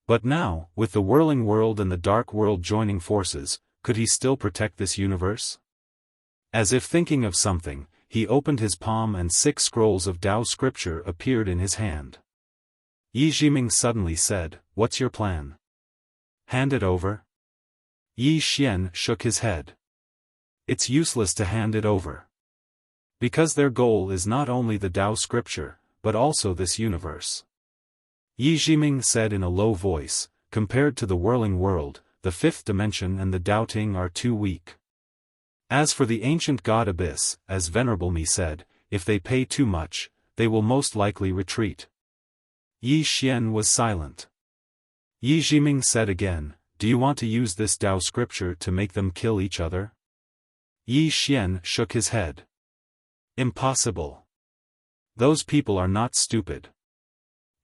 But now, with the whirling world and the dark world joining forces, could he still protect this universe? As if thinking of something, he opened his palm and 6 scrolls of Tao scripture appeared in his hand. Yi Jiming suddenly said, "What's your plan? Hand it over?" Yi Xian shook his head. It's useless to hand it over. Because their goal is not only the Tao scripture, but also this universe. Yi Jiming said in a low voice, compared to the whirling world, the fifth dimension and the doubting are too weak. As for the ancient god Abyss, as Venerable Me said, if they pay too much, they will most likely retreat. Yi Xian was silent. Yi Jiming said again, "Do you want to use this Tao scripture to make them kill each other?" Yi Xian shook his head. Impossible. Those people are not stupid.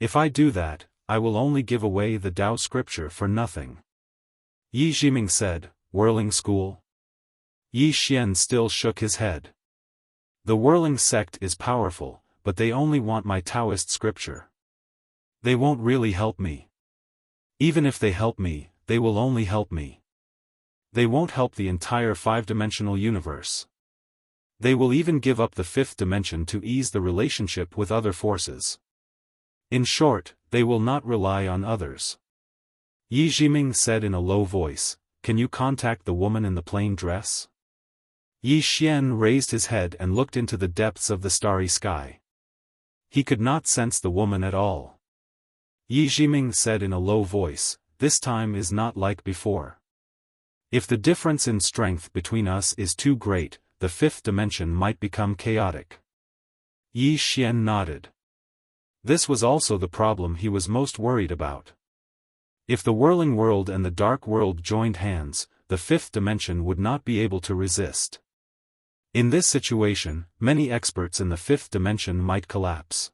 If I do that, I will only give away the Tao scripture for nothing. Yi Jiming said, "Whirling school?" Yi Xian still shook his head. The whirling sect is powerful, but they only want my Taoist scripture. They won't really help me. Even if they help me, they will only help me. They won't help the entire 5-dimensional universe. They will even give up the 5th dimension to ease the relationship with other forces. In short, they will not rely on others. Yi Jiming said in a low voice, "Can you contact the woman in the plain dress?" Yi Xian raised his head and looked into the depths of the starry sky. He could not sense the woman at all. Yi Jiming said in a low voice, "This time is not like before. If the difference in strength between us is too great, the 5th dimension might become chaotic." Yi Xian nodded. This was also the problem he was most worried about. If the whirling world and the dark world joined hands, the 5th dimension would not be able to resist. In this situation, many experts in the 5th dimension might collapse.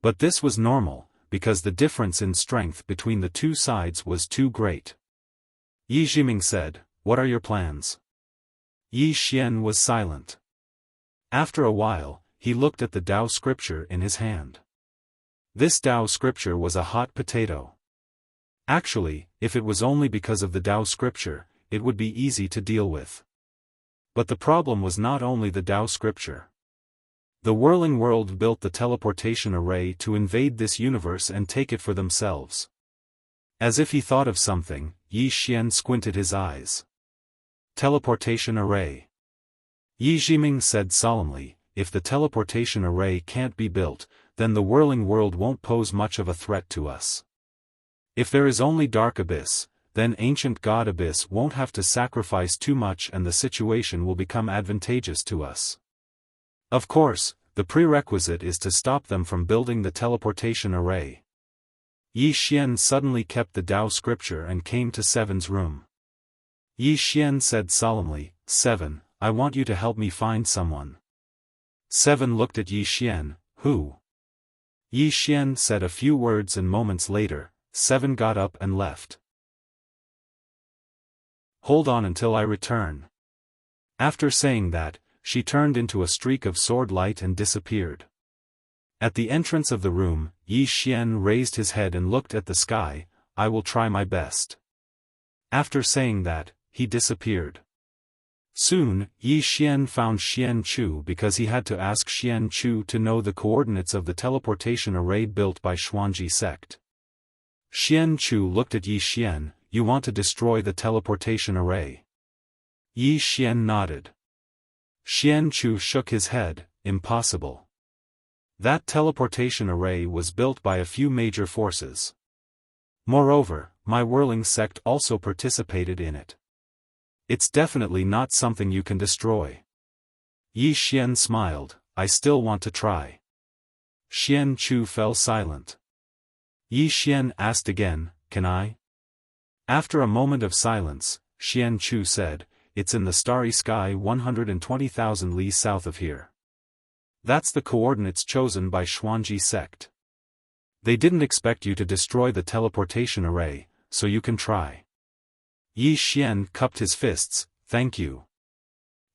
But this was normal, because the difference in strength between the two sides was too great. Yi Jiming said, "What are your plans?" Yi Xian was silent. After a while, he looked at the Tao scripture in his hand. This Tao scripture was a hot potato. Actually, if it was only because of the Tao scripture, it would be easy to deal with. But the problem was not only the Tao scripture. The whirling world built the teleportation array to invade this universe and take it for themselves. As if he thought of something, Yi Xian squinted his eyes. Teleportation array. Yi Jiming said solemnly, "If the teleportation array can't be built, then the whirling world won't pose much of a threat to us. If there is only Dark Abyss, then ancient God Abyss won't have to sacrifice too much and the situation will become advantageous to us. Of course, the prerequisite is to stop them from building the teleportation array." Yi Xian suddenly kept the Tao scripture and came to Seven's room. Yi Xian said solemnly, "Seven, I want you to help me find someone." Seven looked at Yi Xian, "Who?" Yi Xian said a few words and moments later, Seven got up and left. "Hold on until I return." After saying that, she turned into a streak of sword light and disappeared. At the entrance of the room, Yi Xian raised his head and looked at the sky. "I will try my best." After saying that, he disappeared. Soon, Yi Xian found Xian Chu because he had to ask Xian Chu to know the coordinates of the teleportation array built by Xuanji sect. Xian Chu looked at Yi Xian, "You want to destroy the teleportation array?" Yi Xian nodded. Xian Chu shook his head, "Impossible. That teleportation array was built by a few major forces. Moreover, my whirling sect also participated in it. It's definitely not something you can destroy." Yi Xian smiled, "I still want to try." Xian Chu fell silent. Yi Xian asked again, "Can I?" After a moment of silence, Xian Chu said, "It's in the starry sky 120,000 li south of here. That's the coordinates chosen by Xuanji sect. They didn't expect you to destroy the teleportation array, so you can try." Yi Xian cupped his fists, "Thank you."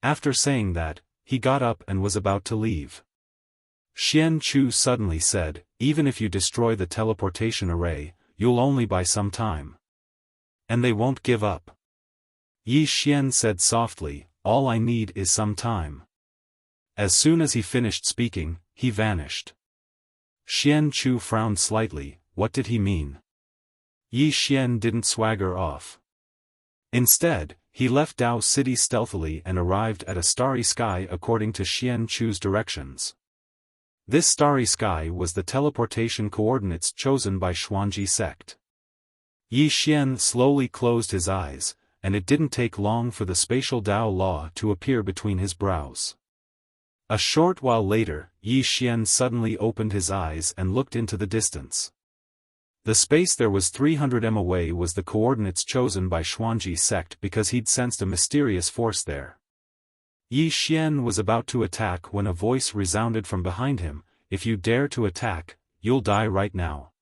After saying that, he got up and was about to leave. Xian Chu suddenly said, "Even if you destroy the teleportation array, you'll only buy some time. And they won't give up." Yi Xian said softly, "All I need is some time." As soon as he finished speaking, he vanished. Xian Chu frowned slightly. What did he mean? Yi Xian didn't swagger off. Instead, he left Dao City stealthily and arrived at a starry sky according to Xian Chu's directions. This starry sky was the teleportation coordinates chosen by Xuanji sect. Yi Xian slowly closed his eyes, and it didn't take long for the spatial Dao law to appear between his brows. A short while later, Yi Xian suddenly opened his eyes and looked into the distance. The space there was 300 m away was the coordinates chosen by Xuanji sect because he'd sensed a mysterious force there. Yi Xian was about to attack when a voice resounded from behind him, "If you dare to attack, you'll die right now."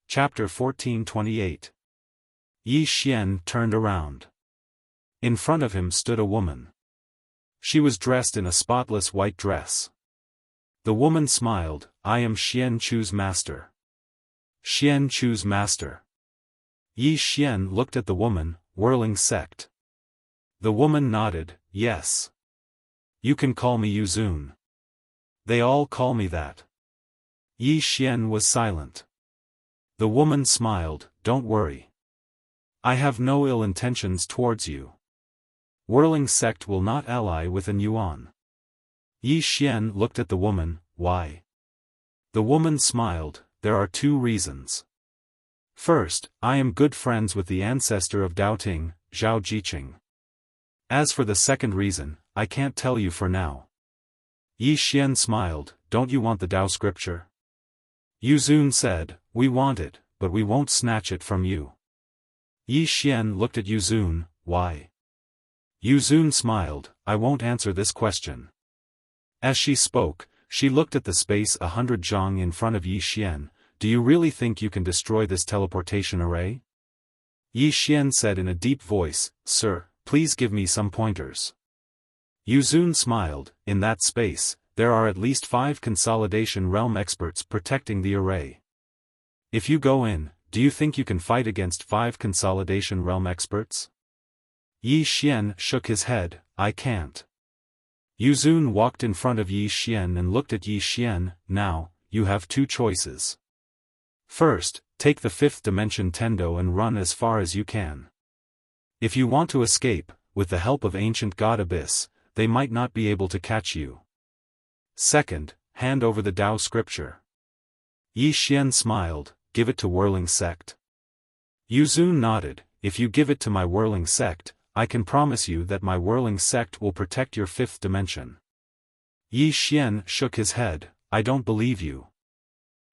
Chapter 1428. Yi Xian turned around. In front of him stood a woman. She was dressed in a spotless white dress. The woman smiled, "I am Xian Chu's master." Xian Chu's master. Yi Xian looked at the woman, "Whirling sect." The woman nodded, "Yes. You can call me Yuzun. They all call me that." Yi Xian was silent. The woman smiled, "Don't worry. I have no ill intentions towards you. Whirling sect will not ally with an Yuan." Yi Xian looked at the woman, "Why?" The woman smiled, "There are two reasons. First, I am good friends with the ancestor of Daoting, Zhao Jiqing. As for the second reason, I can't tell you for now." Yi Xian smiled, "Don't you want the Dao scripture?" Yuzun said, "We want it, but we won't snatch it from you." Yi Xian looked at Yuzun, "Why?" Yuzun smiled, "I won't answer this question." As she spoke, she looked at the space 100 zhang in front of Yi Xian. "Do you really think you can destroy this teleportation array?" Yi Xian said in a deep voice, "Sir, please give me some pointers." Yuzun smiled, "In that space, there are at least 5 consolidation realm experts protecting the array. If you go in, do you think you can fight against 5 consolidation realm experts?" Yi Xian shook his head, "I can't." Yuzun walked in front of Yi Xian and looked at Yi Xian. "Now, you have 2 choices. First, take the 5th dimension Tendo and run as far as you can. If you want to escape, with the help of ancient God Abyss, they might not be able to catch you. Second, hand over the Dao scripture." Yi Xian smiled, "Give it to Whirling sect?" Yuzun nodded, "If you give it to my Whirling sect, I can promise you that my Whirling sect will protect your 5th dimension." Yi Xian shook his head, "I don't believe you."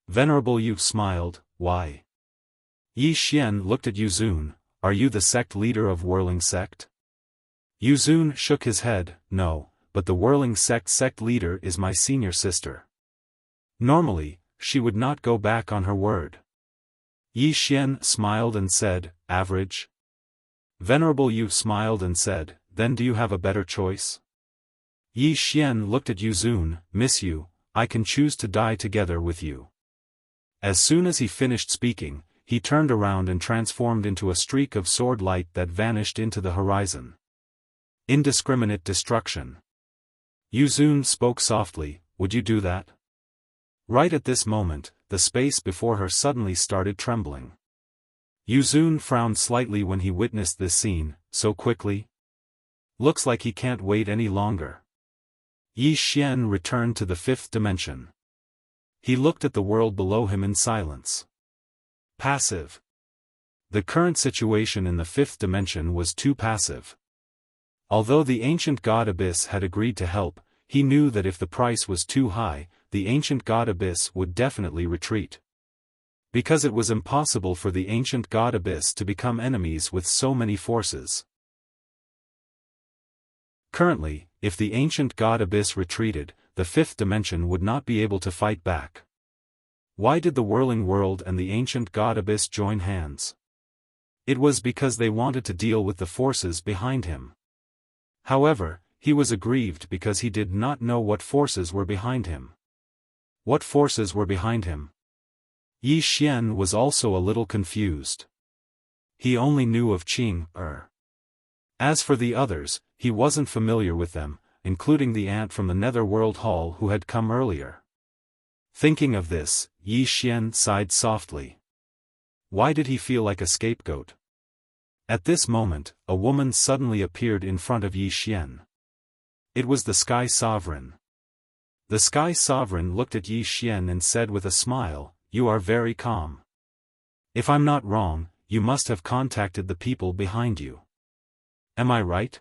Venerable Yu smiled, "Why?" Yi Xian looked at Yuzun, "Are you the sect leader of Whirling sect?" Yuzun shook his head, "No, but the Whirling sect leader is my senior sister. Normally, she would not go back on her word." Yi Xian smiled and said, "Average?" Venerable Yu smiled and said, "Then do you have a better choice?" Yi Xian looked at Yuzun, "Miss Yu, I can choose to die together with you. As soon as he finished speaking, he turned around and transformed into a streak of sword light that vanished into the horizon. Indiscriminate destruction. Yuzun spoke softly, "Would you do that?" Right at this moment, the space before her suddenly started trembling. Yuzun frowned slightly when he witnessed this scene. So quickly? Looks like he can't wait any longer. Yi Xian returned to the fifth dimension. He looked at the world below him in silence. Passive. The current situation in the fifth dimension was too passive. Although the ancient god Abyss had agreed to help, he knew that if the price was too high, the ancient god Abyss would definitely retreat. Because it was impossible for the ancient god Abyss to become enemies with so many forces. Currently, if the ancient god Abyss retreated, the fifth dimension would not be able to fight back. Why did the whirling world and the ancient god Abyss join hands? It was because they wanted to deal with the forces behind him. However, he was aggrieved because he did not know what forces were behind him. What forces were behind him? Yi Xian was also a little confused. He only knew of Qing. As for the others, he wasn't familiar with them, including the ant from the Netherworld Hall who had come earlier. Thinking of this, Yi Xian sighed softly. Why did he feel like a scapegoat? At this moment, a woman suddenly appeared in front of Yi Xian. It was the Sky Sovereign. The Sky Sovereign looked at Yi Xian and said with a smile, "You are very calm. If I'm not wrong, you must have contacted the people behind you. Am I right?"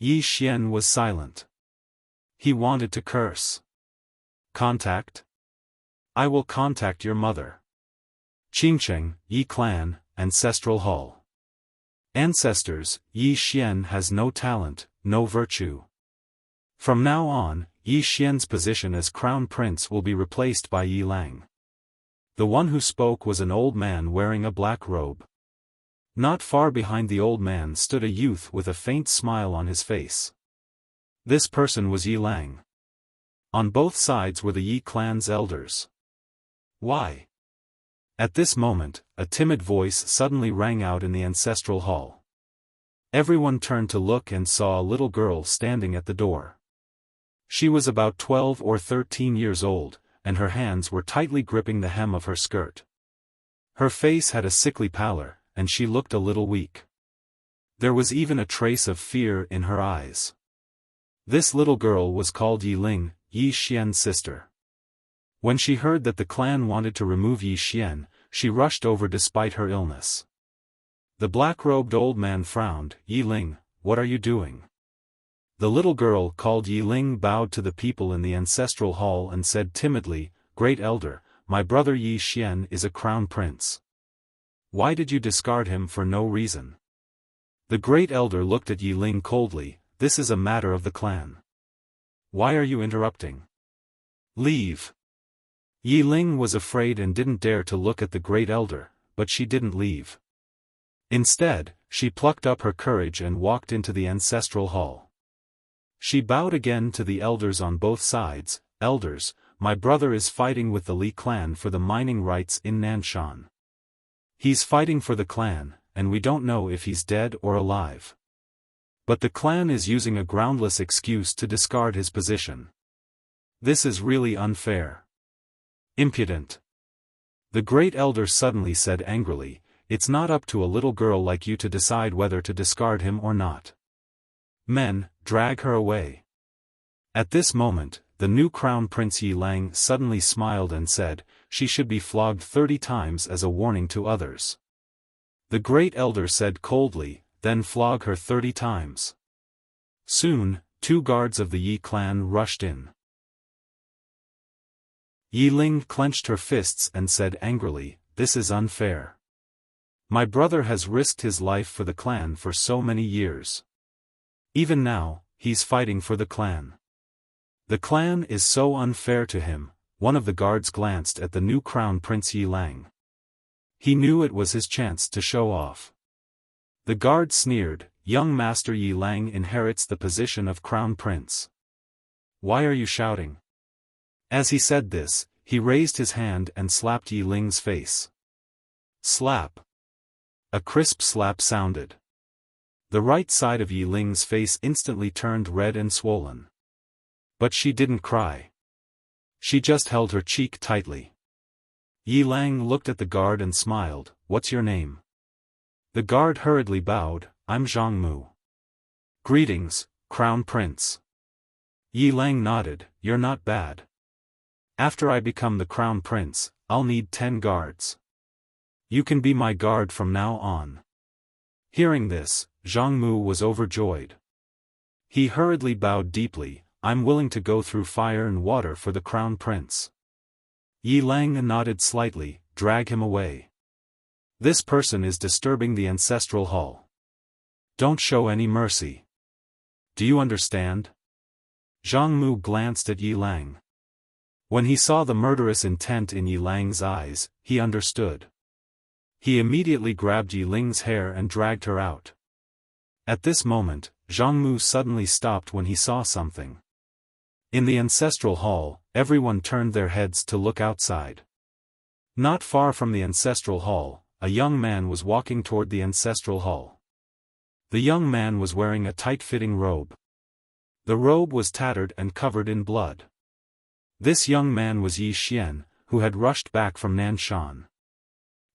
Yi Xian was silent. He wanted to curse. Contact? I will contact your mother. Qingcheng, Yi Clan, Ancestral Hall. Ancestors, Yi Xian has no talent, no virtue. From now on, Yi Xian's position as Crown Prince will be replaced by Yi Lang. The one who spoke was an old man wearing a black robe. Not far behind the old man stood a youth with a faint smile on his face. This person was Yi Lang. On both sides were the Yi clan's elders. Why? At this moment, a timid voice suddenly rang out in the ancestral hall. Everyone turned to look and saw a little girl standing at the door. She was about 12 or 13 years old, and her hands were tightly gripping the hem of her skirt. Her face had a sickly pallor, and she looked a little weak. There was even a trace of fear in her eyes. This little girl was called Yi Ling, Yi Xian's sister. When she heard that the clan wanted to remove Yi Xian, she rushed over despite her illness. The black-robed old man frowned. "Yi Ling, what are you doing?" The little girl called Yi Ling bowed to the people in the ancestral hall and said timidly, "Great Elder, my brother Yi Xian is a crown prince. Why did you discard him for no reason?" The Great Elder looked at Yi Ling coldly. "This is a matter of the clan. Why are you interrupting? Leave." Yi Ling was afraid and didn't dare to look at the Great Elder, but she didn't leave. Instead, she plucked up her courage and walked into the ancestral hall. She bowed again to the elders on both sides. "Elders, my brother is fighting with the Li clan for the mining rights in Nanshan. He's fighting for the clan, and we don't know if he's dead or alive. But the clan is using a groundless excuse to discard his position. This is really unfair. Impudent." The Great Elder suddenly said angrily, "It's not up to a little girl like you to decide whether to discard him or not. Men, drag her away." At this moment, the new Crown Prince Yi Lang suddenly smiled and said, "She should be flogged 30 times as a warning to others." The Great Elder said coldly, "Then flog her 30 times. Soon, 2 guards of the Yi clan rushed in. Yi Ling clenched her fists and said angrily, "This is unfair. My brother has risked his life for the clan for so many years. Even now, he's fighting for the clan. The clan is so unfair to him." One of the guards glanced at the new Crown Prince Yi Lang. He knew it was his chance to show off. The guard sneered, "Young Master Yi Lang inherits the position of Crown Prince. Why are you shouting?" As he said this, he raised his hand and slapped Yi Ling's face. Slap. A crisp slap sounded. The right side of Yi Ling's face instantly turned red and swollen. But she didn't cry. She just held her cheek tightly. Yi Lang looked at the guard and smiled. What's your name? The guard hurriedly bowed. I'm Zhang Mu. Greetings, Crown Prince. Yi Lang nodded. You're not bad. After I become the Crown Prince, I'll need 10 guards. You can be my guard from now on. Hearing this, Zhang Mu was overjoyed. He hurriedly bowed deeply. I'm willing to go through fire and water for the Crown Prince. Yi Lang nodded slightly. Drag him away. This person is disturbing the ancestral hall. Don't show any mercy. Do you understand? Zhang Mu glanced at Yi Lang. When he saw the murderous intent in Yi Lang's eyes, he understood. He immediately grabbed Yi Ling's hair and dragged her out. At this moment, Zhang Mu suddenly stopped when he saw something. In the ancestral hall, everyone turned their heads to look outside. Not far from the ancestral hall, a young man was walking toward the ancestral hall. The young man was wearing a tight-fitting robe. The robe was tattered and covered in blood. This young man was Yi Xian, who had rushed back from Nanshan.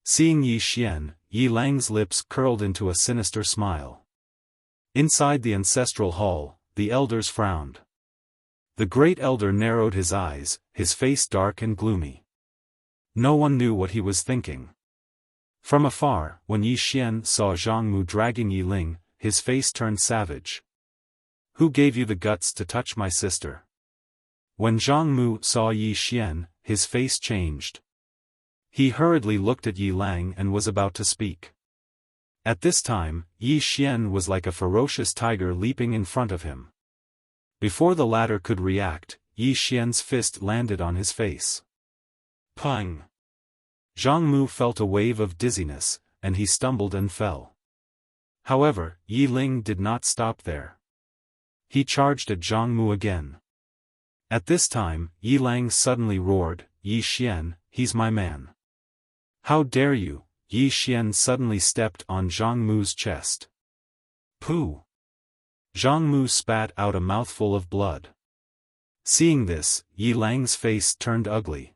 Seeing Yi Xian, Yi Lang's lips curled into a sinister smile. Inside the ancestral hall, the elders frowned. The great elder narrowed his eyes, his face dark and gloomy. No one knew what he was thinking. From afar, when Yi Xian saw Zhang Mu dragging Yi Ling, his face turned savage. Who gave you the guts to touch my sister? When Zhang Mu saw Yi Xian, his face changed. He hurriedly looked at Yi Lang and was about to speak. At this time, Yi Xian was like a ferocious tiger leaping in front of him. Before the latter could react, Yi Xian's fist landed on his face. Pang! Zhang Mu felt a wave of dizziness, and he stumbled and fell. However, Yi Ling did not stop there. He charged at Zhang Mu again. At this time, Yi Lang suddenly roared, Yi Xian, he's my man. How dare you? Yi Xian suddenly stepped on Zhang Mu's chest. Pooh! Zhang Mu spat out a mouthful of blood. Seeing this, Yi Lang's face turned ugly.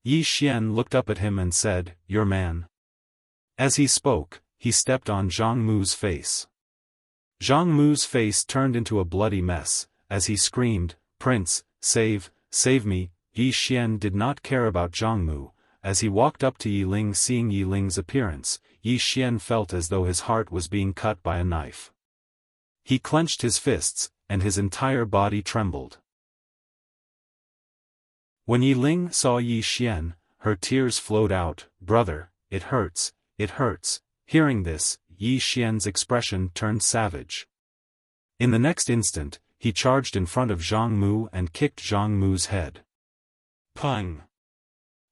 Yi Xian looked up at him and said, Your man. As he spoke, he stepped on Zhang Mu's face. Zhang Mu's face turned into a bloody mess, as he screamed, Prince, save me. Yi Xian did not care about Zhang Mu. As he walked up to Yi Ling, seeing Yi Ling's appearance, Yi Xian felt as though his heart was being cut by a knife. He clenched his fists, and his entire body trembled. When Yi Ling saw Yi Xian, her tears flowed out. Brother, it hurts, it hurts. Hearing this, Yi Xian's expression turned savage. In the next instant, he charged in front of Zhang Mu and kicked Zhang Mu's head. Pang!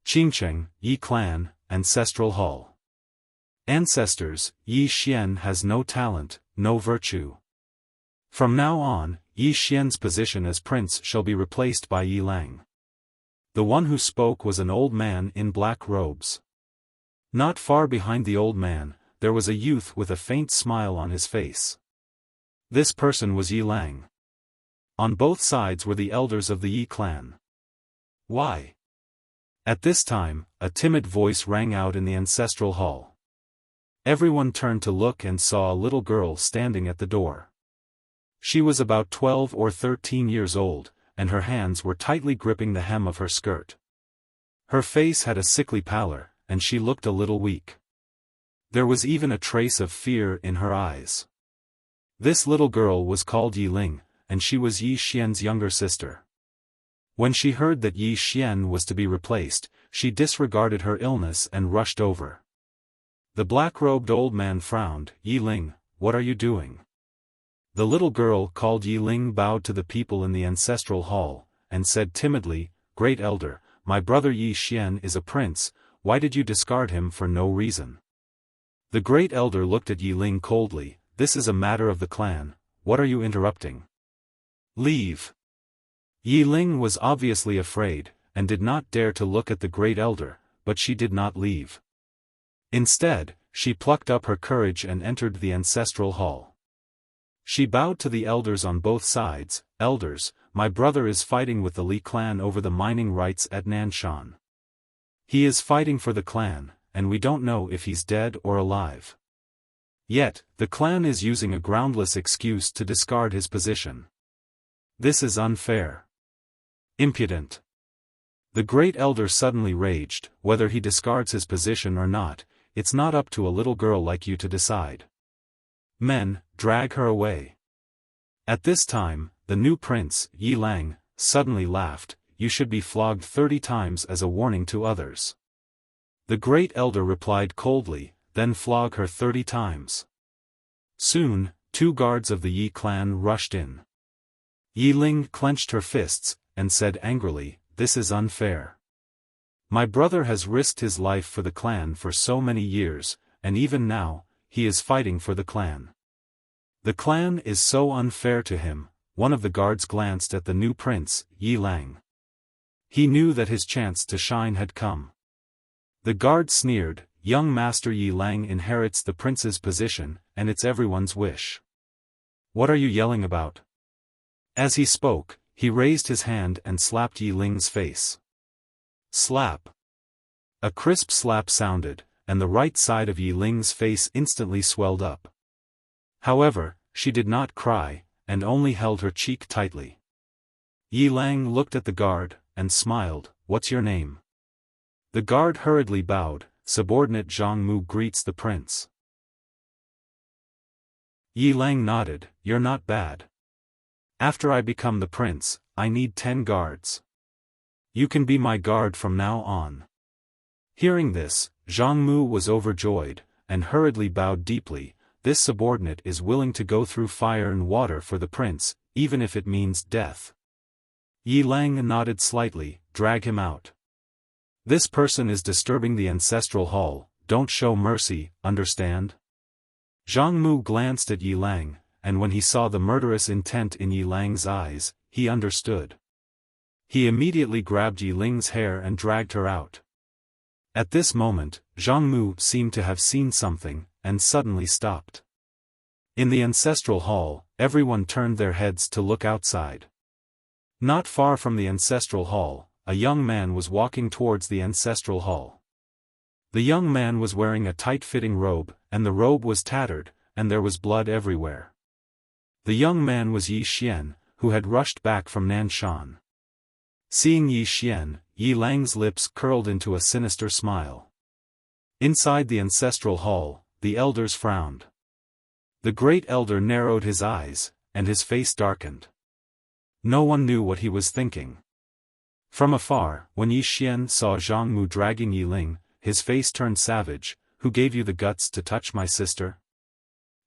Qingcheng, Yi Clan, Ancestral Hall. Ancestors, Yi Xian has no talent, no virtue. From now on, Yi Xian's position as prince shall be replaced by Yi Lang. The one who spoke was an old man in black robes. Not far behind the old man, there was a youth with a faint smile on his face. This person was Yi Lang. On both sides were the elders of the Yi clan. Why? At this time, a timid voice rang out in the ancestral hall. Everyone turned to look and saw a little girl standing at the door. She was about 12 or 13 years old, and her hands were tightly gripping the hem of her skirt. Her face had a sickly pallor, and she looked a little weak. There was even a trace of fear in her eyes. This little girl was called Yi Ling, and she was Yi Xian's younger sister. When she heard that Yi Xian was to be replaced, she disregarded her illness and rushed over. The black-robed old man frowned. Yi Ling, what are you doing? The little girl called Yi Ling bowed to the people in the ancestral hall, and said timidly, Great Elder, my brother Yi Xian is a prince, why did you discard him for no reason? The Great Elder looked at Yi Ling coldly, This is a matter of the clan, what are you interrupting? Leave. Yi Ling was obviously afraid, and did not dare to look at the great elder, but she did not leave. Instead, she plucked up her courage and entered the ancestral hall. She bowed to the elders on both sides. "Elders, my brother is fighting with the Li clan over the mining rights at Nanshan. He is fighting for the clan, and we don't know if he's dead or alive. Yet, the clan is using a groundless excuse to discard his position. This is unfair. Impudent." The great elder suddenly raged. "Whether he discards his position or not, it's not up to a little girl like you to decide. Men, drag her away." At this time, the new prince, Yi Lang, suddenly laughed. "You should be flogged 30 times as a warning to others." The great elder replied coldly, "Then flog her 30 times. Soon, 2 guards of the Yi clan rushed in. Yi Ling clenched her fists, and said angrily, "This is unfair. My brother has risked his life for the clan for so many years, and even now, he is fighting for the clan. The clan is so unfair to him." One of the guards glanced at the new prince, Yi Lang. He knew that his chance to shine had come. The guard sneered, "Young Master Yi Lang inherits the prince's position, and it's everyone's wish. What are you yelling about?" As he spoke, he raised his hand and slapped Yi Ling's face. Slap. A crisp slap sounded, and the right side of Yi Ling's face instantly swelled up. However, she did not cry, and only held her cheek tightly. Yi Lang looked at the guard, and smiled. "What's your name?" The guard hurriedly bowed. "Subordinate Zhang Mu greets the prince." Yi Lang nodded. "You're not bad. After I become the prince, I need 10 guards. You can be my guard from now on." Hearing this, Zhang Mu was overjoyed, and hurriedly bowed deeply. "This subordinate is willing to go through fire and water for the prince, even if it means death." Yi Lang nodded slightly. "Drag him out. This person is disturbing the ancestral hall. Don't show mercy, understand?" Zhang Mu glanced at Yi Lang, and when he saw the murderous intent in Yi Lang's eyes, he understood. He immediately grabbed Yi Ling's hair and dragged her out. At this moment, Zhang Mu seemed to have seen something, and suddenly stopped. In the ancestral hall, everyone turned their heads to look outside. Not far from the ancestral hall, a young man was walking towards the ancestral hall. The young man was wearing a tight-fitting robe, and the robe was tattered, and there was blood everywhere. The young man was Yi Xian, who had rushed back from Nanshan. Seeing Yi Xian, Yi Lang's lips curled into a sinister smile. Inside the ancestral hall, the elders frowned. The great elder narrowed his eyes, and his face darkened. No one knew what he was thinking. From afar, when Yi Xian saw Zhang Mu dragging Yi Ling, his face turned savage. "Who gave you the guts to touch my sister?"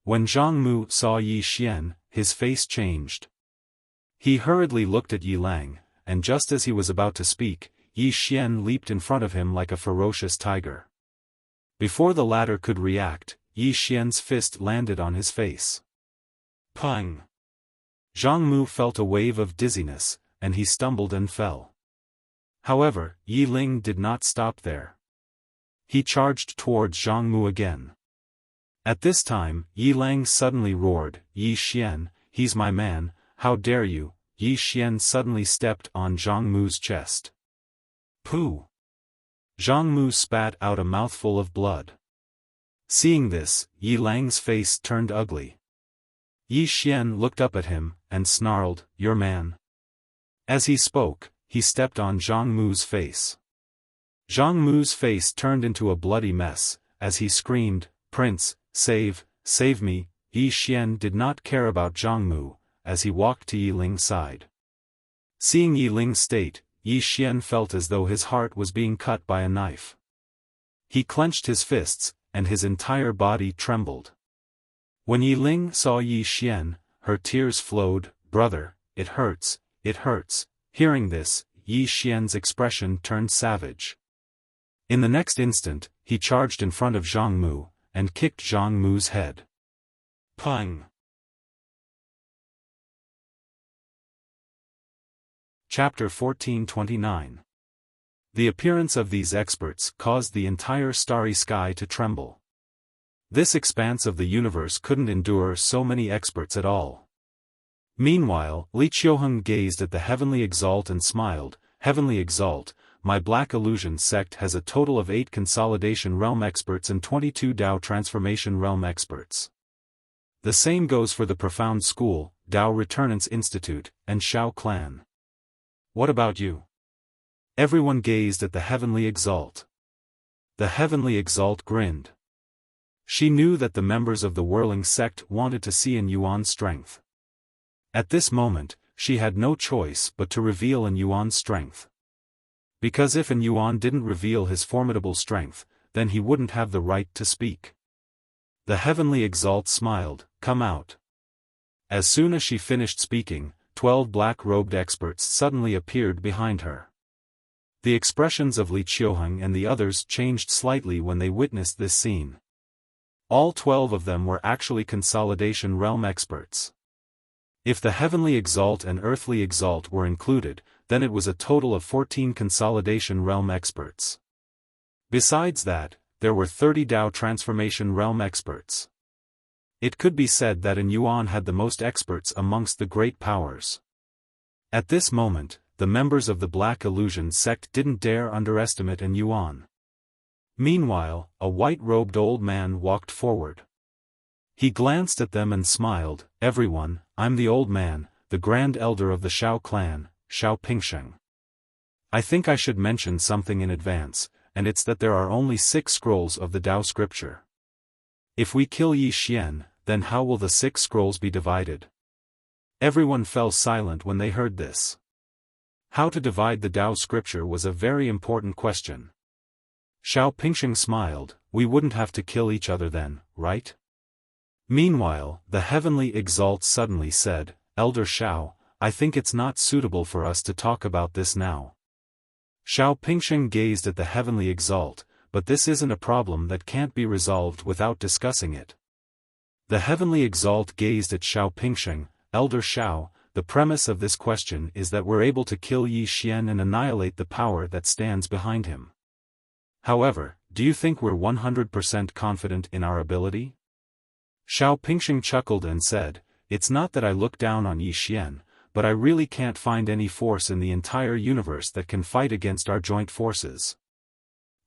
When Zhang Mu saw Yi Xian, his face changed. He hurriedly looked at Yi Lang, and just as he was about to speak, Yi Xian leaped in front of him like a ferocious tiger. Before the latter could react, Yi Xian's fist landed on his face. Pang! Zhang Mu felt a wave of dizziness, and he stumbled and fell. However, Yi Ling did not stop there. He charged towards Zhang Mu again. At this time, Yi Lang suddenly roared, "Yi Xian, he's my man, how dare you!" Yi Xian suddenly stepped on Zhang Mu's chest. Pooh! Zhang Mu spat out a mouthful of blood. Seeing this, Yi Lang's face turned ugly. Yi Xian looked up at him, and snarled, "Your man." As he spoke, he stepped on Zhang Mu's face. Zhang Mu's face turned into a bloody mess, as he screamed, "Prince, save me!" Yi Xian did not care about Zhang Mu, as he walked to Yi Ling's side. Seeing Yi Ling's state, Yi Xian felt as though his heart was being cut by a knife. He clenched his fists, and his entire body trembled. When Yi Ling saw Yi Xian, her tears flowed. "Brother, it hurts, it hurts." Hearing this, Yi Xian's expression turned savage. In the next instant, he charged in front of Zhang Mu, and kicked Zhang Mu's head. Pang! Chapter 1429. The appearance of these experts caused the entire starry sky to tremble. This expanse of the universe couldn't endure so many experts at all. Meanwhile, Li Qiuheng gazed at the Heavenly Exalt and smiled. Heavenly Exalt, my Black Illusion sect has a total of 8 Consolidation Realm experts and 22 Dao Transformation Realm experts. The same goes for the Profound School, Dao Returnance Institute, and Shao Clan. What about you? Everyone gazed at the Heavenly Exalt. The Heavenly Exalt grinned. She knew that the members of the Whirling sect wanted to see An Yuan's strength. At this moment, she had no choice but to reveal An Yuan's strength. Because if An Yuan didn't reveal his formidable strength, then he wouldn't have the right to speak. The Heavenly Exalt smiled, "Come out." As soon as she finished speaking, 12 black-robed experts suddenly appeared behind her. The expressions of Li Qiuheng and the others changed slightly when they witnessed this scene. All 12 of them were actually Consolidation Realm experts. If the Heavenly Exalt and Earthly Exalt were included, then it was a total of 14 Consolidation Realm experts. Besides that, there were 30 Dao Transformation Realm experts. It could be said that An Yuan had the most experts amongst the great powers. At this moment, the members of the Black Illusion sect didn't dare underestimate An Yuan. Meanwhile, a white-robed old man walked forward. He glanced at them and smiled, "Everyone, I'm the old man, the Grand Elder of the Shao clan, Shao Pingsheng. I think I should mention something in advance, and it's that there are only 6 scrolls of the Dao scripture. If we kill Yi Xian, then how will the 6 scrolls be divided?" Everyone fell silent when they heard this. How to divide the Dao scripture was a very important question. Shao Pingsheng smiled, "We wouldn't have to kill each other then, right?" Meanwhile, the Heavenly Exalt suddenly said, "Elder Shao, I think it's not suitable for us to talk about this now." Shao Pingsheng gazed at the Heavenly Exalt, but this isn't a problem that can't be resolved without discussing it. The Heavenly Exalt gazed at Shao Pingsheng, "Elder Shao, the premise of this question is that we're able to kill Yi Xian and annihilate the power that stands behind him. However, do you think we're 100% confident in our ability?" Shao Pingsheng chuckled and said, "It's not that I look down on Yi Xian, but I really can't find any force in the entire universe that can fight against our joint forces.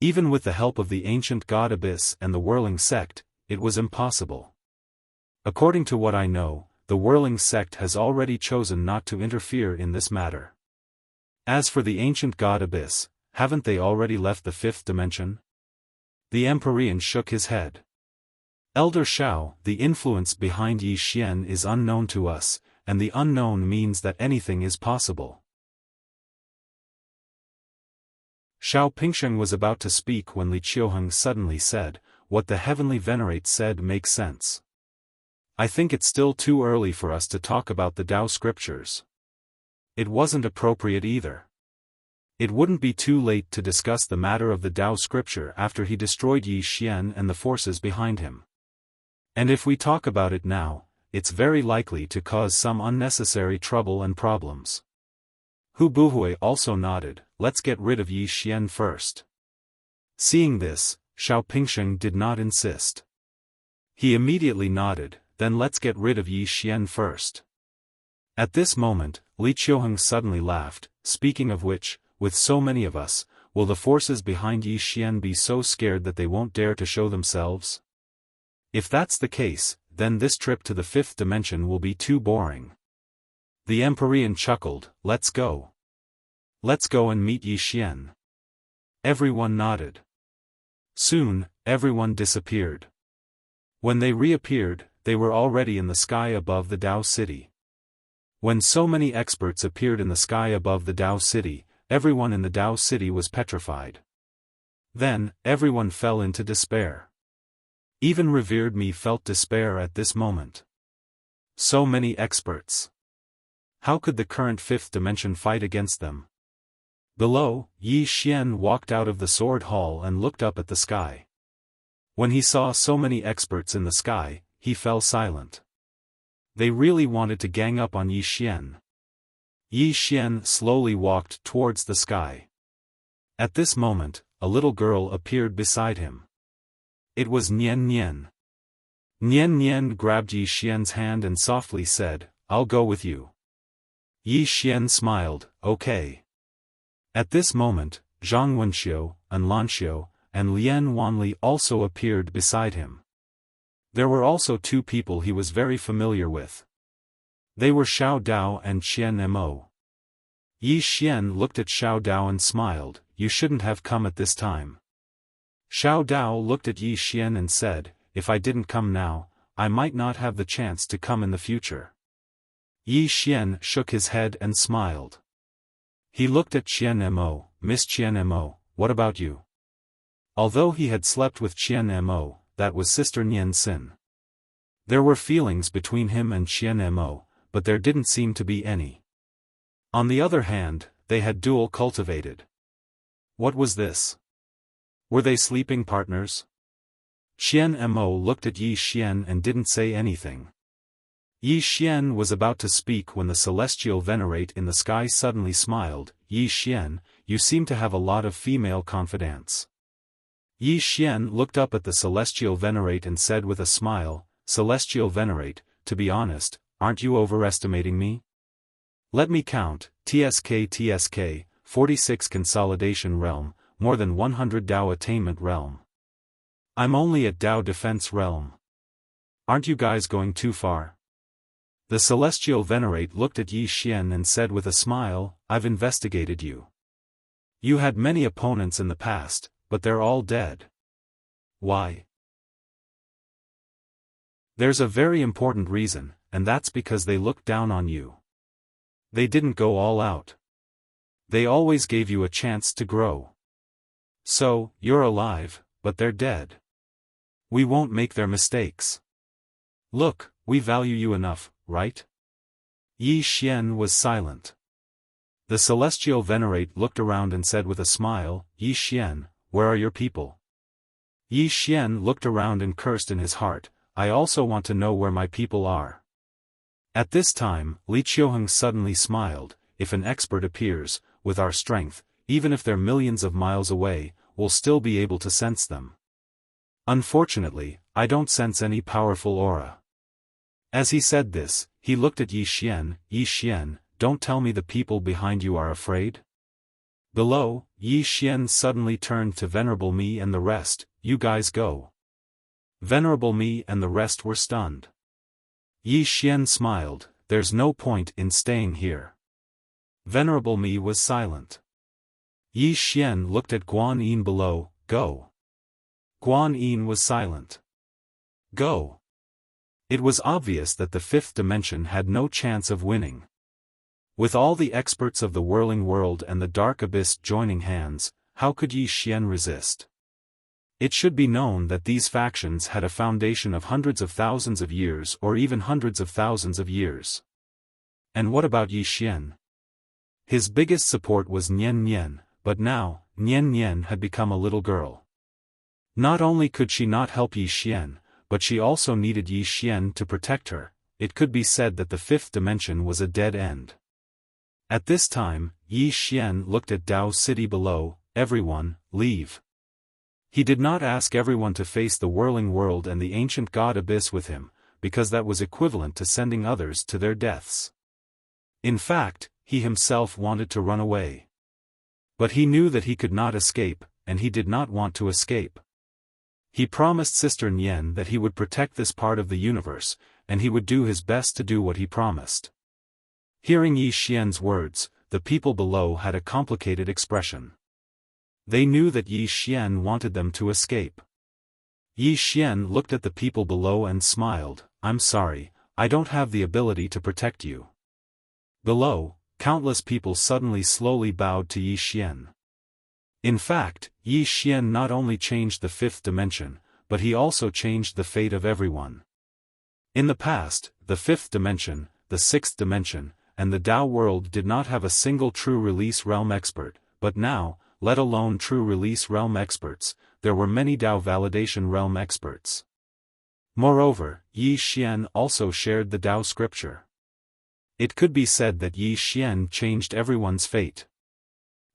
Even with the help of the ancient god Abyss and the Whirling sect, it was impossible. According to what I know, the Whirling sect has already chosen not to interfere in this matter. As for the ancient god Abyss, haven't they already left the 5th dimension?" The Empyrean shook his head. "Elder Shao, the influence behind Yi Xian is unknown to us, and the unknown means that anything is possible." Shao Pingsheng was about to speak when Li Qiuheng suddenly said, "What the Heavenly Venerate said makes sense. I think it's still too early for us to talk about the Dao scriptures. It wasn't appropriate either. It wouldn't be too late to discuss the matter of the Dao scripture after he destroyed Yi Xian and the forces behind him. And if we talk about it now, it's very likely to cause some unnecessary trouble and problems." Hu Buhui also nodded, "Let's get rid of Yi Xian first." Seeing this, Shao Pingsheng did not insist. He immediately nodded, "Then let's get rid of Yi Xian first." At this moment, Li Qiuheng suddenly laughed, "Speaking of which, with so many of us, will the forces behind Yi Xian be so scared that they won't dare to show themselves? If that's the case, then this trip to the 5th dimension will be too boring." The Empyrean chuckled, "Let's go. Let's go and meet Yi Xian." Everyone nodded. Soon, everyone disappeared. When they reappeared, they were already in the sky above the Dao city. When so many experts appeared in the sky above the Dao city, everyone in the Dao city was petrified. Then, everyone fell into despair. Even revered me felt despair at this moment. So many experts. How could the current 5th dimension fight against them? Below, Yi Xian walked out of the sword hall and looked up at the sky. When he saw so many experts in the sky, he fell silent. They really wanted to gang up on Yi Xian. Yi Xian slowly walked towards the sky. At this moment, a little girl appeared beside him. It was Nian Nian. Nian Nian grabbed Yi Xian's hand and softly said, "I'll go with you." Yi Xian smiled, "Okay." At this moment, Zhang Wenxiu, and Lanxiu, and Lian Wanli also appeared beside him. There were also two people he was very familiar with. They were Xiao Dao and Qian Mo. Yi Xian looked at Xiao Dao and smiled, "You shouldn't have come at this time." Xiao Dao looked at Yi Xian and said, "If I didn't come now, I might not have the chance to come in the future." Yi Xian shook his head and smiled. He looked at Qian Mo, "Miss Qian Mo, what about you?" Although he had slept with Qian Mo, that was Sister Nian Xin. There were feelings between him and Qian Mo, but there didn't seem to be any. On the other hand, they had dual cultivated. What was this? Were they sleeping partners? Qian Mo looked at Yi Xian and didn't say anything. Yi Xian was about to speak when the celestial venerate in the sky suddenly smiled, "Yi Xian, you seem to have a lot of female confidants." Yi Xian looked up at the celestial venerate and said with a smile, "Celestial venerate, to be honest, aren't you overestimating me? Let me count, TSK, 46 consolidation realm, more than 100 Dao attainment realm. I'm only at Dao defense realm. Aren't you guys going too far?" The celestial venerate looked at Yi Xian and said with a smile, "I've investigated you. You had many opponents in the past, but they're all dead. Why? There's a very important reason, and that's because they looked down on you. They didn't go all out. They always gave you a chance to grow. So, you're alive, but they're dead. We won't make their mistakes. Look, we value you enough, right?" Yi Xian was silent. The celestial venerate looked around and said with a smile, "Yi Xian, where are your people?" Yi Xian looked around and cursed in his heart, "I also want to know where my people are." At this time, Li Qiuheng suddenly smiled, "If an expert appears, with our strength, even if they're millions of miles away, we'll still be able to sense them. Unfortunately, I don't sense any powerful aura." As he said this, he looked at Yi Xian, "Yi Xian, don't tell me the people behind you are afraid?" Below, Yi Xian suddenly turned to Venerable Me and the rest, "You guys go." Venerable Me and the rest were stunned. Yi Xian smiled, "There's no point in staying here." Venerable Me was silent. Yi Xian looked at Guan Yin below, "Go." Guan Yin was silent. "Go." It was obvious that the fifth dimension had no chance of winning. With all the experts of the whirling world and the dark abyss joining hands, how could Yi Xian resist? It should be known that these factions had a foundation of hundreds of thousands of years or even hundreds of thousands of years. And what about Yi Xian? His biggest support was Nian Nian, but now, Nian Nian had become a little girl. Not only could she not help Yi Xian, but she also needed Yi Xian to protect her. It could be said that the fifth dimension was a dead end. At this time, Yi Xian looked at Dao City below, "Everyone, leave." He did not ask everyone to face the whirling world and the ancient god abyss with him, because that was equivalent to sending others to their deaths. In fact, he himself wanted to run away. But he knew that he could not escape, and he did not want to escape. He promised Sister Nian that he would protect this part of the universe, and he would do his best to do what he promised. Hearing Yi Xian's words, the people below had a complicated expression. They knew that Yi Xian wanted them to escape. Yi Xian looked at the people below and smiled, "I'm sorry, I don't have the ability to protect you." Below, countless people suddenly slowly bowed to Yi Xian. In fact, Yi Xian not only changed the fifth dimension, but he also changed the fate of everyone. In the past, the fifth dimension, the sixth dimension, and the Dao world did not have a single true release realm expert, but now, let alone true release realm experts, there were many Dao validation realm experts. Moreover, Yi Xian also shared the Dao scripture. It could be said that Yi Xian changed everyone's fate.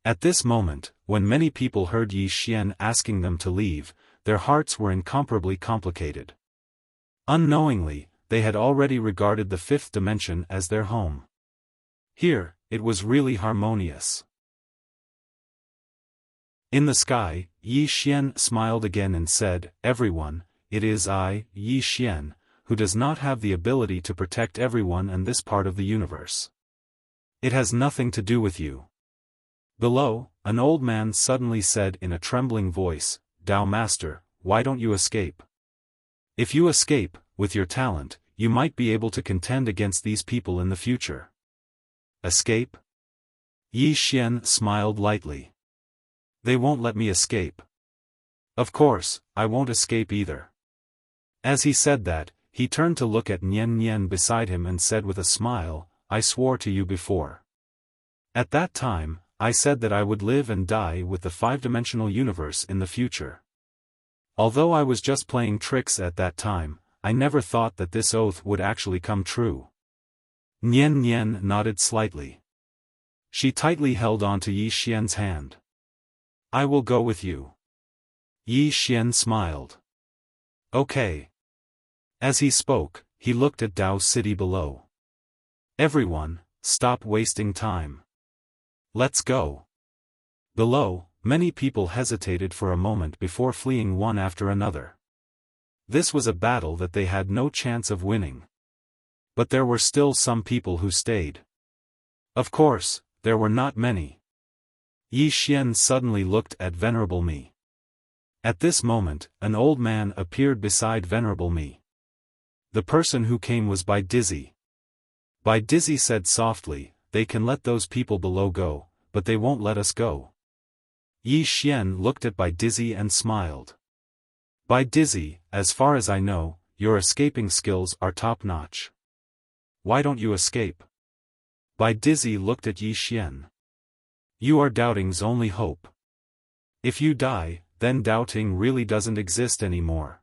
At this moment, when many people heard Yi Xian asking them to leave, their hearts were incomparably complicated. Unknowingly, they had already regarded the fifth dimension as their home. Here, it was really harmonious. In the sky, Yi Xian smiled again and said, "Everyone, it is I, Yi Xian, who does not have the ability to protect everyone and this part of the universe. It has nothing to do with you." Below, an old man suddenly said in a trembling voice, "Tao Master, why don't you escape? If you escape, with your talent, you might be able to contend against these people in the future." Escape? Yi Xian smiled lightly. They won't let me escape. Of course, I won't escape either. As he said that, he turned to look at Nian Nian beside him and said with a smile, "I swore to you before. At that time, I said that I would live and die with the five-dimensional universe in the future. Although I was just playing tricks at that time, I never thought that this oath would actually come true." Nian Nian nodded slightly. She tightly held on to Yi Xian's hand. "I will go with you." Yi Xian smiled. "Okay." As he spoke, he looked at Dao's city below. "Everyone, stop wasting time. Let's go." Below, many people hesitated for a moment before fleeing one after another. This was a battle that they had no chance of winning. But there were still some people who stayed. Of course, there were not many. Yi Xian suddenly looked at Venerable Mi. At this moment, an old man appeared beside Venerable Mi. The person who came was Bai Dizzy. Bai Dizzy said softly, "They can let those people below go, but they won't let us go." Yi Xian looked at Bai Dizzy and smiled. "Bai Dizzy, as far as I know, your escaping skills are top-notch. Why don't you escape?" Bai Dizzy looked at Yi Xian. "You are Doubting's only hope. If you die, then Doubting really doesn't exist anymore.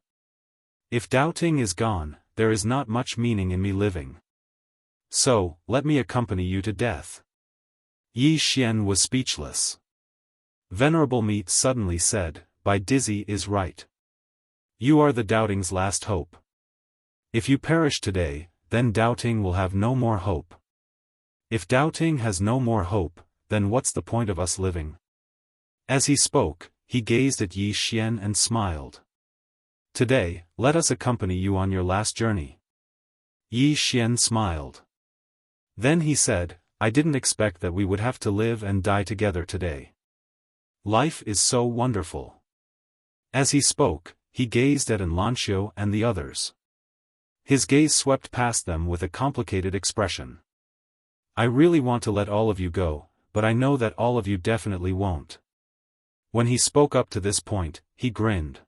If Doubting is gone, there is not much meaning in me living. So, let me accompany you to death." Yi Xian was speechless. Venerable Mi suddenly said, "Bai Dizzy is right. You are the Doubting's last hope. If you perish today, then Doubting will have no more hope. If Doubting has no more hope, then what's the point of us living?" As he spoke, he gazed at Yi Xian and smiled. "Today, let us accompany you on your last journey." Yi Xian smiled. Then he said, "I didn't expect that we would have to live and die together today. Life is so wonderful." As he spoke, he gazed at Enlancio and the others. His gaze swept past them with a complicated expression. "I really want to let all of you go, but I know that all of you definitely won't." When he spoke up to this point, he grinned.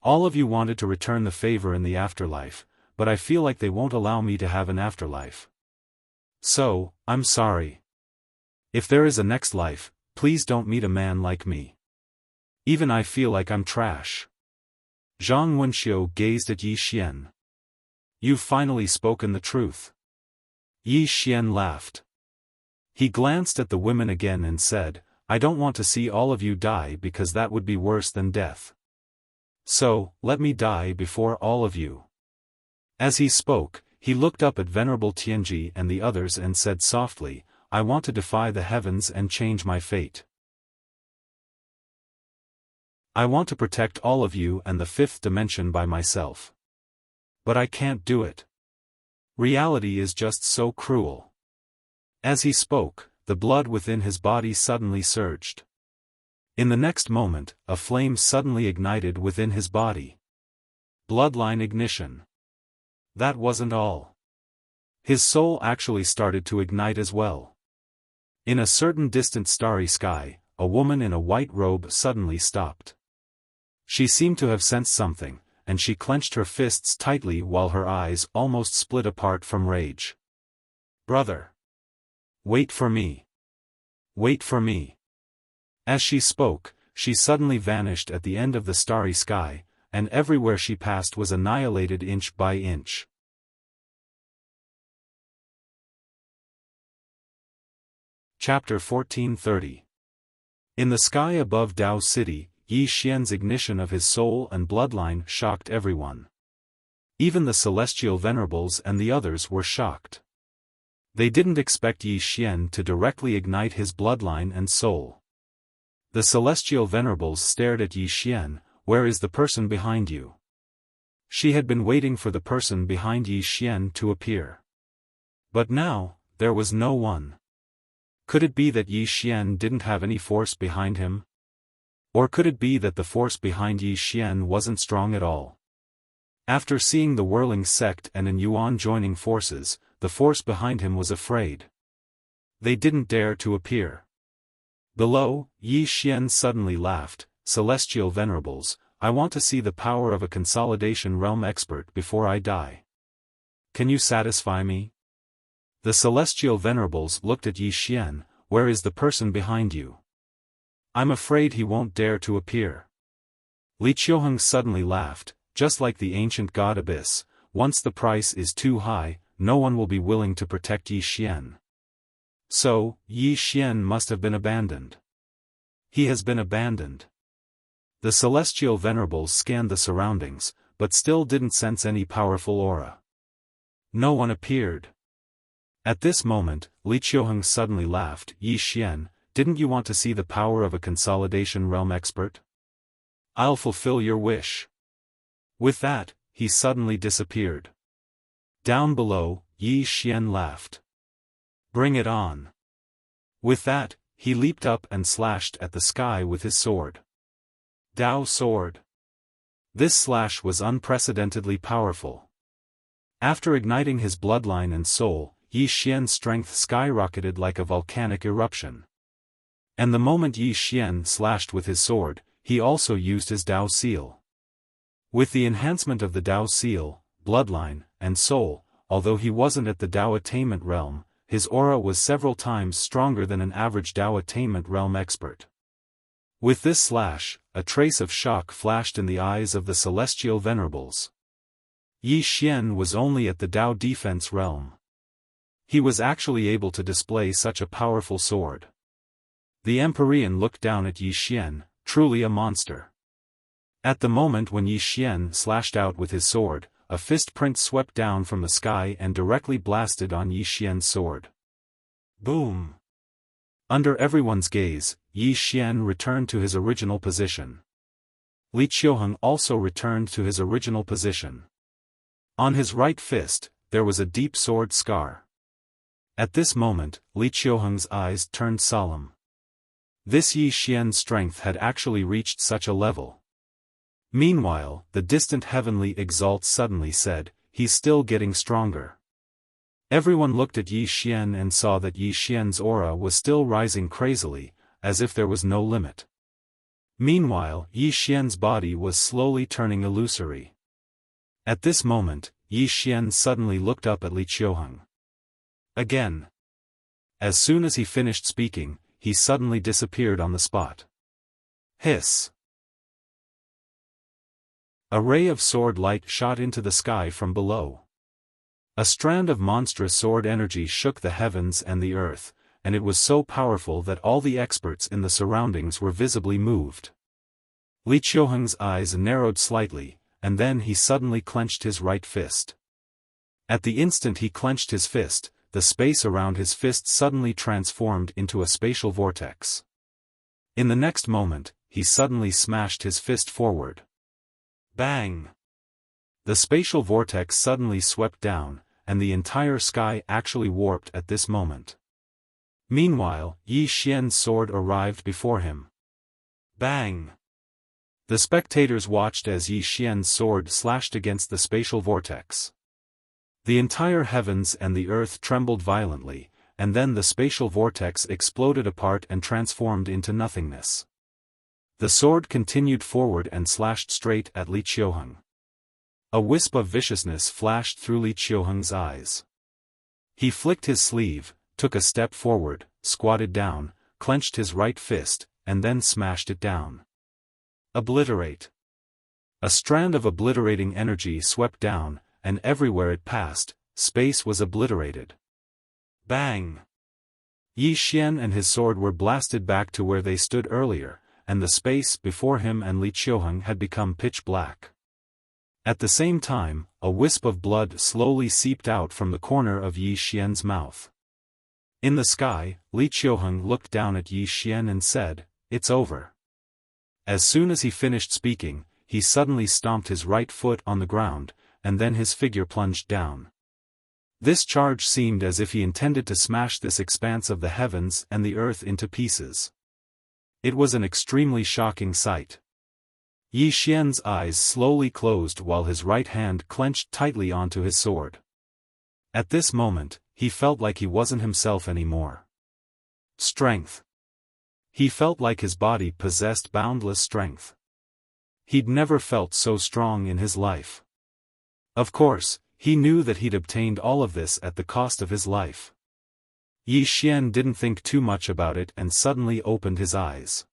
"All of you wanted to return the favor in the afterlife, but I feel like they won't allow me to have an afterlife. So, I'm sorry. If there is a next life, please don't meet a man like me. Even I feel like I'm trash." Zhang Wenxiu gazed at Yi Xian. "You've finally spoken the truth." Yi Xian laughed. He glanced at the women again and said, "I don't want to see all of you die because that would be worse than death. So, let me die before all of you." As he spoke, he looked up at Venerable Tianji and the others and said softly, "I want to defy the heavens and change my fate. I want to protect all of you and the fifth dimension by myself. But I can't do it. Reality is just so cruel." As he spoke, the blood within his body suddenly surged. In the next moment, a flame suddenly ignited within his body. Bloodline ignition. That wasn't all. His soul actually started to ignite as well. In a certain distant starry sky, a woman in a white robe suddenly stopped. She seemed to have sensed something, and she clenched her fists tightly while her eyes almost split apart from rage. "Brother! Wait for me! Wait for me!" As she spoke, she suddenly vanished at the end of the starry sky, and everywhere she passed was annihilated inch by inch. Chapter 1430. In the sky above Dao City, Yi Xian's ignition of his soul and bloodline shocked everyone. Even the celestial venerables and the others were shocked. They didn't expect Yi Xian to directly ignite his bloodline and soul. The celestial venerables stared at Yi Xian. "Where is the person behind you?" She had been waiting for the person behind Yi Xian to appear. But now, there was no one. Could it be that Yi Xian didn't have any force behind him? Or could it be that the force behind Yi Xian wasn't strong at all? After seeing the whirling sect and an Yuan joining forces, the force behind him was afraid. They didn't dare to appear. Below, Yi Xian suddenly laughed. "Celestial venerables, I want to see the power of a consolidation realm expert before I die. Can you satisfy me?" The celestial venerables looked at Yi Xian. "Where is the person behind you?" "I'm afraid he won't dare to appear." Li Qiuheng suddenly laughed. "Just like the ancient god Abyss, once the price is too high, no one will be willing to protect Yi Xian. So, Yi Xian must have been abandoned. He has been abandoned." The celestial venerables scanned the surroundings, but still didn't sense any powerful aura. No one appeared. At this moment, Li Qiuheng suddenly laughed. "Yi Xian, didn't you want to see the power of a consolidation realm expert? I'll fulfill your wish." With that, he suddenly disappeared. Down below, Yi Xian laughed. "Bring it on." With that, he leaped up and slashed at the sky with his sword. Dao Sword. This slash was unprecedentedly powerful. After igniting his bloodline and soul, Yi Xian's strength skyrocketed like a volcanic eruption. And the moment Yi Xian slashed with his sword, he also used his Dao Seal. With the enhancement of the Dao Seal, bloodline, and soul, although he wasn't at the Dao attainment realm, his aura was several times stronger than an average Dao attainment realm expert. With this slash, a trace of shock flashed in the eyes of the celestial venerables. Yi Xian was only at the Dao defense realm. He was actually able to display such a powerful sword. The Empyrean looked down at Yi Xian, truly a monster. At the moment when Yi Xian slashed out with his sword, a fist print swept down from the sky and directly blasted on Yi Xian's sword. Boom! Under everyone's gaze, Yi Xian returned to his original position. Li Qiuheng also returned to his original position. On his right fist, there was a deep sword scar. At this moment, Li Qiuheng's eyes turned solemn. This Yi Xian's strength had actually reached such a level. Meanwhile, the distant heavenly exalt suddenly said, "He's still getting stronger." Everyone looked at Yi Xian and saw that Yi Xian's aura was still rising crazily, as if there was no limit. Meanwhile, Yi Xian's body was slowly turning illusory. At this moment, Yi Xian suddenly looked up at Li Qiuheng. Again. As soon as he finished speaking, he suddenly disappeared on the spot. Hiss! A ray of sword light shot into the sky from below. A strand of monstrous sword energy shook the heavens and the earth, and it was so powerful that all the experts in the surroundings were visibly moved. Li Qiuheng's eyes narrowed slightly, and then he suddenly clenched his right fist. At the instant he clenched his fist, the space around his fist suddenly transformed into a spatial vortex. In the next moment, he suddenly smashed his fist forward. Bang! The spatial vortex suddenly swept down, and the entire sky actually warped at this moment. Meanwhile, Yi Xian's sword arrived before him. Bang! The spectators watched as Yi Xian's sword slashed against the spatial vortex. The entire heavens and the earth trembled violently, and then the spatial vortex exploded apart and transformed into nothingness. The sword continued forward and slashed straight at Li Qiuheng. A wisp of viciousness flashed through Li Qiuheng's eyes. He flicked his sleeve, took a step forward, squatted down, clenched his right fist, and then smashed it down. Obliterate. A strand of obliterating energy swept down, and everywhere it passed, space was obliterated. Bang! Yi Xian and his sword were blasted back to where they stood earlier, and the space before him and Li Qiuheng had become pitch black. At the same time, a wisp of blood slowly seeped out from the corner of Yi Xian's mouth. In the sky, Li Qiuheng looked down at Yi Xian and said, "It's over." As soon as he finished speaking, he suddenly stomped his right foot on the ground, and then his figure plunged down. This charge seemed as if he intended to smash this expanse of the heavens and the earth into pieces. It was an extremely shocking sight. Yi Xian's eyes slowly closed while his right hand clenched tightly onto his sword. At this moment, he felt like he wasn't himself anymore. Strength. He felt like his body possessed boundless strength. He'd never felt so strong in his life. Of course, he knew that he'd obtained all of this at the cost of his life. Yi Xian didn't think too much about it and suddenly opened his eyes.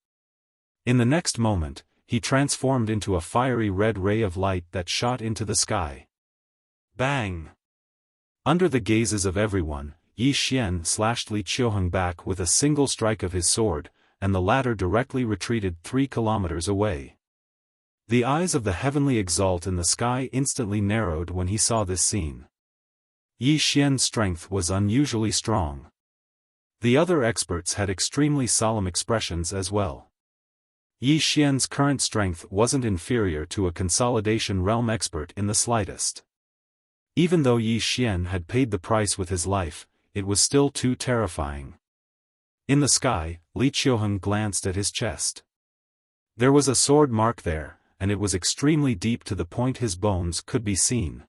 In the next moment, he transformed into a fiery red ray of light that shot into the sky. Bang! Under the gazes of everyone, Yi Xian slashed Li Qiuheng back with a single strike of his sword, and the latter directly retreated 3 kilometers away. The eyes of the heavenly exalt in the sky instantly narrowed when he saw this scene. Yi Xian's strength was unusually strong. The other experts had extremely solemn expressions as well. Yi Xian's current strength wasn't inferior to a consolidation realm expert in the slightest. Even though Yi Xian had paid the price with his life, it was still too terrifying. In the sky, Li Qiuheng glanced at his chest. There was a sword mark there, and it was extremely deep to the point his bones could be seen.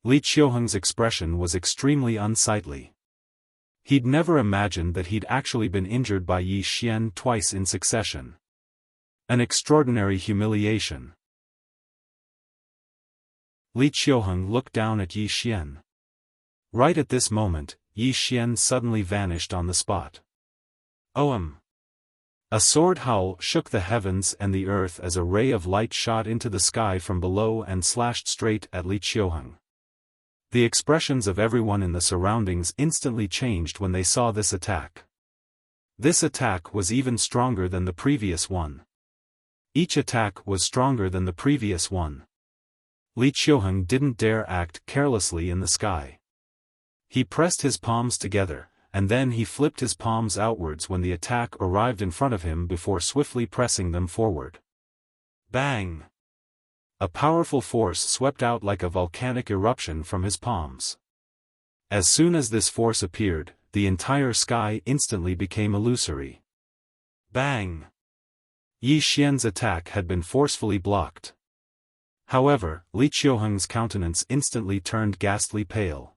Li Qiuheng's expression was extremely unsightly. He'd never imagined that he'd actually been injured by Yi Xian twice in succession. An extraordinary humiliation. Li Qiuheng looked down at Yi Xian. Right at this moment, Yi Xian suddenly vanished on the spot. "Ohm!" A sword howl shook the heavens and the earth as a ray of light shot into the sky from below and slashed straight at Li Qiuheng. The expressions of everyone in the surroundings instantly changed when they saw this attack. This attack was even stronger than the previous one. Each attack was stronger than the previous one. Li Qiuheng didn't dare act carelessly in the sky. He pressed his palms together, and then he flipped his palms outwards when the attack arrived in front of him before swiftly pressing them forward. Bang! A powerful force swept out like a volcanic eruption from his palms. As soon as this force appeared, the entire sky instantly became illusory. Bang! Yi Xian's attack had been forcefully blocked. However, Li Qiuheng's countenance instantly turned ghastly pale.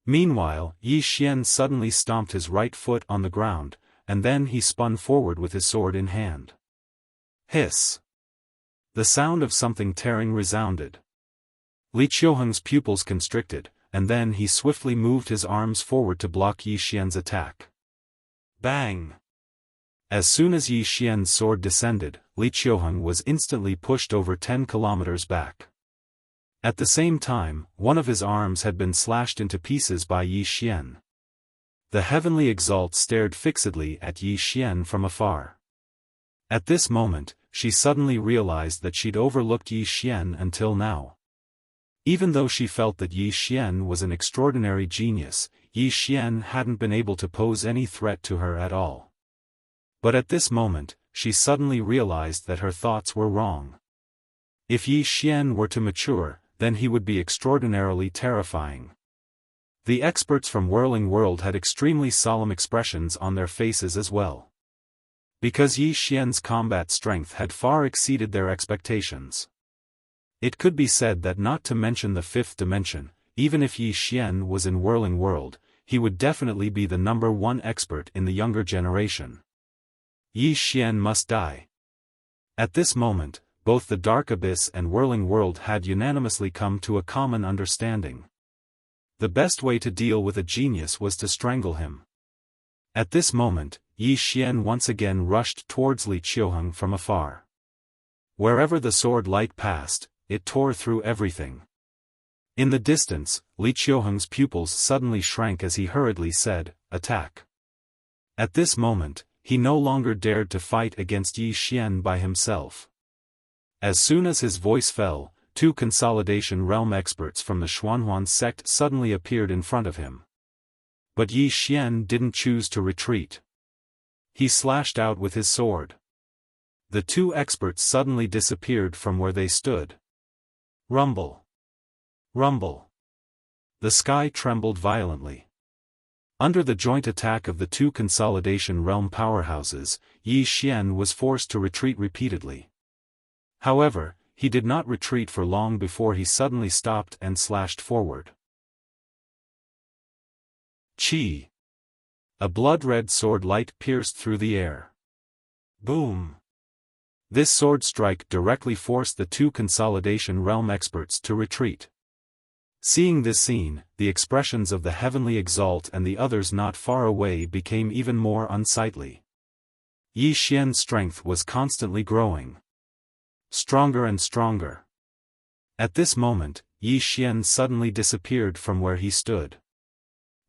Meanwhile, Yi Xian suddenly stomped his right foot on the ground, and then he spun forward with his sword in hand. Hiss! The sound of something tearing resounded. Li Qiuheng's pupils constricted, and then he swiftly moved his arms forward to block Yi Xian's attack. Bang! As soon as Yi Xian's sword descended, Li Qiuheng was instantly pushed over 10 kilometers back. At the same time, one of his arms had been slashed into pieces by Yi Xian. The heavenly exalt stared fixedly at Yi Xian from afar. At this moment, she suddenly realized that she'd overlooked Yi Xian until now. Even though she felt that Yi Xian was an extraordinary genius, Yi Xian hadn't been able to pose any threat to her at all. But at this moment, she suddenly realized that her thoughts were wrong. If Yi Xian were to mature, then he would be extraordinarily terrifying. The experts from Whirling World had extremely solemn expressions on their faces as well. Because Yi Xian's combat strength had far exceeded their expectations. It could be said that not to mention the fifth dimension, even if Yi Xian was in Whirling World, he would definitely be the #1 expert in the younger generation. Yi Xian must die. At this moment, both the Dark Abyss and Whirling World had unanimously come to a common understanding. The best way to deal with a genius was to strangle him. At this moment, Yi Xian once again rushed towards Li Qiuheng from afar. Wherever the sword light passed, it tore through everything. In the distance, Li Qiuheng's pupils suddenly shrank as he hurriedly said, "Attack." At this moment, he no longer dared to fight against Yi Xian by himself. As soon as his voice fell, 2 Consolidation Realm experts from the Xuanhuan sect suddenly appeared in front of him. But Yi Xian didn't choose to retreat. He slashed out with his sword. The 2 experts suddenly disappeared from where they stood. Rumble! Rumble! The sky trembled violently. Under the joint attack of the 2 Consolidation Realm powerhouses, Yi Xian was forced to retreat repeatedly. However, he did not retreat for long before he suddenly stopped and slashed forward. Chi! A blood-red sword light pierced through the air. Boom! This sword strike directly forced the 2 Consolidation Realm experts to retreat. Seeing this scene, the expressions of the Heavenly Exalt and the others not far away became even more unsightly. Yi Xian's strength was constantly growing. Stronger and stronger. At this moment, Yi Xian suddenly disappeared from where he stood.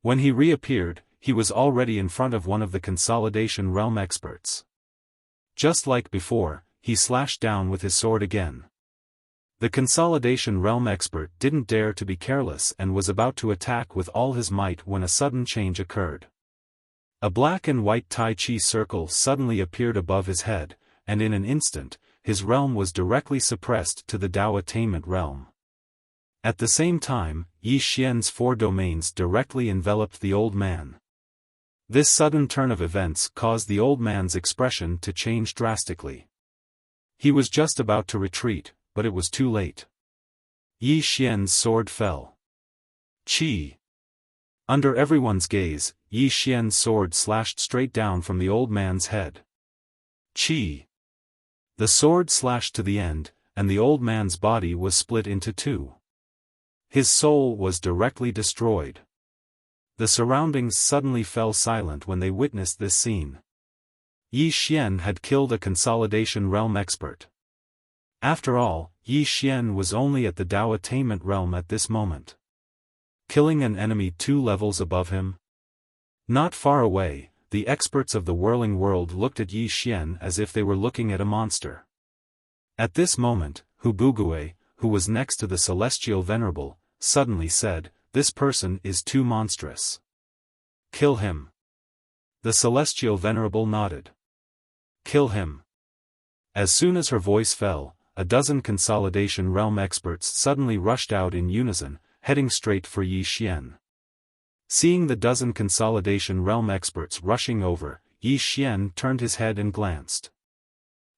When he reappeared, he was already in front of one of the Consolidation Realm experts. Just like before, he slashed down with his sword again. The Consolidation Realm expert didn't dare to be careless and was about to attack with all his might when a sudden change occurred. A black and white Tai Chi circle suddenly appeared above his head, and in an instant, his realm was directly suppressed to the Dao Attainment realm. At the same time, Yi Xian's 4 domains directly enveloped the old man. This sudden turn of events caused the old man's expression to change drastically. He was just about to retreat, but it was too late. Yi Xian's sword fell. Chi! Under everyone's gaze, Yi Xian's sword slashed straight down from the old man's head. Chi! The sword slashed to the end, and the old man's body was split into 2. His soul was directly destroyed. The surroundings suddenly fell silent when they witnessed this scene. Yi Xian had killed a Consolidation Realm expert. After all, Yi Xian was only at the Dao Attainment realm at this moment. Killing an enemy 2 levels above him? Not far away, the experts of the Whirling World looked at Yi Xian as if they were looking at a monster. At this moment, Hu Bugui, who was next to the Celestial Venerable, suddenly said, "This person is too monstrous. Kill him." The Celestial Venerable nodded. Kill him. As soon as her voice fell, a dozen Consolidation Realm experts suddenly rushed out in unison, heading straight for Yi Xian. Seeing the dozen Consolidation Realm experts rushing over, Yi Xian turned his head and glanced.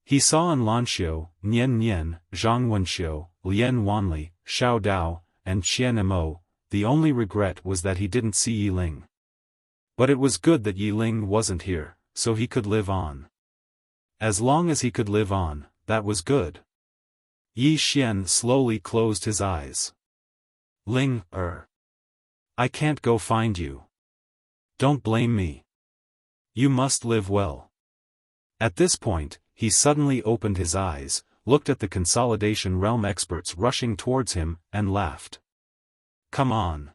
He saw An Lanxiu, Nian Nian, Zhang Wenxiu, Lian Wanli, Xiao Dao, and Qian Mo. The only regret was that he didn't see Yi Ling. But it was good that Yi Ling wasn't here, so he could live on. As long as he could live on, that was good. Yi Xian slowly closed his eyes. Ling, I can't go find you. Don't blame me. You must live well. At this point, he suddenly opened his eyes, looked at the Consolidation Realm experts rushing towards him, and laughed. Come on.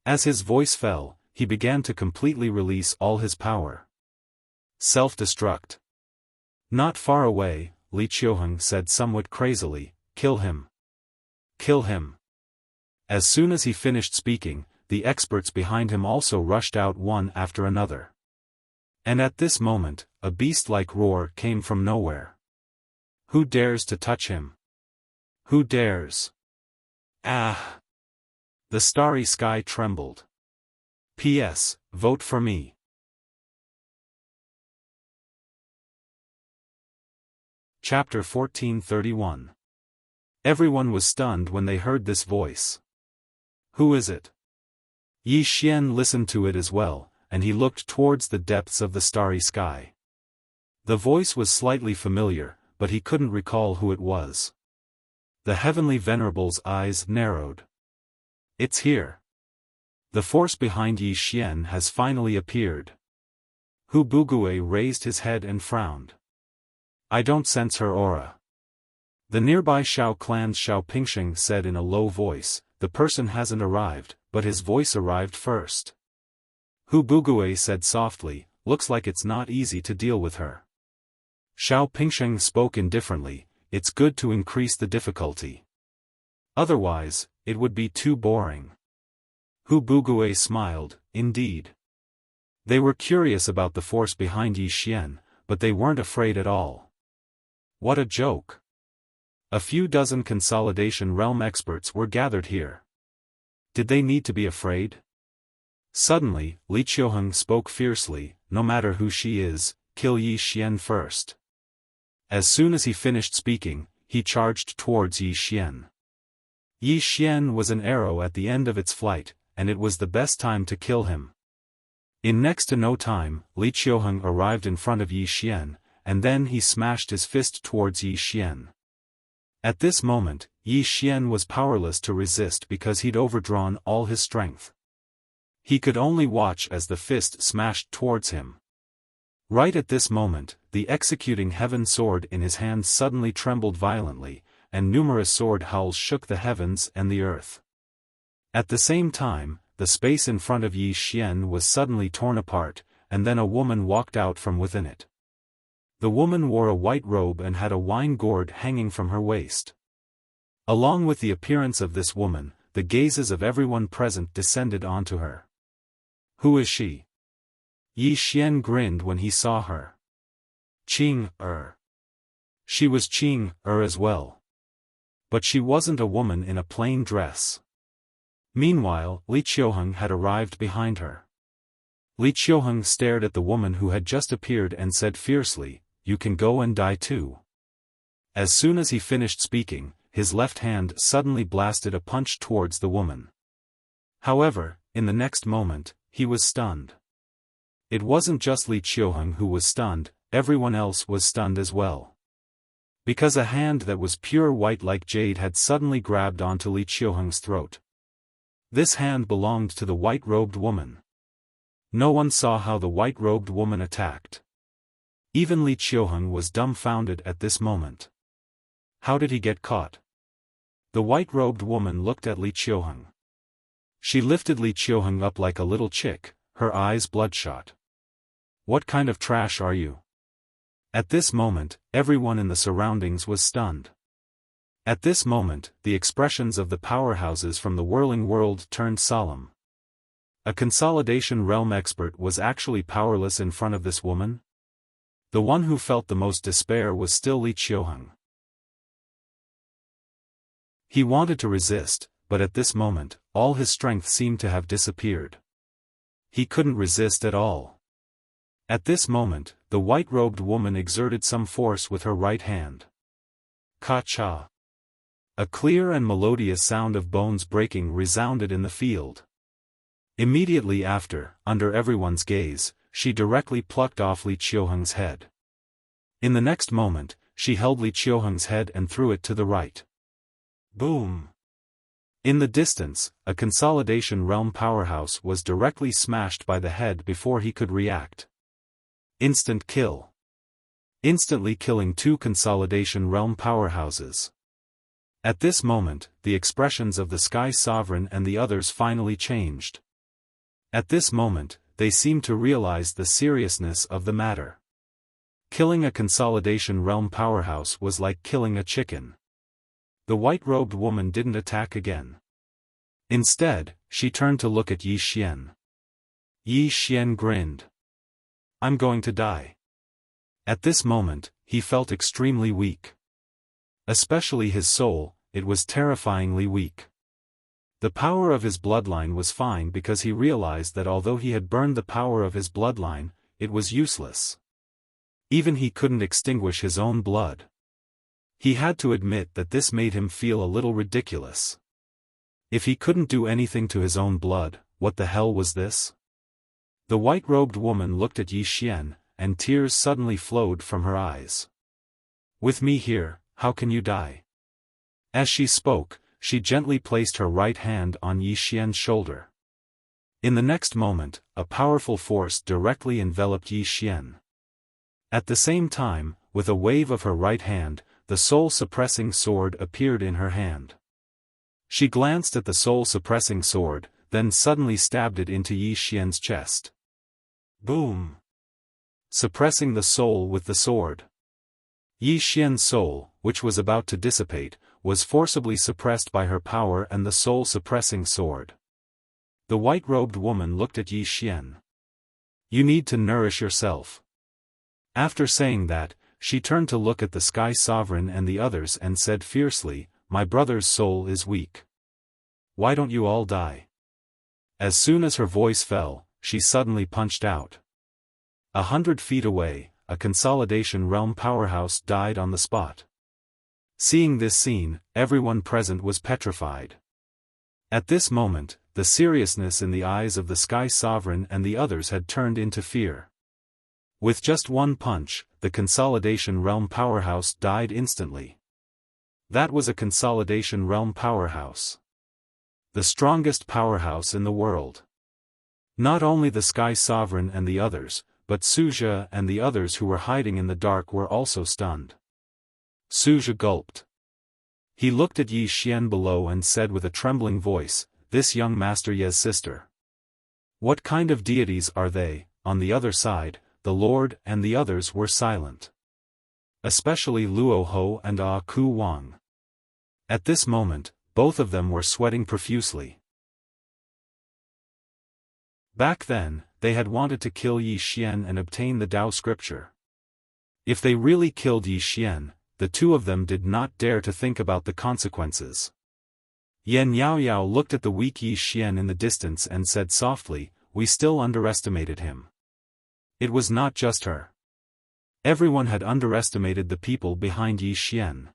As his voice fell, he began to completely release all his power. Self-destruct. Not far away, Li Qiuheng said somewhat crazily, "Kill him. Kill him." As soon as he finished speaking, the experts behind him also rushed out one after another. And at this moment, a beast-like roar came from nowhere. Who dares to touch him? Who dares? Ah! The starry sky trembled. P.S. Vote for me. Chapter 1431. Everyone was stunned when they heard this voice. Who is it? Yi Xian listened to it as well, and he looked towards the depths of the starry sky. The voice was slightly familiar, but he couldn't recall who it was. The Heavenly Venerable's eyes narrowed. It's here. The force behind Yi Xian has finally appeared. Hu Bugui raised his head and frowned. I don't sense her aura. The nearby Shao clan's Shao Pingsheng said in a low voice, the person hasn't arrived, but his voice arrived first. Hu Bugui said softly, looks like it's not easy to deal with her. Xiao Pingsheng spoke indifferently, it's good to increase the difficulty. Otherwise, it would be too boring. Hu Bugue smiled, indeed. They were curious about the force behind Yi Xian, but they weren't afraid at all. What a joke. A few dozen consolidation realm experts were gathered here. Did they need to be afraid? Suddenly, Li Qiuheng spoke fiercely, no matter who she is, kill Yi Xian first. As soon as he finished speaking, he charged towards Yi Xian. Yi Xian was an arrow at the end of its flight, and it was the best time to kill him. In next to no time, Li Qiuheng arrived in front of Yi Xian, and then he smashed his fist towards Yi Xian. At this moment, Yi Xian was powerless to resist because he'd overdrawn all his strength. He could only watch as the fist smashed towards him. Right at this moment, the executing heaven sword in his hand suddenly trembled violently, and numerous sword howls shook the heavens and the earth. At the same time, the space in front of Yi Xian was suddenly torn apart, and then a woman walked out from within it. The woman wore a white robe and had a wine gourd hanging from her waist. Along with the appearance of this woman, the gazes of everyone present descended onto her. Who is she? Yi Xian grinned when he saw her. Qing-er. She was Qing-er as well. But she wasn't a woman in a plain dress. Meanwhile, Li Qiuheng had arrived behind her. Li Qiuheng stared at the woman who had just appeared and said fiercely, "You can go and die too." As soon as he finished speaking, his left hand suddenly blasted a punch towards the woman. However, in the next moment, he was stunned. It wasn't just Li Qiuheng who was stunned, everyone else was stunned as well. Because a hand that was pure white like jade had suddenly grabbed onto Li Qiuheng's throat. This hand belonged to the white-robed woman. No one saw how the white-robed woman attacked. Even Li Qiuheng was dumbfounded at this moment. How did he get caught? The white-robed woman looked at Li Qiuheng. She lifted Li Qiuheng up like a little chick, her eyes bloodshot. What kind of trash are you? At this moment, everyone in the surroundings was stunned. At this moment, the expressions of the powerhouses from the whirling world turned solemn. A consolidation realm expert was actually powerless in front of this woman? The one who felt the most despair was still Li Qiuheng. He wanted to resist, but at this moment, all his strength seemed to have disappeared. He couldn't resist at all. At this moment, the white-robed woman exerted some force with her right hand. Ka-cha. A clear and melodious sound of bones breaking resounded in the field. Immediately after, under everyone's gaze, she directly plucked off Li Qiuheng's head. In the next moment, she held Li Qiuheng's head and threw it to the right. Boom! In the distance, a consolidation realm powerhouse was directly smashed by the head before he could react. Instant kill. Instantly killing two consolidation realm powerhouses. At this moment, the expressions of the Sky Sovereign and the others finally changed. At this moment, they seemed to realize the seriousness of the matter. Killing a consolidation realm powerhouse was like killing a chicken. The white-robed woman didn't attack again. Instead, she turned to look at Yi Xian. Yi Xian grinned. "I'm going to die." At this moment, he felt extremely weak. Especially his soul, it was terrifyingly weak. The power of his bloodline was fine because he realized that although he had burned the power of his bloodline, it was useless. Even he couldn't extinguish his own blood. He had to admit that this made him feel a little ridiculous. If he couldn't do anything to his own blood, what the hell was this? The white-robed woman looked at Yi Xian, and tears suddenly flowed from her eyes. "With me here, how can you die?" As she spoke, she gently placed her right hand on Yi Xian's shoulder. In the next moment, a powerful force directly enveloped Yi Xian. At the same time, with a wave of her right hand, the soul-suppressing sword appeared in her hand. She glanced at the soul-suppressing sword, then suddenly stabbed it into Yi Xian's chest. Boom! suppressing the soul with the sword. Yi Xian's soul, which was about to dissipate, was forcibly suppressed by her power and the soul-suppressing sword. The white-robed woman looked at Yi Xian. You need to nourish yourself. After saying that, she turned to look at the Sky Sovereign and the others and said fiercely, my brother's soul is weak. Why don't you all die? As soon as her voice fell, she suddenly punched out. 100 feet away, a Consolidation Realm powerhouse died on the spot. Seeing this scene, everyone present was petrified. At this moment, the seriousness in the eyes of the Sky Sovereign and the others had turned into fear. With just one punch, the Consolidation Realm powerhouse died instantly. That was a Consolidation Realm powerhouse. The strongest powerhouse in the world. Not only the Sky Sovereign and the others, but Suzha and the others who were hiding in the dark were also stunned. Suzha gulped. He looked at Yi Xian below and said with a trembling voice, this young Master Ye's sister. What kind of deities are they? On the other side, the Lord and the others were silent. Especially Luo Ho and Ah Ku Wang. At this moment, both of them were sweating profusely. Back then, they had wanted to kill Yi Xian and obtain the Tao scripture. If they really killed Yi Xian, the two of them did not dare to think about the consequences. Yan Yaoyao looked at the weak Yi Xian in the distance and said softly, we still underestimated him. It was not just her. Everyone had underestimated the people behind Yi Xian.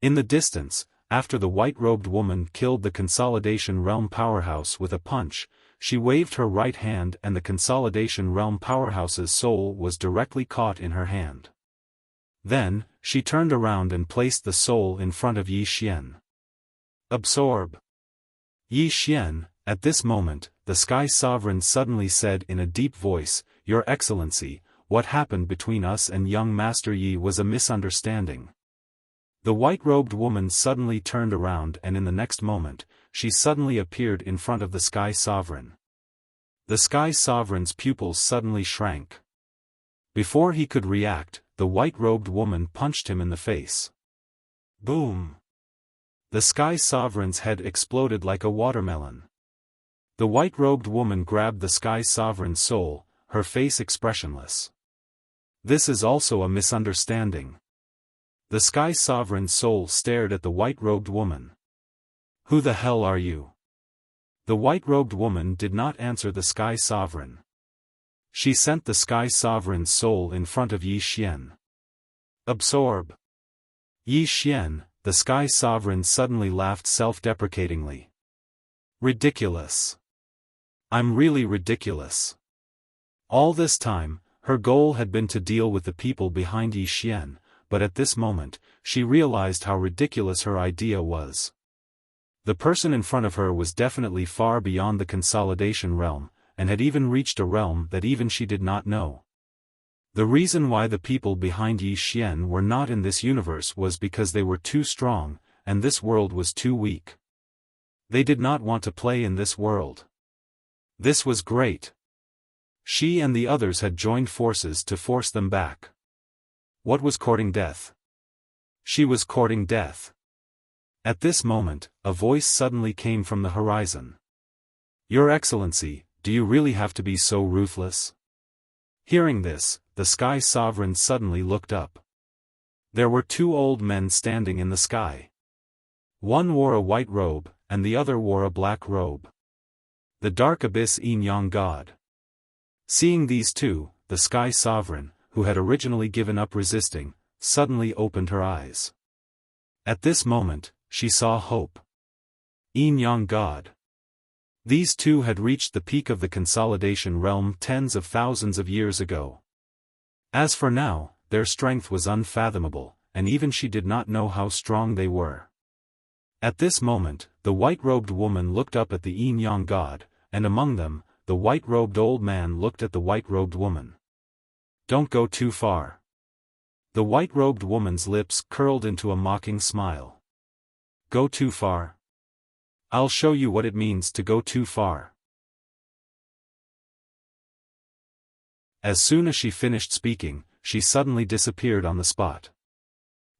In the distance, after the white-robed woman killed the Consolidation Realm powerhouse with a punch, she waved her right hand and the Consolidation Realm powerhouse's soul was directly caught in her hand. Then, she turned around and placed the soul in front of Yi Xian. Absorb. Yi Xian, at this moment, the Sky Sovereign suddenly said in a deep voice, Your Excellency, what happened between us and young Master Yi was a misunderstanding. The white-robed woman suddenly turned around and in the next moment, she suddenly appeared in front of the Sky Sovereign. The Sky Sovereign's pupils suddenly shrank. Before he could react, the white-robed woman punched him in the face. Boom! The Sky Sovereign's head exploded like a watermelon. The white-robed woman grabbed the Sky Sovereign's soul, her face expressionless. This is also a misunderstanding. The Sky Sovereign's soul stared at the white-robed woman. Who the hell are you? The white-robed woman did not answer the Sky Sovereign. She sent the Sky Sovereign's soul in front of Yi Xian. Absorb. Yi Xian, the Sky Sovereign suddenly laughed self-deprecatingly. Ridiculous. I'm really ridiculous. All this time, her goal had been to deal with the people behind Yi Xian, but at this moment, she realized how ridiculous her idea was. The person in front of her was definitely far beyond the Consolidation Realm, and had even reached a realm that even she did not know. The reason why the people behind Yi Xian were not in this universe was because they were too strong, and this world was too weak. They did not want to play in this world. This was great. She and the others had joined forces to force them back. What was courting death? She was courting death. At this moment, a voice suddenly came from the horizon. Your Excellency, do you really have to be so ruthless? Hearing this, the Sky Sovereign suddenly looked up. There were two old men standing in the sky. One wore a white robe, and the other wore a black robe. The Dark Abyss Yin Yang God. Seeing these two, the Sky Sovereign, who had originally given up resisting, suddenly opened her eyes. At this moment, she saw hope. Yin Yang God. These two had reached the peak of the Consolidation Realm tens of thousands of years ago. As for now, their strength was unfathomable, and even she did not know how strong they were. At this moment, the white-robed woman looked up at the Yin Yang God, and among them, the white-robed old man looked at the white-robed woman. Don't go too far. The white-robed woman's lips curled into a mocking smile. Go too far? I'll show you what it means to go too far. As soon as she finished speaking, she suddenly disappeared on the spot.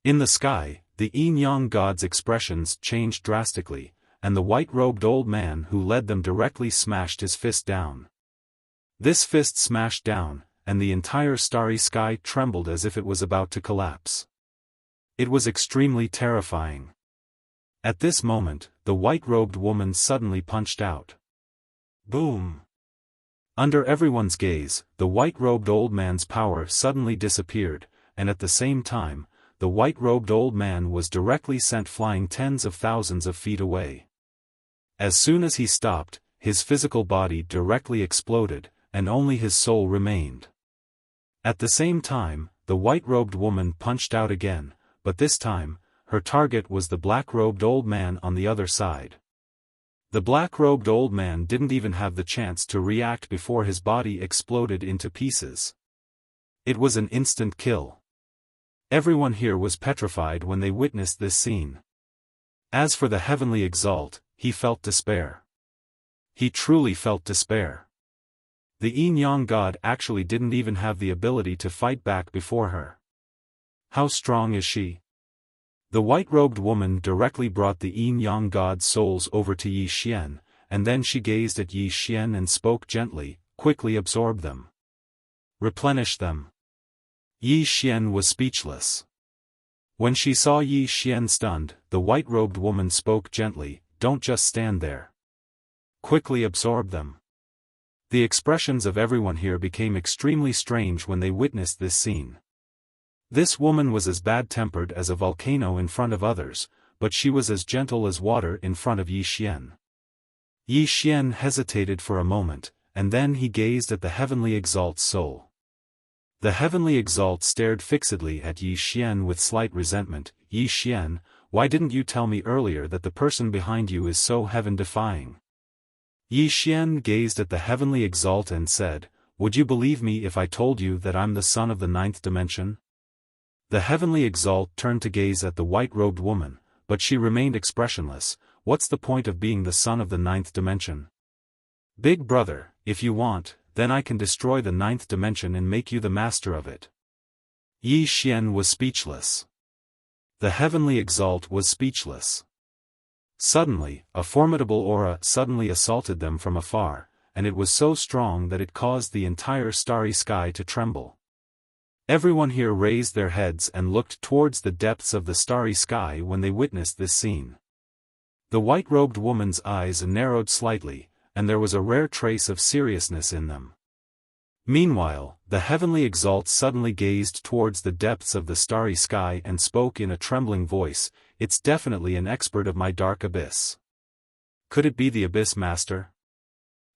In the sky, the yin-yang gods' expressions changed drastically, and the white-robed old man who led them directly smashed his fist down. This fist smashed down, and the entire starry sky trembled as if it was about to collapse. It was extremely terrifying. At this moment, the white-robed woman suddenly punched out. Boom! Under everyone's gaze, the white-robed old man's power suddenly disappeared, and at the same time, the white-robed old man was directly sent flying tens of thousands of feet away. As soon as he stopped, his physical body directly exploded, and only his soul remained. At the same time, the white-robed woman punched out again, but this time, her target was the black-robed old man on the other side. The black-robed old man didn't even have the chance to react before his body exploded into pieces. It was an instant kill. Everyone here was petrified when they witnessed this scene. As for the heavenly exalt, he felt despair. He truly felt despair. The yin-yang god actually didn't even have the ability to fight back before her. How strong is she? The white-robed woman directly brought the yin-yang god's souls over to Yi Xian, and then she gazed at Yi Xian and spoke gently, "Quickly absorb them. Replenish them." Yi Xian was speechless. When she saw Yi Xian stunned, the white-robed woman spoke gently, "Don't just stand there. Quickly absorb them." The expressions of everyone here became extremely strange when they witnessed this scene. This woman was as bad-tempered as a volcano in front of others, but she was as gentle as water in front of Yi Xian. Yi Xian hesitated for a moment, and then he gazed at the heavenly exalt's soul. The heavenly exalt stared fixedly at Yi Xian with slight resentment. "Yi Xian, why didn't you tell me earlier that the person behind you is so heaven-defying?" Yi Xian gazed at the heavenly exalt and said, "Would you believe me if I told you that I'm the son of the ninth dimension?" The heavenly exalt turned to gaze at the white-robed woman, but she remained expressionless. "What's the point of being the son of the ninth dimension? Big brother, if you want, then I can destroy the ninth dimension and make you the master of it." Yi Xian was speechless. The heavenly exalt was speechless. Suddenly, a formidable aura suddenly assaulted them from afar, and it was so strong that it caused the entire starry sky to tremble. Everyone here raised their heads and looked towards the depths of the starry sky when they witnessed this scene. The white-robed woman's eyes narrowed slightly, and there was a rare trace of seriousness in them. Meanwhile, the heavenly exalt suddenly gazed towards the depths of the starry sky and spoke in a trembling voice, "It's definitely an expert of my dark abyss. Could it be the Abyss Master?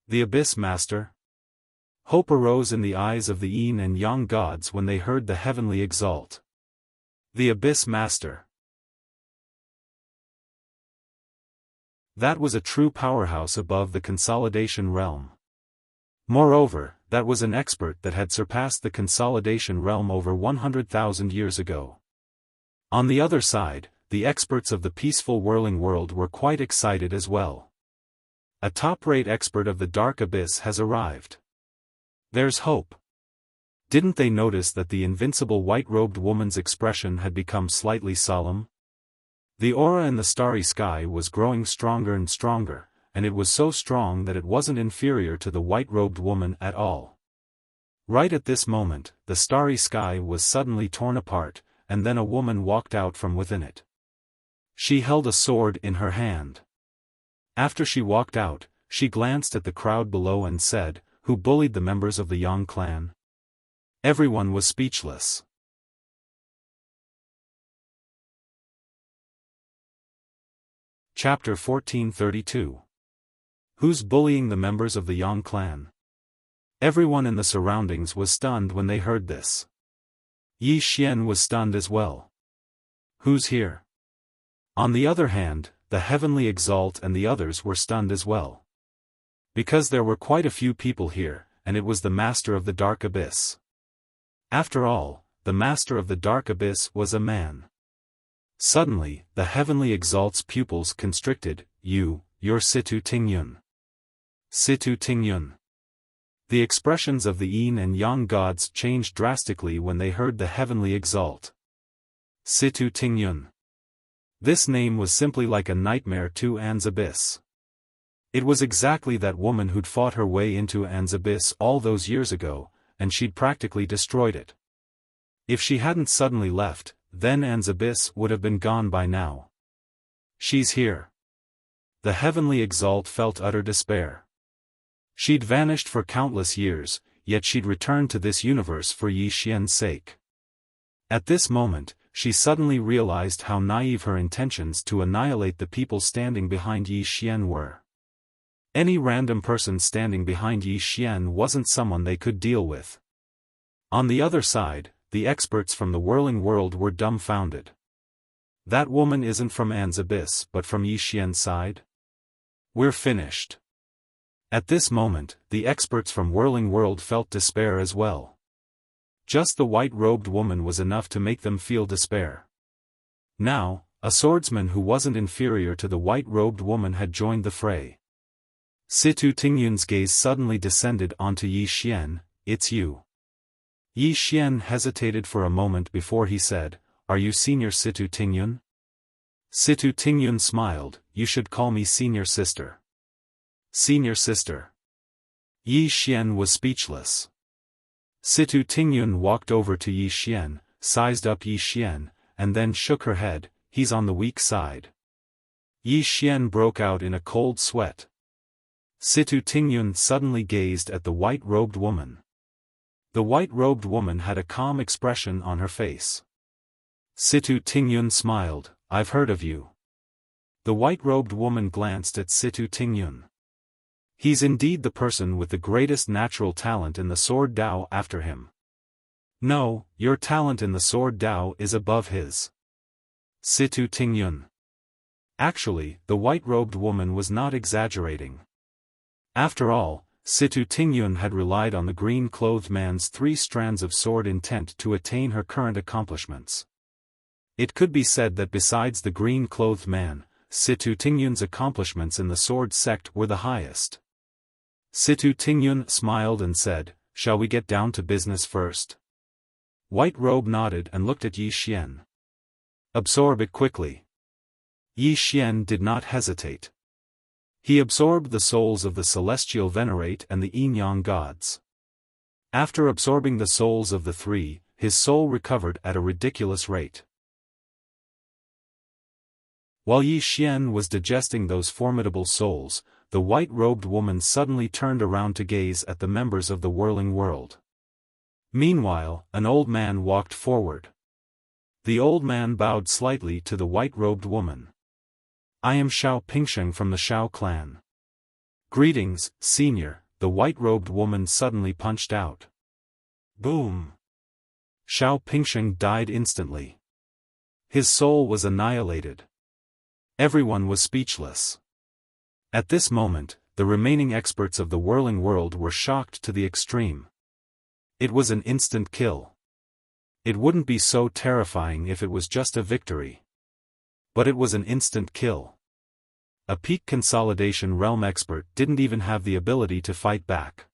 The Abyss Master?" Hope arose in the eyes of the yin and yang gods when they heard the heavenly exalt. The Abyss Master. That was a true powerhouse above the consolidation realm. Moreover, that was an expert that had surpassed the consolidation realm over 100,000 years ago. On the other side, the experts of the peaceful whirling world were quite excited as well. A top-rate expert of the dark abyss has arrived. There's hope. Didn't they notice that the invincible white-robed woman's expression had become slightly solemn? The aura in the starry sky was growing stronger and stronger, and it was so strong that it wasn't inferior to the white-robed woman at all. Right at this moment, the starry sky was suddenly torn apart, and then a woman walked out from within it. She held a sword in her hand. After she walked out, she glanced at the crowd below and said, "Who bullied the members of the Yang clan?" Everyone was speechless. Chapter 1432. Who's bullying the members of the Yang clan? Everyone in the surroundings was stunned when they heard this. Yi Xian was stunned as well. Who's here? On the other hand, the heavenly exalt and the others were stunned as well. Because there were quite a few people here, and it was the master of the dark abyss. After all, the master of the dark abyss was a man. Suddenly, the heavenly exalt's pupils constricted. You're Situ Tingyun. Situ Tingyun. The expressions of the yin and yang gods changed drastically when they heard the heavenly exalt. Situ Tingyun. This name was simply like a nightmare to An's abyss. It was exactly that woman who'd fought her way into An's abyss all those years ago, and she'd practically destroyed it. If she hadn't suddenly left, then An's abyss would have been gone by now. She's here. The heavenly exalt felt utter despair. She'd vanished for countless years, yet she'd returned to this universe for Yi Xian's sake. At this moment, she suddenly realized how naive her intentions to annihilate the people standing behind Yi Xian were. Any random person standing behind Yi Xian wasn't someone they could deal with. On the other side, the experts from the whirling world were dumbfounded. That woman isn't from An's abyss but from Yi Xian's side? We're finished. At this moment, the experts from Whirling World felt despair as well. Just the white-robed woman was enough to make them feel despair. Now, a swordsman who wasn't inferior to the white-robed woman had joined the fray. Situ Tingyun's gaze suddenly descended onto Yi Xian. It's you. Yi Xian hesitated for a moment before he said, Are you Senior Situ Tingyun? Situ Tingyun smiled, You should call me Senior Sister. Senior Sister. Yi Xian was speechless. Situ Tingyun walked over to Yi Xian, sized up Yi Xian, and then shook her head. He's on the weak side. Yi Xian broke out in a cold sweat. Situ Tingyun suddenly gazed at the white-robed woman. The white-robed woman had a calm expression on her face. Situ Tingyun smiled, I've heard of you. The white-robed woman glanced at Situ Tingyun. He's indeed the person with the greatest natural talent in the Sword Dao after him. No, your talent in the Sword Dao is above his. Situ Tingyun. Actually, the white-robed woman was not exaggerating. After all, Situ Tingyun had relied on the green-clothed man's 3 strands of sword intent to attain her current accomplishments. It could be said that besides the green-clothed man, Situ Tingyun's accomplishments in the sword sect were the highest. Situ Tingyun smiled and said, Shall we get down to business first? White Robe nodded and looked at Yi Xian. Absorb it quickly. Yi Xian did not hesitate. He absorbed the souls of the celestial venerate and the yin-yang gods. After absorbing the souls of the 3, his soul recovered at a ridiculous rate. While Yi Xian was digesting those formidable souls, the white-robed woman suddenly turned around to gaze at the members of the whirling world. Meanwhile, an old man walked forward. The old man bowed slightly to the white-robed woman. I am Xiao Pingsheng from the Xiao clan. Greetings, senior, the white-robed woman suddenly punched out. Boom! Xiao Pingsheng died instantly. His soul was annihilated. Everyone was speechless. At this moment, the remaining experts of the whirling world were shocked to the extreme. It was an instant kill. It wouldn't be so terrifying if it was just a victory. But it was an instant kill. A peak consolidation realm expert didn't even have the ability to fight back.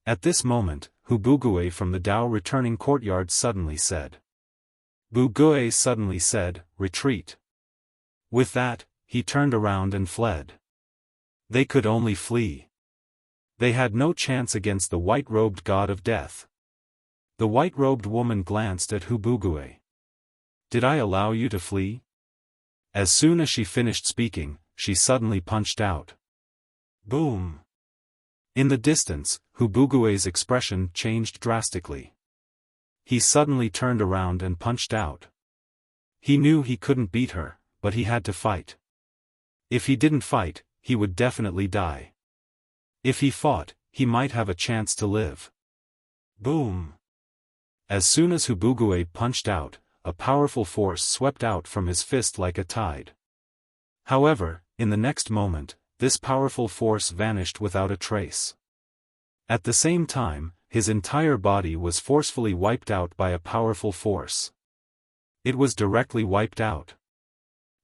At this moment, Hu Bugue from the Dao returning courtyard suddenly said. Bugue suddenly said, Retreat. With that, he turned around and fled. They could only flee. They had no chance against the white-robed god of death. The white-robed woman glanced at Hu Bugue. Did I allow you to flee? As soon as she finished speaking, she suddenly punched out. Boom! In the distance, Hu Bugue's expression changed drastically. He suddenly turned around and punched out. He knew he couldn't beat her, but he had to fight. If he didn't fight, he would definitely die. If he fought, he might have a chance to live. Boom! As soon as Hu Bugue punched out, a powerful force swept out from his fist like a tide. However, in the next moment, this powerful force vanished without a trace. At the same time, his entire body was forcefully wiped out by a powerful force. It was directly wiped out.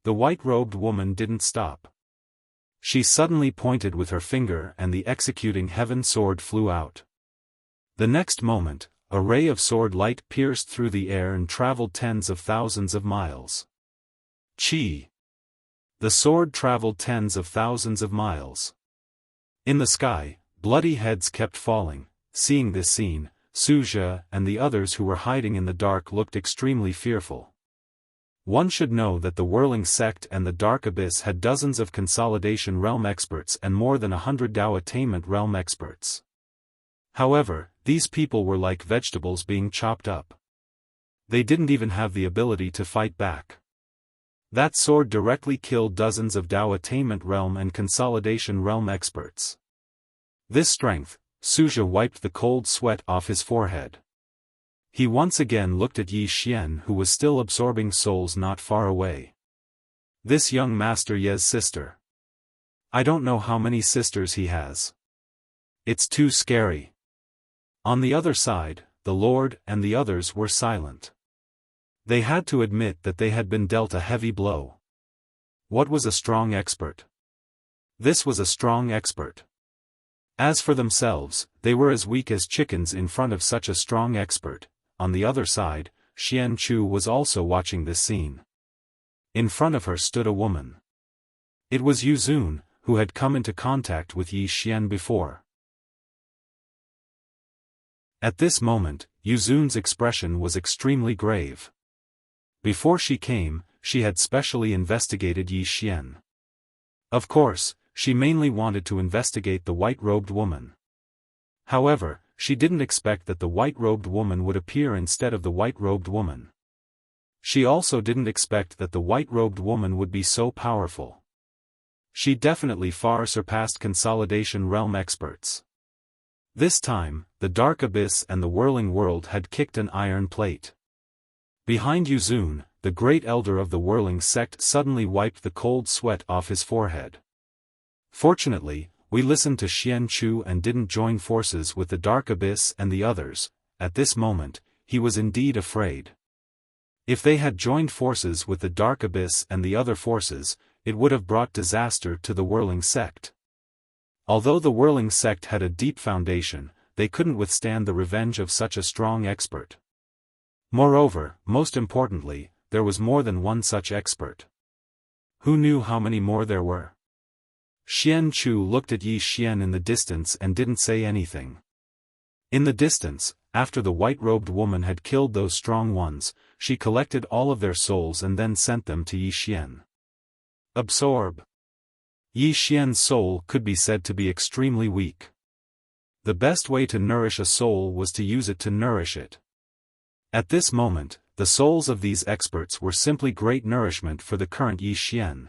The white-robed woman didn't stop. She suddenly pointed with her finger and the executing heaven sword flew out. The next moment, a ray of sword light pierced through the air and traveled tens of thousands of miles. Chi! The sword traveled tens of thousands of miles. In the sky, bloody heads kept falling. Seeing this scene, Suja and the others who were hiding in the dark looked extremely fearful. One should know that the Whirling Sect and the Dark Abyss had dozens of Consolidation Realm experts and more than 100 Dao Attainment Realm experts. However, these people were like vegetables being chopped up. They didn't even have the ability to fight back. That sword directly killed dozens of Dao Attainment Realm and Consolidation Realm experts. This strength, Suja wiped the cold sweat off his forehead. He once again looked at Yi Xian, who was still absorbing souls not far away. This young Master Ye's sister. I don't know how many sisters he has. It's too scary. On the other side, the Lord and the others were silent. They had to admit that they had been dealt a heavy blow. What was a strong expert? This was a strong expert. As for themselves, they were as weak as chickens in front of such a strong expert. On the other side, Xian Chu was also watching this scene. In front of her stood a woman. It was Yu Zun, who had come into contact with Yi Xian before. At this moment, Yu Zun's expression was extremely grave. Before she came, she had specially investigated Yi Xian. Of course, she mainly wanted to investigate the white-robed woman. However, she didn't expect that the white-robed woman would appear instead of the white-robed woman. She also didn't expect that the white-robed woman would be so powerful. She definitely far surpassed Consolidation Realm experts. This time, the Dark Abyss and the Whirling World had kicked an iron plate. Behind Yu Zun, the great elder of the Whirling Sect suddenly wiped the cold sweat off his forehead. Fortunately, we listened to Xian Chu and didn't join forces with the Dark Abyss and the others. At this moment, he was indeed afraid. If they had joined forces with the Dark Abyss and the other forces, it would have brought disaster to the Whirling Sect. Although the Whirling Sect had a deep foundation, they couldn't withstand the revenge of such a strong expert. Moreover, most importantly, there was more than one such expert. Who knew how many more there were? Xian Chu looked at Yi Xian in the distance and didn't say anything. In the distance, after the white-robed woman had killed those strong ones, she collected all of their souls and then sent them to Yi Xian. Absorb. Yi Xian's soul could be said to be extremely weak. The best way to nourish a soul was to use it to nourish it. At this moment, the souls of these experts were simply great nourishment for the current Yi Xian.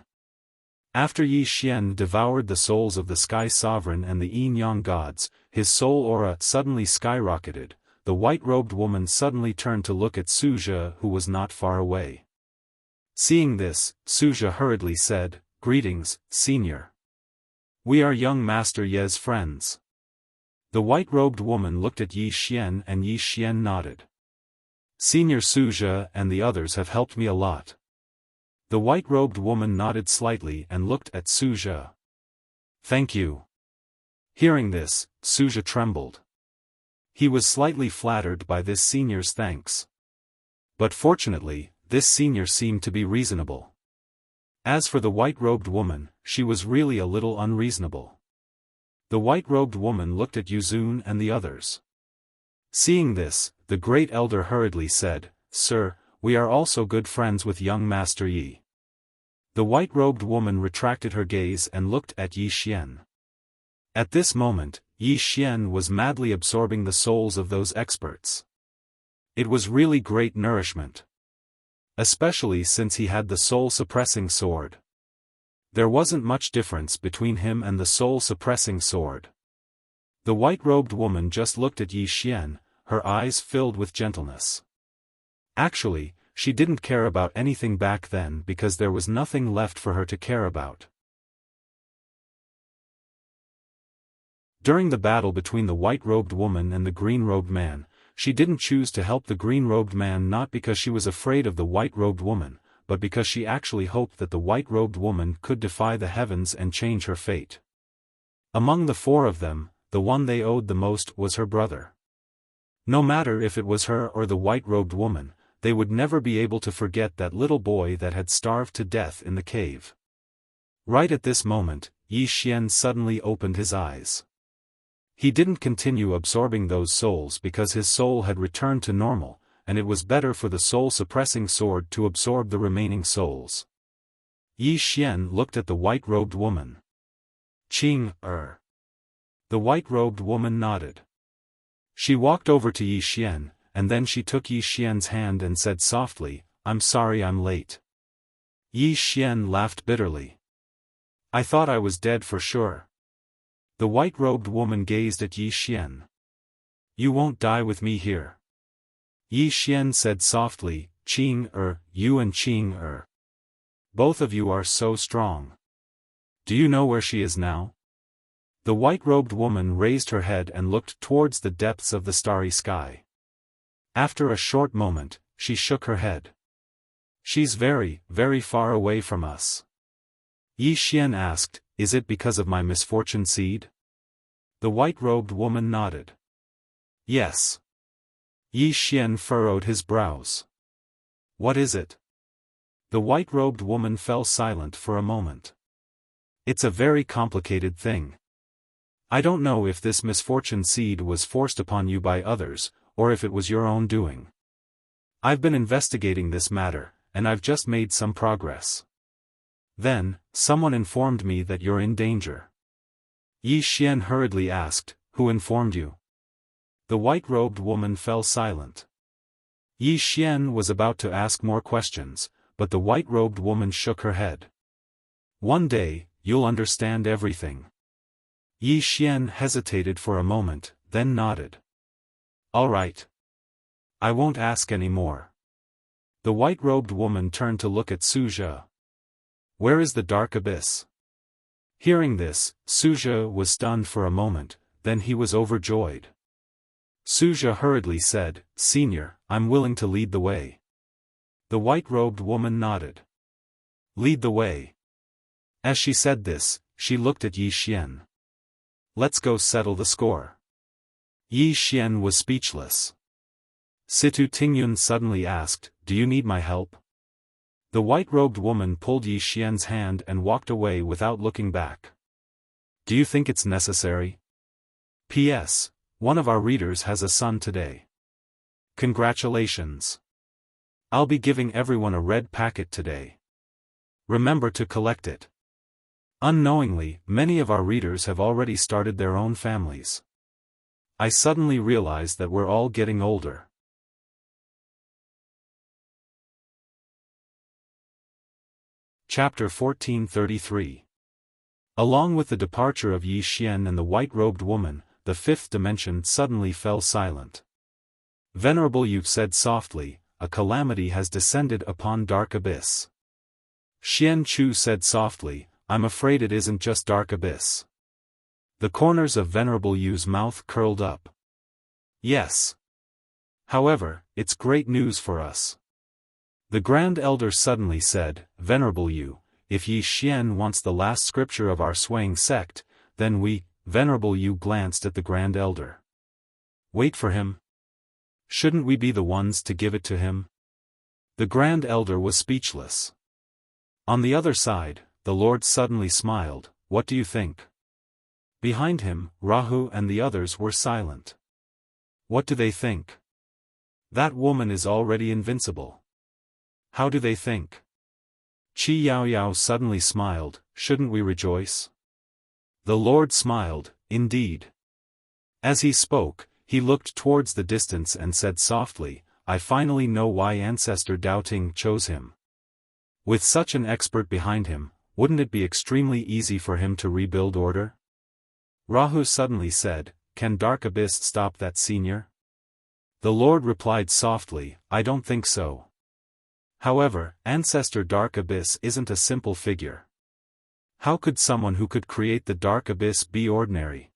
After Yi Xian devoured the souls of the Sky Sovereign and the Yin-Yang gods, his soul aura suddenly skyrocketed. The white-robed woman suddenly turned to look at Suja, who was not far away. Seeing this, Suja hurriedly said, "Greetings, Senior. We are young Master Ye's friends." The white-robed woman looked at Yi Xian and Yi Xian nodded. "Senior Suja and the others have helped me a lot." The white-robed woman nodded slightly and looked at Suja. "Thank you." Hearing this, Suja trembled. He was slightly flattered by this senior's thanks. But fortunately, this senior seemed to be reasonable. As for the white-robed woman, she was really a little unreasonable. The white-robed woman looked at Yu Zun and the others. Seeing this, the great elder hurriedly said, "Sir, we are also good friends with young Master Yi." The white-robed woman retracted her gaze and looked at Yi Xian. At this moment, Yi Xian was madly absorbing the souls of those experts. It was really great nourishment. Especially since he had the soul-suppressing sword. There wasn't much difference between him and the soul-suppressing sword. The white-robed woman just looked at Yi Xian, her eyes filled with gentleness. Actually, she didn't care about anything back then because there was nothing left for her to care about. During the battle between the white-robed woman and the green-robed man, she didn't choose to help the green-robed man not because she was afraid of the white-robed woman, but because she actually hoped that the white-robed woman could defy the heavens and change her fate. Among the four of them, the one they owed the most was her brother. No matter if it was her or the white-robed woman, they would never be able to forget that little boy that had starved to death in the cave. Right at this moment, Yi Xian suddenly opened his eyes. He didn't continue absorbing those souls because his soul had returned to normal, and it was better for the soul-suppressing sword to absorb the remaining souls. Yi Xian looked at the white-robed woman. The white-robed woman nodded. She walked over to Yi Xian, and then she took Yi Xian's hand and said softly, "I'm sorry I'm late." Yi Xian laughed bitterly. "I thought I was dead for sure." The white-robed woman gazed at Yi Xian. "You won't die with me here." Yi Xian said softly, "You and Qing. Both of you are so strong. Do you know where she is now?" The white-robed woman raised her head and looked towards the depths of the starry sky. After a short moment, she shook her head. "She's very, very far away from us." Yi Xian asked, "Is it because of my misfortune seed?" The white-robed woman nodded. "Yes." Yi Xian furrowed his brows. "What is it?" The white-robed woman fell silent for a moment. "It's a very complicated thing. I don't know if this misfortune seed was forced upon you by others, or if it was your own doing. I've been investigating this matter, and I've just made some progress. Then, someone informed me that you're in danger." Yi Xian hurriedly asked, "Who informed you?" The white-robed woman fell silent. Yi Xian was about to ask more questions, but the white-robed woman shook her head. "One day, you'll understand everything." Yi Xian hesitated for a moment, then nodded. "All right. I won't ask any more." The white-robed woman turned to look at Suzhou. "Where is the dark abyss?" Hearing this, Suzhou was stunned for a moment, then he was overjoyed. Suzhou hurriedly said, "Senior, I'm willing to lead the way." The white-robed woman nodded. "Lead the way." As she said this, she looked at Yi Xian. "Let's go settle the score." Yi Xian was speechless. Situ Tingyun suddenly asked, "Do you need my help?" The white-robed woman pulled Yi Xian's hand and walked away without looking back. "Do you think it's necessary? P.S. One of our readers has a son today. Congratulations. I'll be giving everyone a red packet today. Remember to collect it." Unknowingly, many of our readers have already started their own families. I suddenly realized that we're all getting older. Chapter 1433. Along with the departure of Yi Xian and the white-robed woman, the fifth dimension suddenly fell silent. Venerable Yu said softly, "A calamity has descended upon Dark Abyss." Xian Chu said softly, "I'm afraid it isn't just Dark Abyss." The corners of Venerable Yu's mouth curled up. "Yes. However, it's great news for us." The Grand Elder suddenly said, "Venerable Yu, if Yi Xian wants the last scripture of our swaying sect, then we..." Venerable Yu glanced at the Grand Elder. "Wait for him? Shouldn't we be the ones to give it to him?" The Grand Elder was speechless. On the other side, the Lord suddenly smiled, "What do you think?" Behind him, Rahu and the others were silent. What do they think? That woman is already invincible. How do they think? Qi Yaoyao suddenly smiled, "Shouldn't we rejoice?" The Lord smiled, "Indeed." As he spoke, he looked towards the distance and said softly, "I finally know why Ancestor Doubting chose him. With such an expert behind him, wouldn't it be extremely easy for him to rebuild order?" Rahu suddenly said, "Can Dark Abyss stop that, Senior?" The Lord replied softly, "I don't think so. However, Ancestor Dark Abyss isn't a simple figure. How could someone who could create the Dark Abyss be ordinary?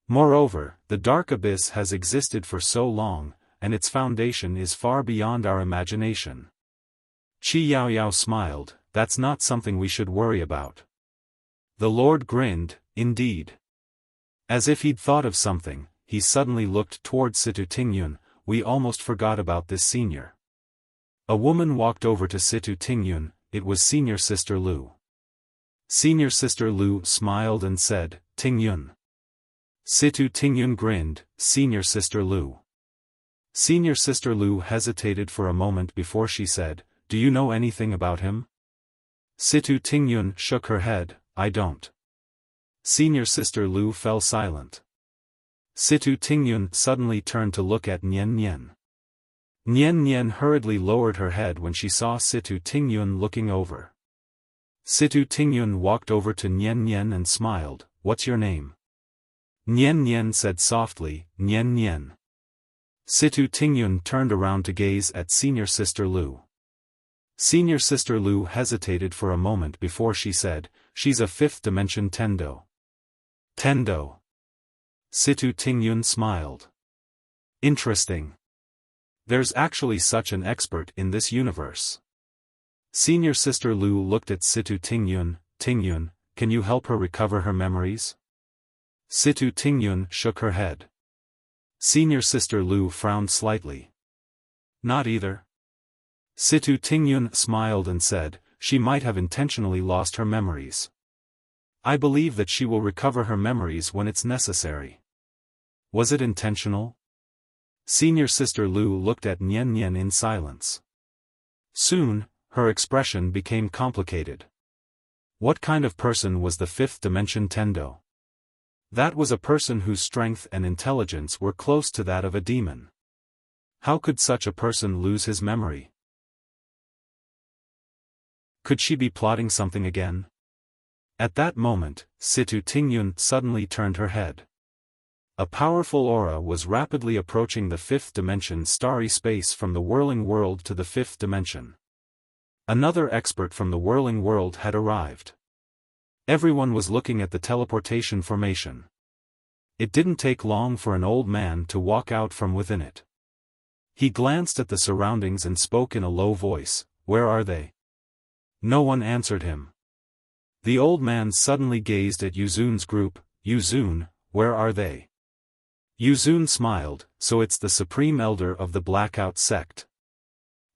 Moreover, the Dark Abyss has existed for so long, and its foundation is far beyond our imagination." Qi Yaoyao smiled, that's not something we should worry about. The Lord grinned, indeed. As if he'd thought of something, he suddenly looked toward Situ Tingyun. We almost forgot about this senior. A woman walked over to Situ Tingyun. It was Senior Sister Lu. Senior Sister Lu smiled and said, Tingyun. Situ Tingyun grinned, Senior Sister Lu. Senior Sister Lu hesitated for a moment before she said, do you know anything about him? Situ Tingyun shook her head, I don't. Senior Sister Lu fell silent. Situ Tingyun suddenly turned to look at Nian Nian. Nian Nian hurriedly lowered her head when she saw Situ Tingyun looking over. Situ Tingyun walked over to Nian Nian and smiled, what's your name? Nian Nian said softly, Nian Nian. Situ Tingyun turned around to gaze at Senior Sister Lu. Senior Sister Lu hesitated for a moment before she said, she's a fifth dimension Tendo. Tendo. Situ Tingyun smiled. Interesting. There's actually such an expert in this universe. Senior Sister Lu looked at Situ Tingyun. Tingyun, can you help her recover her memories? Situ Tingyun shook her head. Senior Sister Lu frowned slightly. Not either. Situ Tingyun smiled and said, she might have intentionally lost her memories. I believe that she will recover her memories when it's necessary. Was it intentional? Senior Sister Lu looked at Nian Nian in silence. Soon, her expression became complicated. What kind of person was the fifth dimension Tendo? That was a person whose strength and intelligence were close to that of a demon. How could such a person lose his memory? Could she be plotting something again? At that moment, Situ Tingyun suddenly turned her head. A powerful aura was rapidly approaching the fifth dimension starry space from the whirling world to the fifth dimension. Another expert from the whirling world had arrived. Everyone was looking at the teleportation formation. It didn't take long for an old man to walk out from within it. He glanced at the surroundings and spoke in a low voice, where are they? No one answered him. The old man suddenly gazed at Yuzun's group. Yuzun, where are they? Yuzun smiled, so it's the supreme elder of the Blackout sect.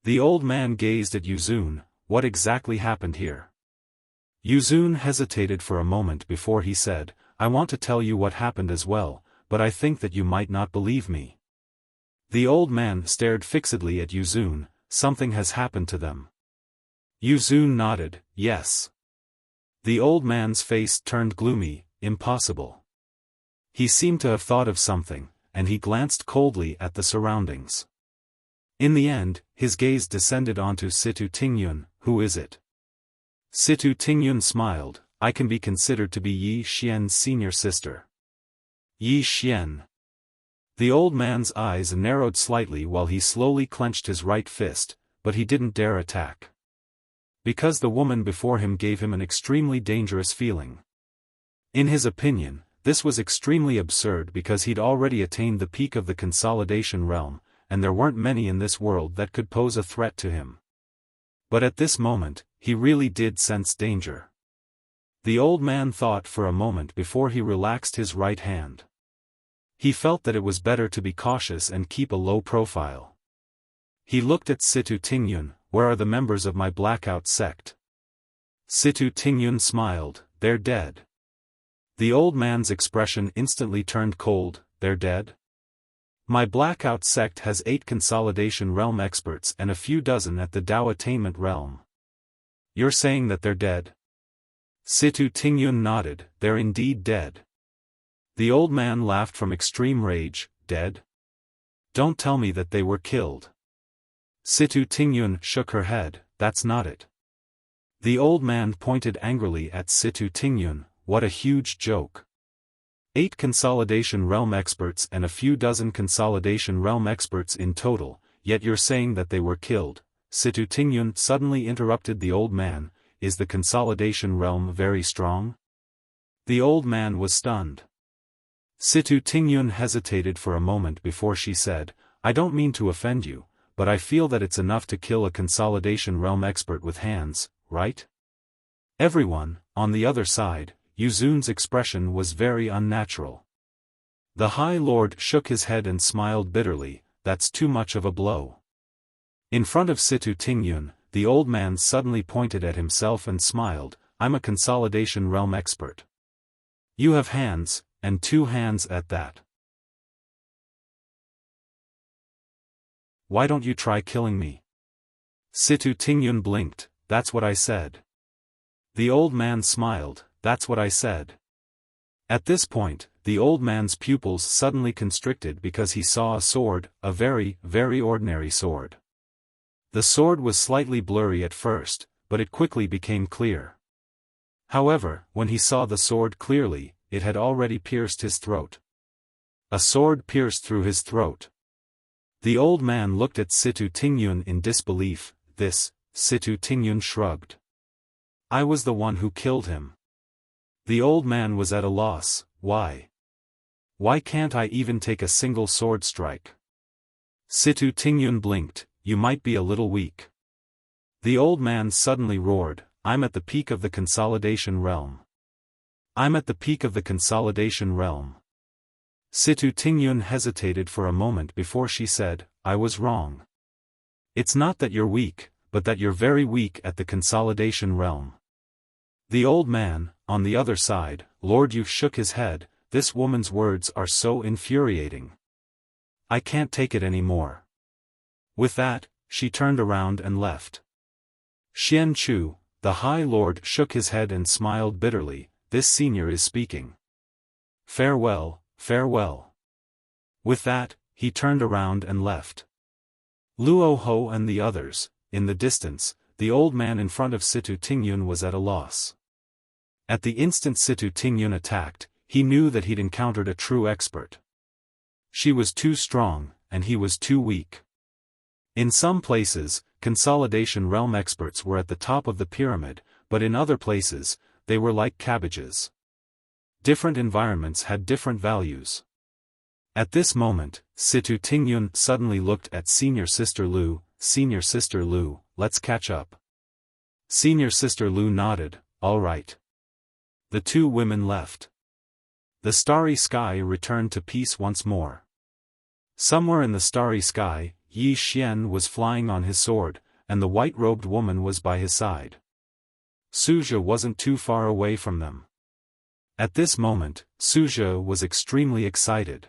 The old man gazed at Yuzun. What exactly happened here? Yuzun hesitated for a moment before he said, I want to tell you what happened as well, but I think that you might not believe me. The old man stared fixedly at Yuzun. Something has happened to them. Yuzun nodded, yes. The old man's face turned gloomy. Impossible. He seemed to have thought of something, and he glanced coldly at the surroundings. In the end, his gaze descended onto Situ Tingyun. Who is it? Situ Tingyun smiled, I can be considered to be Yi Xian's senior sister. Yi Xian. The old man's eyes narrowed slightly while he slowly clenched his right fist, but he didn't dare attack. Because the woman before him gave him an extremely dangerous feeling. In his opinion, this was extremely absurd because he'd already attained the peak of the consolidation realm, and there weren't many in this world that could pose a threat to him. But at this moment, he really did sense danger. The old man thought for a moment before he relaxed his right hand. He felt that it was better to be cautious and keep a low profile. He looked at Situ Tingyun. Where are the members of my Blackout sect? Situ Tingyun smiled, they're dead. The old man's expression instantly turned cold, they're dead? My Blackout sect has 8 consolidation realm experts and a few dozen at the Dao attainment realm. You're saying that they're dead? Situ Tingyun nodded, they're indeed dead. The old man laughed from extreme rage, dead? Don't tell me that they were killed. Situ Tingyun shook her head, that's not it. The old man pointed angrily at Situ Tingyun, what a huge joke. 8 consolidation realm experts and a few dozen consolidation realm experts in total, yet you're saying that they were killed. Situ Tingyun suddenly interrupted the old man, is the consolidation realm very strong? The old man was stunned. Situ Tingyun hesitated for a moment before she said, I don't mean to offend you, but I feel that it's enough to kill a Consolidation Realm expert with hands, right? Everyone, on the other side, Yuzun's expression was very unnatural. The High Lord shook his head and smiled bitterly, that's too much of a blow. In front of Situ Tingyun, the old man suddenly pointed at himself and smiled, I'm a Consolidation Realm expert. You have hands, and 2 hands at that. Why don't you try killing me? Situ Tingyun blinked, that's what I said. The old man smiled, that's what I said. At this point, the old man's pupils suddenly constricted because he saw a sword, a very, very ordinary sword. The sword was slightly blurry at first, but it quickly became clear. However, when he saw the sword clearly, it had already pierced his throat. A sword pierced through his throat. The old man looked at Situ Tingyun in disbelief. This, Situ Tingyun shrugged. I was the one who killed him. The old man was at a loss. Why? Why can't I even take a single sword strike? Situ Tingyun blinked, you might be a little weak. The old man suddenly roared, I'm at the peak of the Consolidation Realm. I'm at the peak of the Consolidation Realm. Situ Tingyun hesitated for a moment before she said, I was wrong. It's not that you're weak, but that you're very weak at the Consolidation Realm. The old man, on the other side, Lord Yu shook his head, this woman's words are so infuriating. I can't take it anymore. With that, she turned around and left. Xian Chu, the High Lord shook his head and smiled bitterly, this senior is speaking. Farewell, farewell. With that, he turned around and left. Luo Ho and the others, in the distance, the old man in front of Situ Tingyun was at a loss. At the instant Situ Tingyun attacked, he knew that he'd encountered a true expert. She was too strong, and he was too weak. In some places, Consolidation Realm experts were at the top of the pyramid, but in other places, they were like cabbages. Different environments had different values. At this moment, Situ Tingyun suddenly looked at Senior Sister Lu, Senior Sister Lu, let's catch up. Senior Sister Lu nodded, all right. The 2 women left. The starry sky returned to peace once more. Somewhere in the starry sky, Yi Xian was flying on his sword, and the white-robed woman was by his side. Suzhou wasn't too far away from them. At this moment, Suzhou was extremely excited.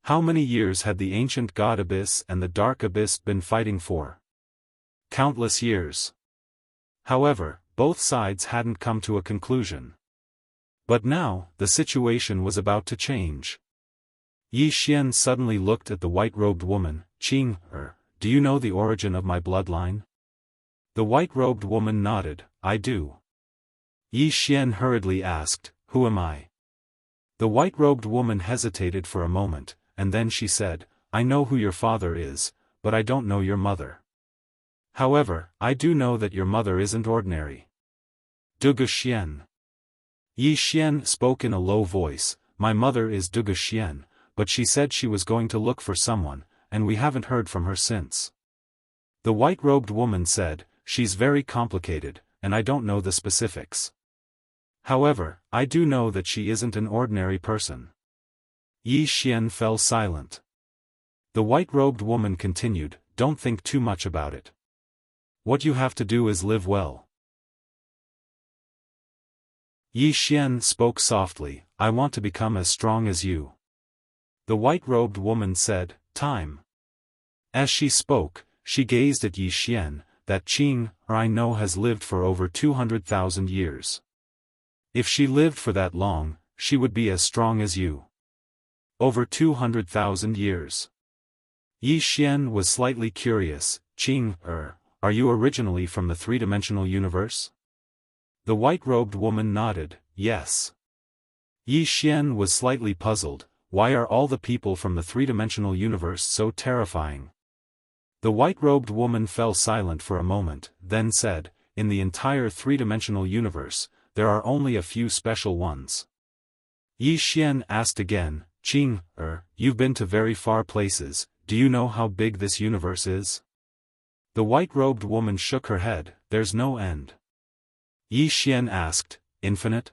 How many years had the ancient God Abyss and the Dark Abyss been fighting for? Countless years. However, both sides hadn't come to a conclusion. But now, the situation was about to change. Yi Xian suddenly looked at the white-robed woman, Qing, do you know the origin of my bloodline? The white-robed woman nodded, I do. Yi Xian hurriedly asked, who am I? The white-robed woman hesitated for a moment, and then she said, I know who your father is, but I don't know your mother. However, I do know that your mother isn't ordinary. Dugu Xian. Yi Xian spoke in a low voice, my mother is Dugu Xian, but she said she was going to look for someone, and we haven't heard from her since. The white-robed woman said, she's very complicated, and I don't know the specifics. However, I do know that she isn't an ordinary person. Yi Xian fell silent. The white-robed woman continued, don't think too much about it. What you have to do is live well. Yi Xian spoke softly, I want to become as strong as you. The white-robed woman said, time. As she spoke, she gazed at Yi Xian, that Qing, I know has lived for over 200,000 years. If she lived for that long, she would be as strong as you. Over 200,000 years. Yi Xian was slightly curious, Qing, are you originally from the three-dimensional universe? The white-robed woman nodded, yes. Yi Xian was slightly puzzled, why are all the people from the three-dimensional universe so terrifying? The white-robed woman fell silent for a moment, then said, in the entire three-dimensional universe, there are only a few special ones. Yi Xian asked again, Qing, you've been to very far places, do you know how big this universe is? The white-robed woman shook her head, there's no end. Yi Xian asked, infinite?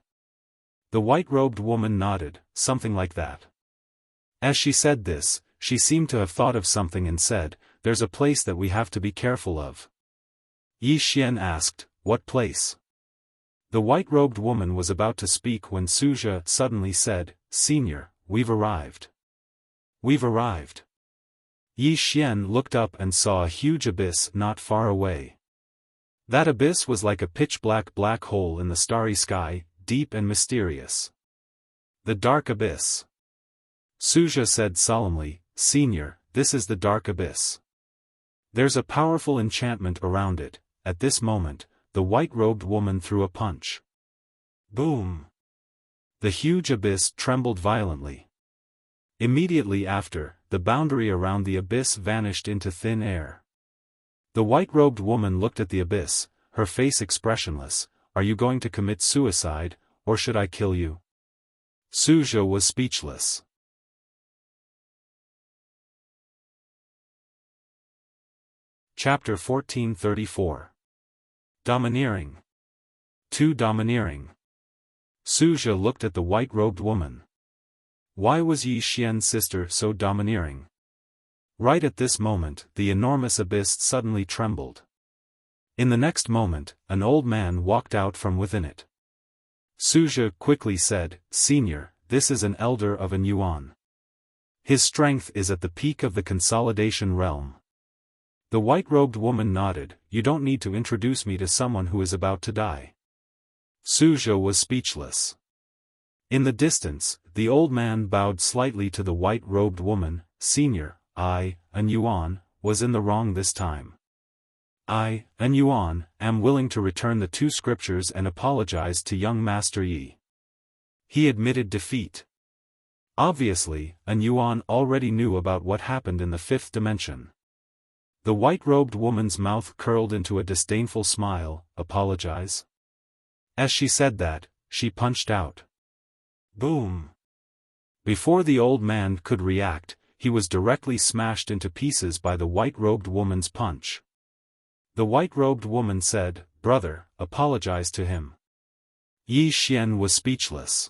The white-robed woman nodded, something like that. As she said this, she seemed to have thought of something and said, there's a place that we have to be careful of. Yi Xian asked, what place? The white-robed woman was about to speak when Suzhou suddenly said, Senior, we've arrived. We've arrived. Yi Xian looked up and saw a huge abyss not far away. That abyss was like a pitch-black black hole in the starry sky, deep and mysterious. The dark abyss. Suzhou said solemnly, Senior, this is the dark abyss. There's a powerful enchantment around it. At this moment, the white-robed woman threw a punch. Boom! The huge abyss trembled violently. Immediately after, the boundary around the abyss vanished into thin air. The white-robed woman looked at the abyss, her face expressionless. Are you going to commit suicide, or should I kill you? Suzhou was speechless. Chapter 1434. Domineering. Too domineering. Suzhou looked at the white-robed woman. Why was Yi Xian's sister so domineering? Right at this moment, the enormous abyss suddenly trembled. In the next moment, an old man walked out from within it. Suzhou quickly said, Senior, this is an elder of an yuan. His strength is at the peak of the consolidation realm. The white-robed woman nodded, you don't need to introduce me to someone who is about to die. Suzhou was speechless. In the distance, the old man bowed slightly to the white-robed woman, Senior, I, an yuan, was in the wrong this time. I, an yuan, am willing to return the 2 scriptures and apologize to young Master Yi. He admitted defeat. Obviously, an yuan already knew about what happened in the 5th dimension. The white-robed woman's mouth curled into a disdainful smile, apologize? As she said that, she punched out. Boom! Before the old man could react, he was directly smashed into pieces by the white-robed woman's punch. The white-robed woman said, Brother, apologize to him. Yi Xian was speechless.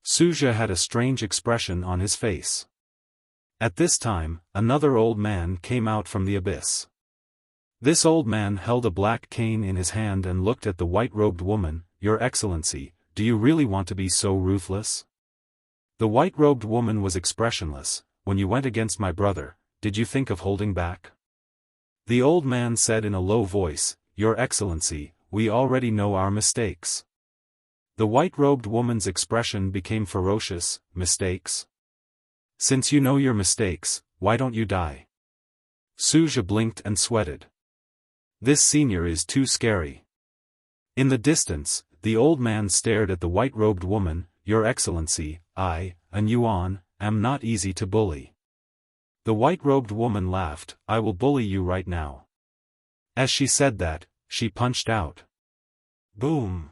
Suzhou had a strange expression on his face. At this time, another old man came out from the abyss. This old man held a black cane in his hand and looked at the white-robed woman, Your Excellency, do you really want to be so ruthless? The white-robed woman was expressionless. When you went against my brother, did you think of holding back? The old man said in a low voice, Your Excellency, we already know our mistakes. The white-robed woman's expression became ferocious, mistakes? Since you know your mistakes, why don't you die? Suzhou blinked and sweated. This senior is too scary. In the distance, the old man stared at the white-robed woman, Your Excellency, I, an yuan, am not easy to bully. The white-robed woman laughed, I will bully you right now. As she said that, she punched out. Boom!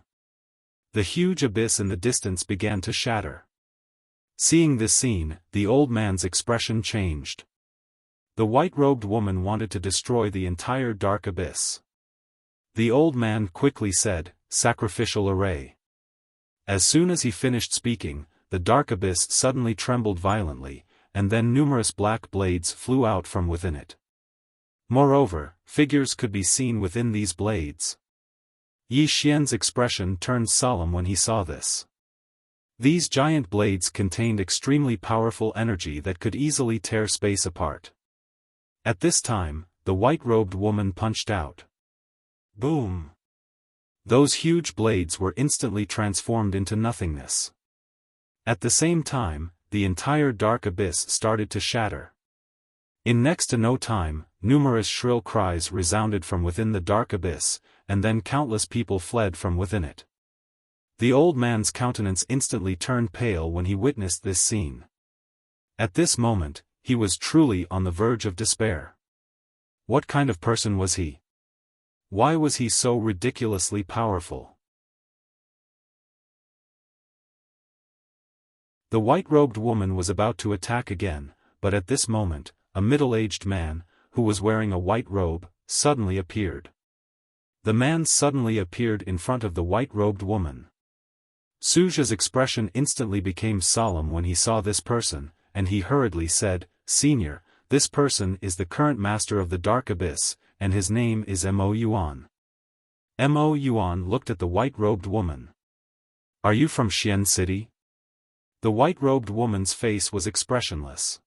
The huge abyss in the distance began to shatter. Seeing this scene, the old man's expression changed. The white-robed woman wanted to destroy the entire dark abyss. The old man quickly said, Sacrificial array. As soon as he finished speaking, the dark abyss suddenly trembled violently, and then numerous black blades flew out from within it. Moreover, figures could be seen within these blades. Yi Xian's expression turned solemn when he saw this. These giant blades contained extremely powerful energy that could easily tear space apart. At this time, the white-robed woman punched out. Boom! Those huge blades were instantly transformed into nothingness. At the same time, the entire dark abyss started to shatter. In next to no time, numerous shrill cries resounded from within the dark abyss, and then countless people fled from within it. The old man's countenance instantly turned pale when he witnessed this scene. At this moment, he was truly on the verge of despair. What kind of person was he? Why was he so ridiculously powerful? The white-robed woman was about to attack again, but at this moment, a middle-aged man, who was wearing a white robe, suddenly appeared. The man suddenly appeared in front of the white-robed woman. Suja's expression instantly became solemn when he saw this person, and he hurriedly said, "Senior, this person is the current master of the Dark Abyss, and his name is Mo Yuan." Mo Yuan looked at the white-robed woman. "Are you from Xian City?" The white-robed woman's face was expressionless.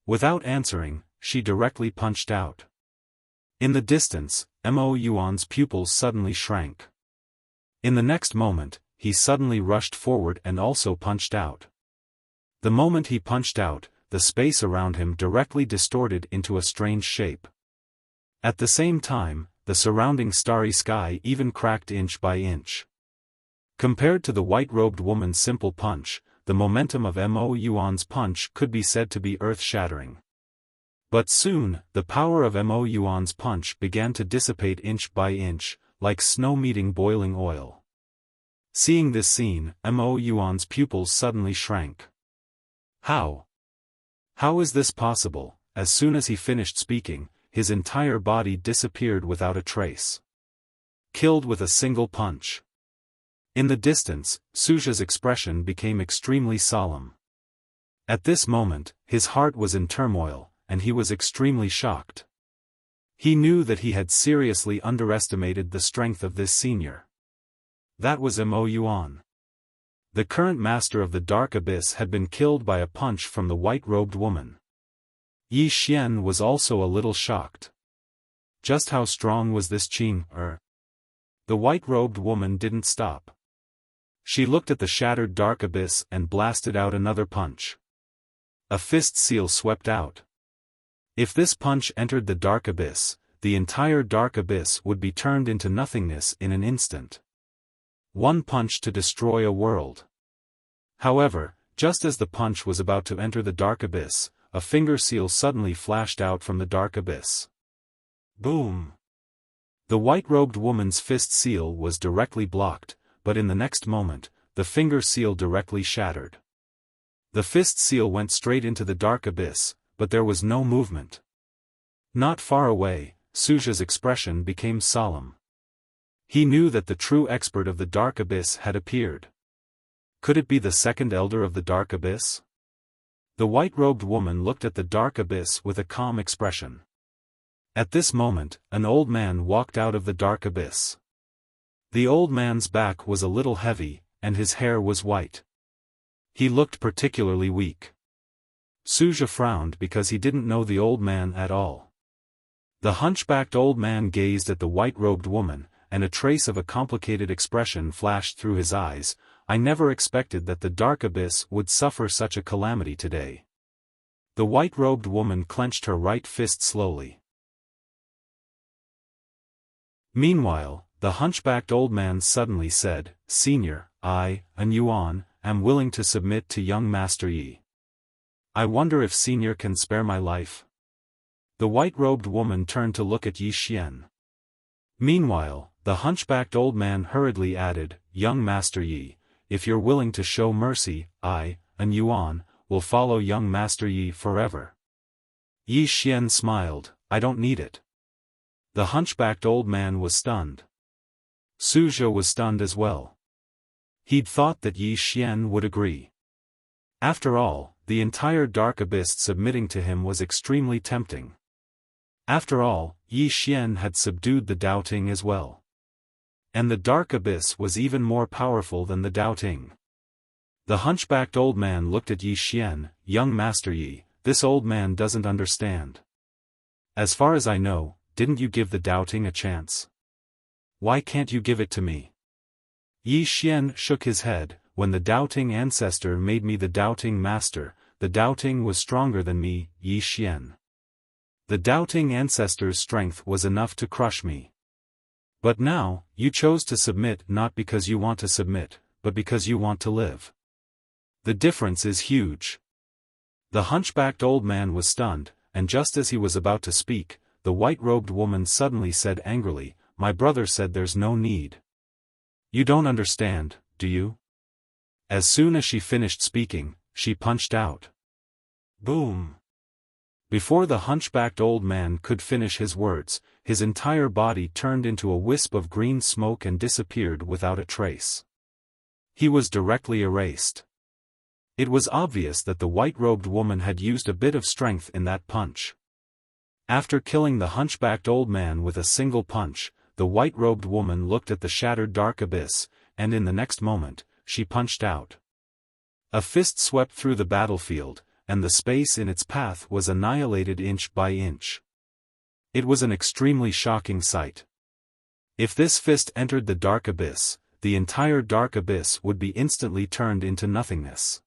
Without answering, she directly punched out. In the distance, Mo Yuan's pupils suddenly shrank. In the next moment, he suddenly rushed forward and also punched out. The moment he punched out, the space around him directly distorted into a strange shape. At the same time, the surrounding starry sky even cracked inch by inch. Compared to the white-robed woman's simple punch, the momentum of Mo Yuan's punch could be said to be earth-shattering. But soon, the power of Mo Yuan's punch began to dissipate inch by inch, like snow meeting boiling oil. Seeing this scene, Mo Yuan's pupils suddenly shrank. How? How is this possible? As soon as he finished speaking, his entire body disappeared without a trace. Killed with a single punch. In the distance, Suja's expression became extremely solemn. At this moment, his heart was in turmoil, and he was extremely shocked. He knew that he had seriously underestimated the strength of this senior. That was Mo Yuan. The current master of the Dark Abyss had been killed by a punch from the white-robed woman. Yi Xian was also a little shocked. Just how strong was this Qing? The white-robed woman didn't stop. She looked at the shattered Dark Abyss and blasted out another punch. A fist seal swept out. If this punch entered the Dark Abyss, the entire Dark Abyss would be turned into nothingness in an instant. One punch to destroy a world. However, just as the punch was about to enter the Dark Abyss, a finger seal suddenly flashed out from the Dark Abyss. Boom! The white-robed woman's fist seal was directly blocked, but in the next moment, the finger seal directly shattered. The fist seal went straight into the Dark Abyss, but there was no movement. Not far away, Suja's expression became solemn. He knew that the true expert of the Dark Abyss had appeared. Could it be the second elder of the Dark Abyss? The white-robed woman looked at the Dark Abyss with a calm expression. At this moment, an old man walked out of the Dark Abyss. The old man's back was a little heavy, and his hair was white. He looked particularly weak. Suja frowned because he didn't know the old man at all. The hunchbacked old man gazed at the white-robed woman, and a trace of a complicated expression flashed through his eyes. "I never expected that the Dark Abyss would suffer such a calamity today." The white-robed woman clenched her right fist slowly. Meanwhile, the hunchbacked old man suddenly said, "Senior, I, An Yuan, am willing to submit to young Master Yi. I wonder if Senior can spare my life?" The white-robed woman turned to look at Yi Xian. Meanwhile, the hunchbacked old man hurriedly added, "Young Master Yi, if you're willing to show mercy, I, An Yuan, will follow young Master Yi forever." Yi Xian smiled, "I don't need it." The hunchbacked old man was stunned. Suja was stunned as well. He'd thought that Yi Xian would agree. After all, the entire Dark Abyss submitting to him was extremely tempting. After all, Yi Xian had subdued the doubting as well. And the Dark Abyss was even more powerful than the doubting. The hunchbacked old man looked at Yi Xian. "Young Master Yi, this old man doesn't understand. As far as I know, didn't you give the doubting a chance? Why can't you give it to me?" Yi Xian shook his head. "When the doubting ancestor made me the doubting master, the doubting was stronger than me, Yi Xian. The doubting ancestor's strength was enough to crush me. But now, you chose to submit not because you want to submit, but because you want to live. The difference is huge." The hunchbacked old man was stunned, and just as he was about to speak, the white-robed woman suddenly said angrily, "My brother said there's no need. You don't understand, do you?" As soon as she finished speaking, she punched out. Boom! Before the hunchbacked old man could finish his words, his entire body turned into a wisp of green smoke and disappeared without a trace. He was directly erased. It was obvious that the white-robed woman had used a bit of strength in that punch. After killing the hunchbacked old man with a single punch, the white-robed woman looked at the shattered dark abyss, and in the next moment, she punched out. A fist swept through the battlefield, and the space in its path was annihilated inch by inch. It was an extremely shocking sight. If this fist entered the dark abyss, the entire dark abyss would be instantly turned into nothingness.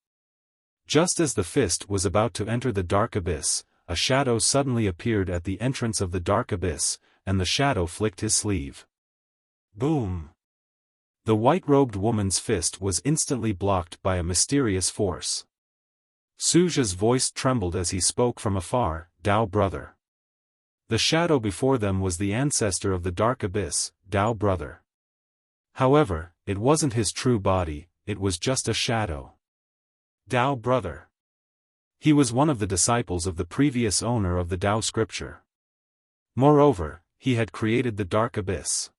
Just as the fist was about to enter the dark abyss, a shadow suddenly appeared at the entrance of the dark abyss, and the shadow flicked his sleeve. Boom! The white-robed woman's fist was instantly blocked by a mysterious force. Suja's voice trembled as he spoke from afar, "Dao brother." The shadow before them was the ancestor of the dark abyss, Dao brother. However, it wasn't his true body, it was just a shadow. Dao brother. He was one of the disciples of the previous owner of the Dao scripture. Moreover, he had created the dark abyss.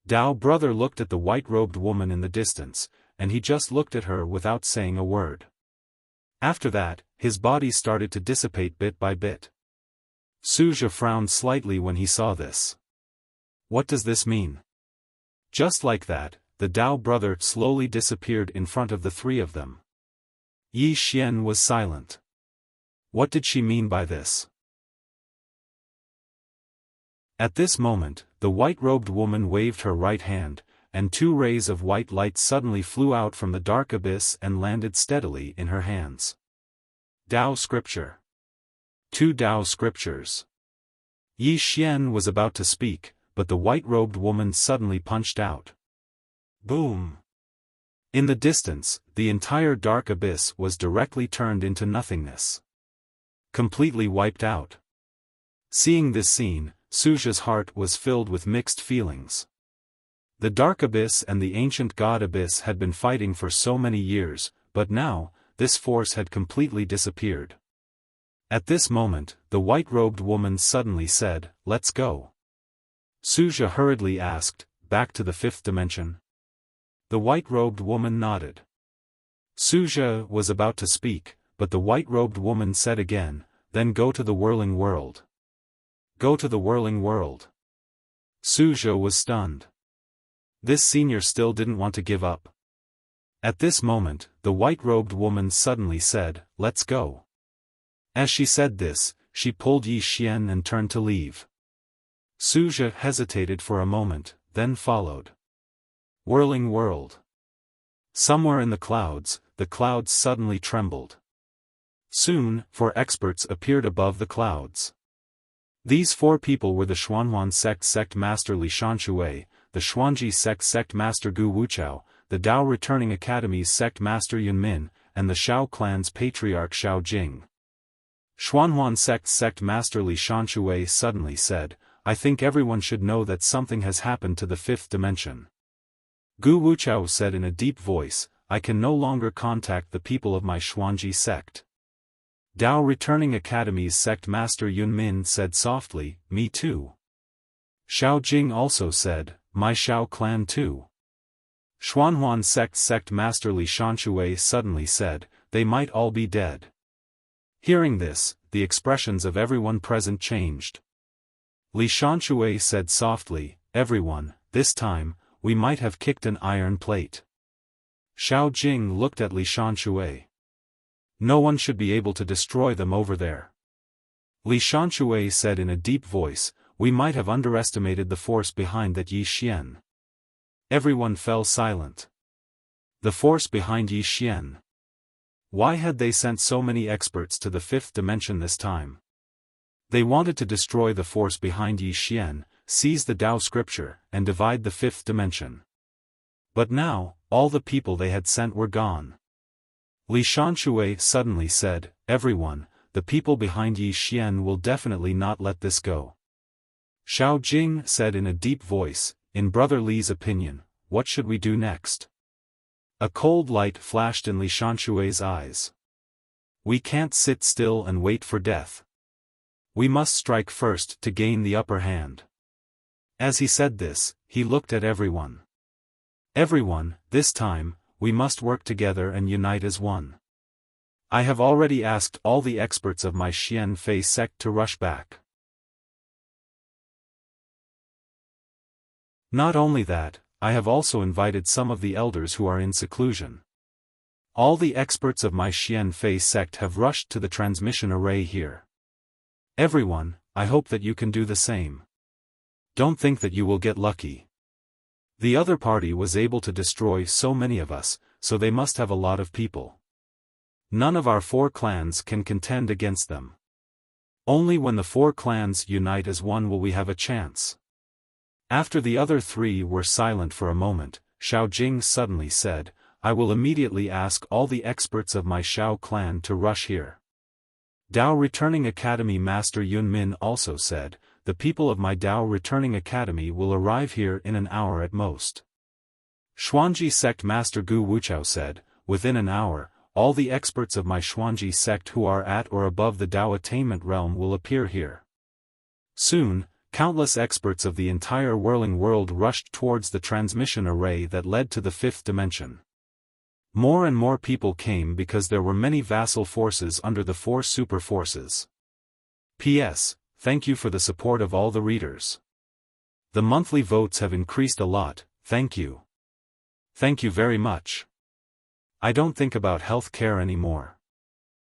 Dao brother looked at the white-robed woman in the distance, and he just looked at her without saying a word. After that, his body started to dissipate bit by bit. Suja frowned slightly when he saw this. What does this mean? Just like that, the Dao brother slowly disappeared in front of the three of them. Yi Xian was silent. What did she mean by this? At this moment, the white-robed woman waved her right hand, and two rays of white light suddenly flew out from the dark abyss and landed steadily in her hands. Dao scripture. 2 Dao scriptures. Yi Xian was about to speak, but the white-robed woman suddenly punched out. Boom! In the distance, the entire dark abyss was directly turned into nothingness. Completely wiped out. Seeing this scene, Suja's heart was filled with mixed feelings. The dark abyss and the ancient god abyss had been fighting for so many years, but now, this force had completely disappeared. At this moment, the white-robed woman suddenly said, "Let's go." Suja hurriedly asked, "Back to the fifth dimension?" The white-robed woman nodded. Suja was about to speak, but the white-robed woman said again, "Then go to the whirling world." Go to the whirling world. Suja was stunned. This senior still didn't want to give up. At this moment, the white-robed woman suddenly said, "Let's go." As she said this, she pulled Yi Xian and turned to leave. Suja hesitated for a moment, then followed. Whirling world. Somewhere in the clouds suddenly trembled. Soon, 4 experts appeared above the clouds. These 4 people were the Xuanhuan sect master Li Shanshui, the Xuanji sect master Gu Wuchao, the Dao Returning Academy's sect master Yun Min, and the Shao clan's patriarch Xiao Jing. Xuanhuan sect master Li Shanshui suddenly said, "I think everyone should know that something has happened to the fifth dimension." Gu Wuchao said in a deep voice, "I can no longer contact the people of my Xuanji sect." Dao Returning Academy's sect master Yun Min said softly, "Me too." Xiao Jing also said, "My Shao clan too." Xuanhuan sect master Li Shanshui suddenly said, "They might all be dead." Hearing this, the expressions of everyone present changed. Li Shanshui said softly, "Everyone, this time, we might have kicked an iron plate." Xiao Jing looked at Li Shanshui. "No one should be able to destroy them over there." Li Shanshui said in a deep voice, "We might have underestimated the force behind that Yi Xian." Everyone fell silent. The force behind Yi Xian. Why had they sent so many experts to the fifth dimension this time? They wanted to destroy the force behind Yi Xian, seize the Dao scripture, and divide the fifth dimension. But now, all the people they had sent were gone. Li Shanshui suddenly said, "Everyone, the people behind Yi Xian will definitely not let this go." Xiao Jing said in a deep voice, "In Brother Li's opinion, what should we do next?" A cold light flashed in Li Shanshui's eyes. "We can't sit still and wait for death. We must strike first to gain the upper hand. As he said this, he looked at everyone. Everyone, this time, we must work together and unite as one. I have already asked all the experts of my Xian Fei sect to rush back. Not only that, I have also invited some of the elders who are in seclusion. All the experts of my Xian Fei sect have rushed to the transmission array here. Everyone, I hope that you can do the same. Don't think that you will get lucky. The other party was able to destroy so many of us, so they must have a lot of people. None of our 4 clans can contend against them. Only when the 4 clans unite as one will we have a chance. After the other 3 were silent for a moment, Xiao Jing suddenly said, I will immediately ask all the experts of my Xiao clan to rush here. Dao Returning Academy Master Yun Min also said, the people of my Dao Returning Academy will arrive here in an hour at most. Xuanji Sect Master Gu Wuchao said, within an hour, all the experts of my Xuanji sect who are at or above the Dao attainment realm will appear here. Soon, countless experts of the entire whirling world rushed towards the transmission array that led to the 5th dimension. More and more people came because there were many vassal forces under the 4 super forces. P.S. Thank you for the support of all the readers. The monthly votes have increased a lot, thank you. Thank you very much. I don't think about health care anymore.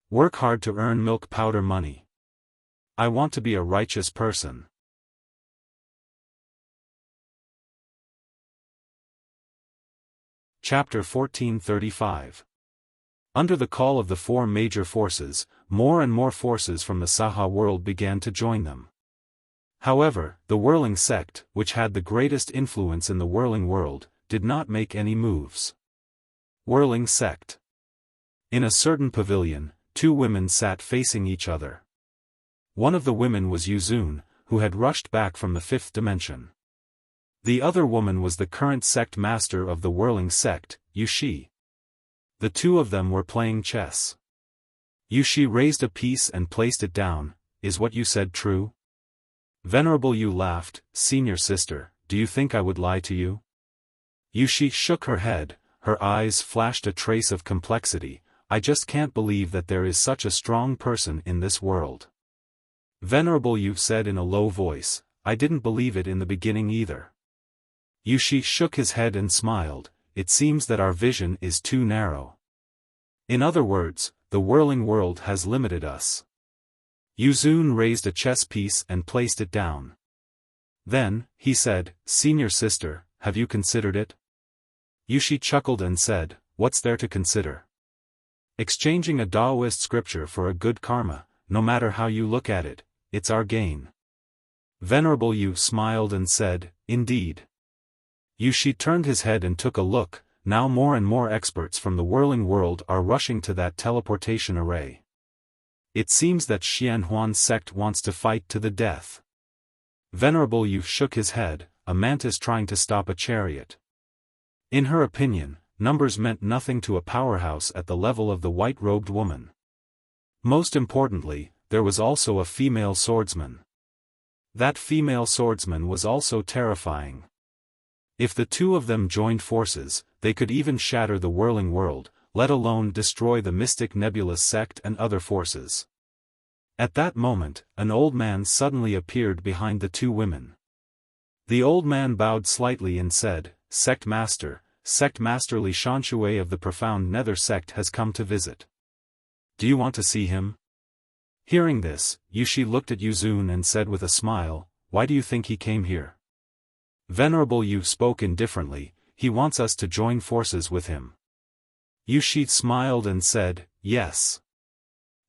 Work hard to earn milk powder money. I want to be a righteous person. Chapter 1435. Under the call of the 4 major forces, more and more forces from the Saha world began to join them. However, the Whirling sect, which had the greatest influence in the Whirling world, did not make any moves. Whirling sect. In a certain pavilion, 2 women sat facing each other. One of the women was Yuzun, who had rushed back from the 5th dimension. The other woman was the current sect master of the Whirling sect, Yushi. The 2 of them were playing chess. Yushi raised a piece and placed it down. Is what you said true? Venerable Yu laughed. Senior sister, do you think I would lie to you? Yushi shook her head, her eyes flashed a trace of complexity. I just can't believe that there is such a strong person in this world. Venerable Yu said in a low voice, I didn't believe it in the beginning either. Yushi shook his head and smiled. It seems that our vision is too narrow. In other words, the whirling world has limited us. Yuzun raised a chess piece and placed it down. Then, he said, Senior sister, have you considered it? Yushi chuckled and said, what's there to consider? Exchanging a Taoist scripture for a good karma, no matter how you look at it, it's our gain. Venerable Yu smiled and said, indeed. Yushi turned his head and took a look. Now more and more experts from the whirling world are rushing to that teleportation array. It seems that Xianhuan's sect wants to fight to the death. Venerable Yu shook his head, a mantis trying to stop a chariot. In her opinion, numbers meant nothing to a powerhouse at the level of the white-robed woman. Most importantly, there was also a female swordsman. That female swordsman was also terrifying. If the 2 of them joined forces, they could even shatter the whirling world, let alone destroy the mystic nebulous sect and other forces. At that moment, an old man suddenly appeared behind the 2 women. The old man bowed slightly and said, Sect Master Li Shanshui of the Profound Nether sect has come to visit. Do you want to see him? Hearing this, Yushi looked at Yuzun and said with a smile, why do you think he came here? Venerable Yu spoke indifferently, he wants us to join forces with him. Yushi smiled and said, yes.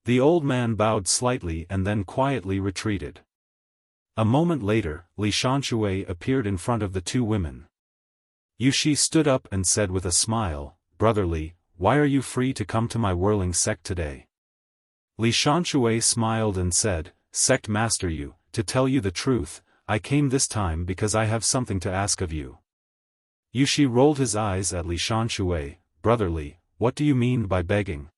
The old man bowed slightly and then quietly retreated. A moment later, Li Shanshui appeared in front of the 2 women. Yushi stood up and said with a smile, Brother Li, why are you free to come to my whirling sect today? Li Shanshui smiled and said, Sect Master Yu, to tell you the truth, I came this time because I have something to ask of you. Yushi rolled his eyes at Li Shanshui. Brother Li, what do you mean by begging?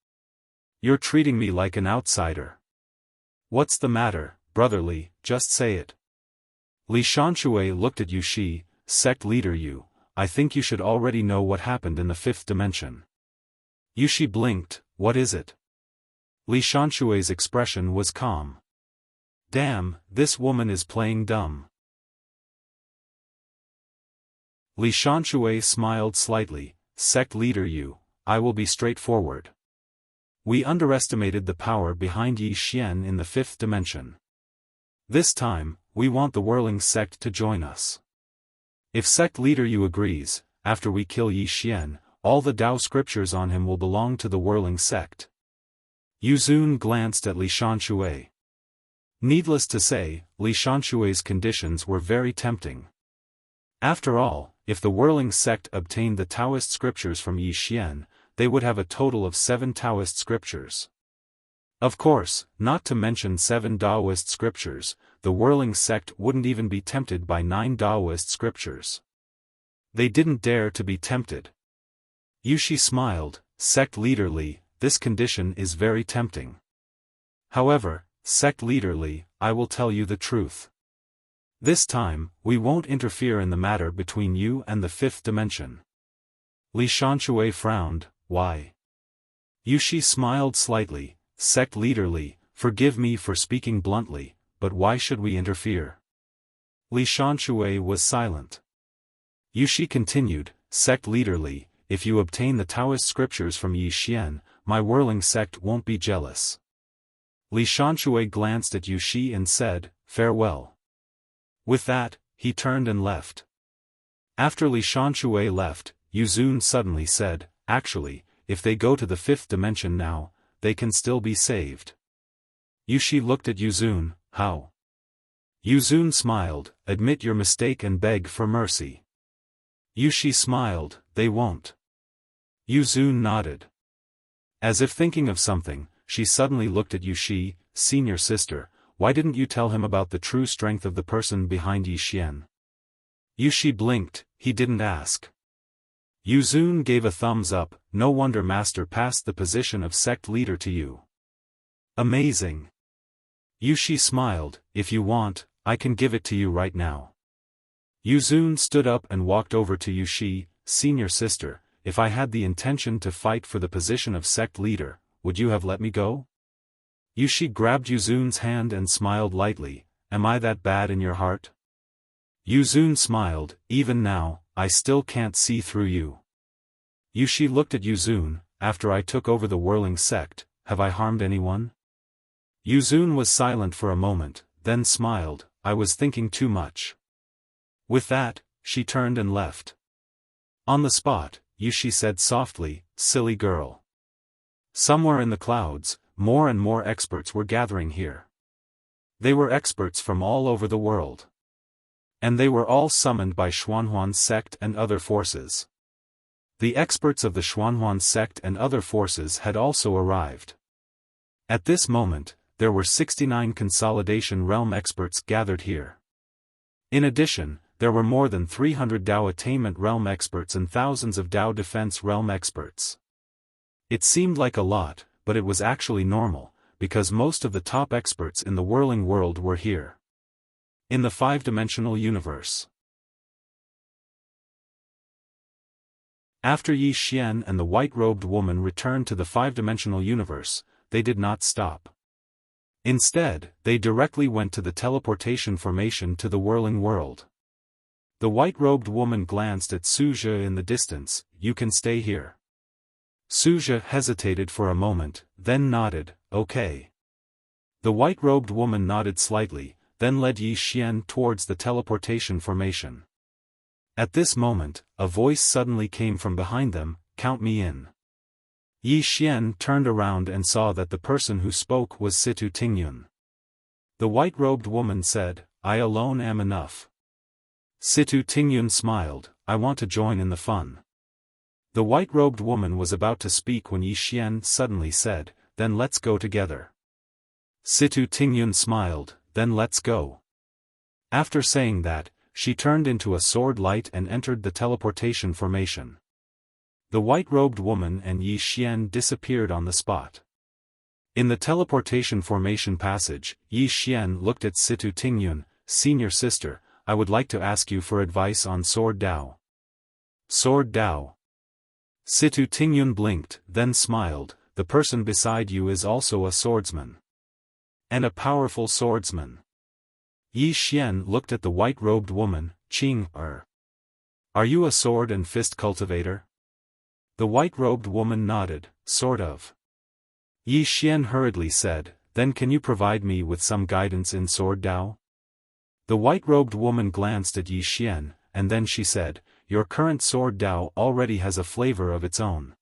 You're treating me like an outsider. What's the matter, brotherly, just say it. Li Shanshui looked at Yushi, sect leader Yu, I think you should already know what happened in the fifth dimension. Yushi blinked, what is it? Li Shanshui's expression was calm. Damn, this woman is playing dumb. Li Shanshui smiled slightly, sect leader Yu, I will be straightforward. We underestimated the power behind Yi Xian in the fifth dimension. This time, we want the Whirling sect to join us. If sect leader Yu agrees, after we kill Yi Xian, all the Tao scriptures on him will belong to the Whirling sect. Yu Zun glanced at Li Shanshui. Needless to say, Li Shanshui's conditions were very tempting. After all, if the Whirling sect obtained the Taoist scriptures from Yi Xian, they would have a total of 7 Taoist scriptures. Of course, not to mention 7 Daoist scriptures, the Whirling sect wouldn't even be tempted by 9 Daoist scriptures. They didn't dare to be tempted. Yushi smiled, sect leader Li, this condition is very tempting. However, sect leader Li, I will tell you the truth. This time, we won't interfere in the matter between you and the fifth dimension. Li Shanshui frowned, why? Yushi smiled slightly, sect leader Li, forgive me for speaking bluntly, but why should we interfere? Li Shanshui was silent. Yushi continued, sect leader Li, if you obtain the Taoist scriptures from Yi Xian, my Whirling sect won't be jealous. Li Shanshui glanced at Yushi and said, farewell. With that, he turned and left. After Li Shanshui left, Yu Zun suddenly said, actually, if they go to the fifth dimension now, they can still be saved. Yushi looked at Yu Zun, how? Yu Zun smiled, admit your mistake and beg for mercy. Yushi smiled, they won't. Yu Zun nodded. As if thinking of something, she suddenly looked at Yushi, senior sister, why didn't you tell him about the true strength of the person behind Yi Xian? Yushi blinked, he didn't ask. Yu Zun gave a thumbs up, no wonder master passed the position of sect leader to you. Amazing. Yushi smiled, if you want, I can give it to you right now. Yu Zun stood up and walked over to Yushi, senior sister, if I had the intention to fight for the position of sect leader, would you have let me go? Yushi grabbed Yu Zun's hand and smiled lightly, am I that bad in your heart? Yu Zun smiled, even now, I still can't see through you. Yushi looked at Yu Zun, after I took over the Whirling sect, have I harmed anyone? Yu Zun was silent for a moment, then smiled, I was thinking too much. With that, she turned and left. On the spot, Yushi said softly, silly girl. Somewhere in the clouds, more and more experts were gathering here. They were experts from all over the world. And they were all summoned by Xuanhuan sect and other forces. The experts of the Xuanhuan sect and other forces had also arrived. At this moment, there were 69 Consolidation Realm experts gathered here. In addition, there were more than 300 Dao Attainment Realm experts and thousands of Dao Defense Realm experts. It seemed like a lot, but it was actually normal, because most of the top experts in the Whirling world were here. In the five-dimensional universe. After Yi Xian and the white-robed woman returned to the five-dimensional universe, they did not stop. Instead, they directly went to the teleportation formation to the Whirling world. The white-robed woman glanced at Suzhe in the distance, you can stay here. Suzhe hesitated for a moment, then nodded, okay. The white-robed woman nodded slightly, then led Yi Xian towards the teleportation formation. At this moment, a voice suddenly came from behind them, count me in. Yi Xian turned around and saw that the person who spoke was Situ Tingyun. The white-robed woman said, I alone am enough. Situ Tingyun smiled, I want to join in the fun. The white-robed woman was about to speak when Yi Xian suddenly said, then let's go together. Situ Tingyun smiled, then let's go. After saying that, she turned into a sword light and entered the teleportation formation. The white-robed woman and Yi Xian disappeared on the spot. In the teleportation formation passage, Yi Xian looked at Situ Tingyun, senior sister, I would like to ask you for advice on Sword Dao. Sword Dao. Situ Tingyun blinked, then smiled, the person beside you is also a swordsman. And a powerful swordsman. Yi Xian looked at the white-robed woman, Qing Er. Are you a sword and fist cultivator? The white-robed woman nodded, sort of. Yi Xian hurriedly said, then can you provide me with some guidance in Sword Dao? The white-robed woman glanced at Yi Xian, and then she said, your current Sword Dao already has a flavor of its own.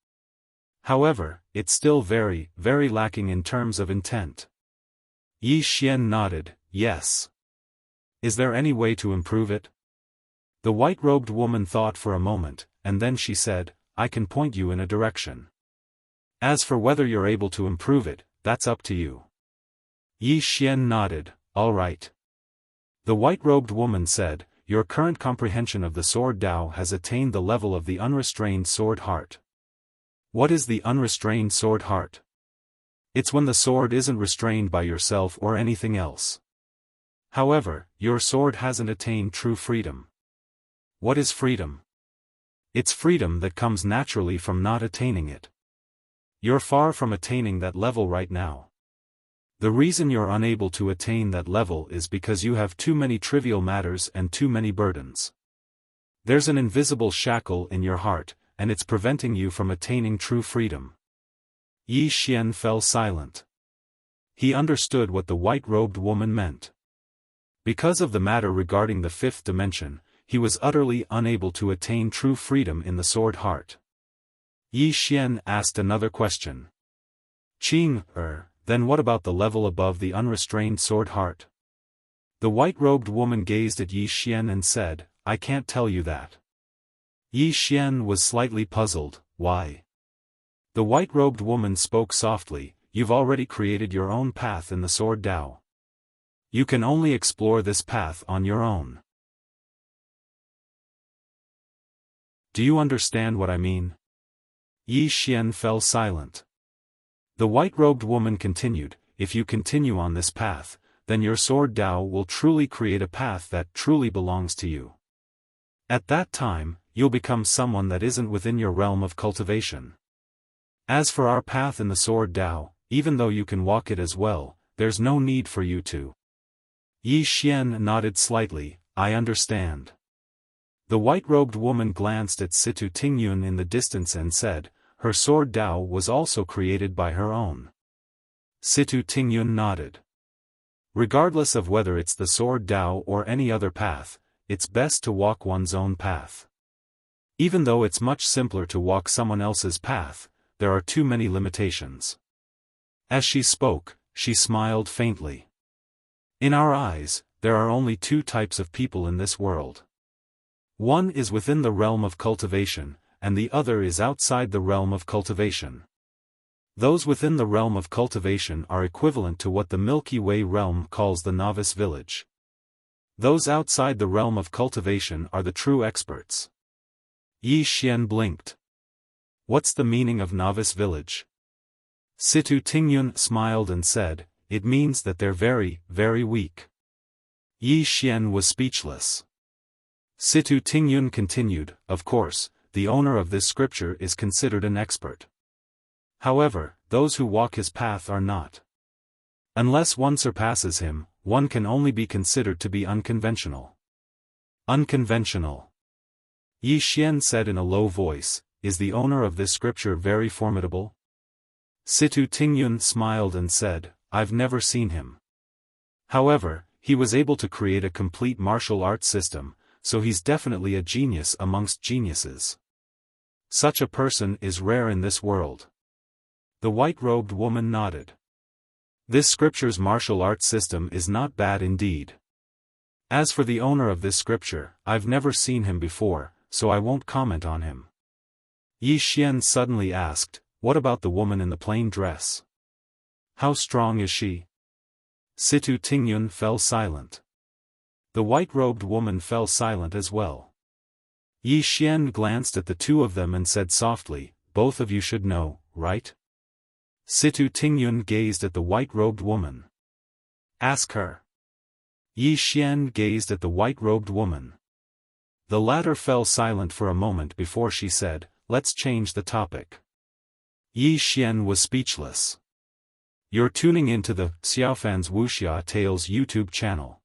However, it's still very, very lacking in terms of intent. Yi Xian nodded, yes. Is there any way to improve it? The white-robed woman thought for a moment, and then she said, I can point you in a direction. As for whether you're able to improve it, that's up to you. Yi Xian nodded, all right. The white-robed woman said, your current comprehension of the Sword Dao has attained the level of the unrestrained sword heart. What is the unrestrained sword heart? It's when the sword isn't restrained by yourself or anything else. However, your sword hasn't attained true freedom. What is freedom? It's freedom that comes naturally from not attaining it. You're far from attaining that level right now. The reason you're unable to attain that level is because you have too many trivial matters and too many burdens. There's an invisible shackle in your heart, and it's preventing you from attaining true freedom. Yi Xian fell silent. He understood what the white-robed woman meant. Because of the matter regarding the fifth dimension, he was utterly unable to attain true freedom in the sword heart. Yi Xian asked another question. Qing Er, then what about the level above the unrestrained sword heart? The white-robed woman gazed at Yi Xian and said, I can't tell you that. Yi Xian was slightly puzzled, why? The white-robed woman spoke softly, you've already created your own path in the Sword Dao. You can only explore this path on your own. Do you understand what I mean? Yi Xian fell silent. The white-robed woman continued, if you continue on this path, then your Sword Dao will truly create a path that truly belongs to you. At that time, you'll become someone that isn't within your realm of cultivation. As for our path in the Sword Dao, even though you can walk it as well, there's no need for you to. Yi Xian nodded slightly, I understand. The white-robed woman glanced at Situ Tingyun in the distance and said, her Sword Dao was also created by her own. Situ Tingyun nodded. Regardless of whether it's the Sword Dao or any other path, it's best to walk one's own path. Even though it's much simpler to walk someone else's path, there are too many limitations. As she spoke, she smiled faintly. In our eyes, there are only two types of people in this world. One is within the realm of cultivation, and the other is outside the realm of cultivation. Those within the realm of cultivation are equivalent to what the Milky Way realm calls the novice village. Those outside the realm of cultivation are the true experts. Yi Xian blinked. What's the meaning of novice village? Situ Tingyun smiled and said, it means that they're very, very weak. Yi Xian was speechless. Situ Tingyun continued, of course, the owner of this scripture is considered an expert. However, those who walk his path are not. Unless one surpasses him, one can only be considered to be unconventional. Unconventional. Yi Xian said in a low voice, is the owner of this scripture very formidable? Situ Tingyun smiled and said, I've never seen him. However, he was able to create a complete martial arts system, so he's definitely a genius amongst geniuses. Such a person is rare in this world. The white-robed woman nodded. This scripture's martial arts system is not bad indeed. As for the owner of this scripture, I've never seen him before, so I won't comment on him. Yi Xian suddenly asked, what about the woman in the plain dress? How strong is she? Situ Tingyun fell silent. The white-robed woman fell silent as well. Yi Xian glanced at the two of them and said softly, both of you should know, right? Situ Tingyun gazed at the white-robed woman. Ask her. Yi Xian gazed at the white-robed woman. The latter fell silent for a moment before she said, "Let's change the topic." Yi Xian was speechless. You're tuning into the Xiaofan's Wuxia Tales YouTube channel.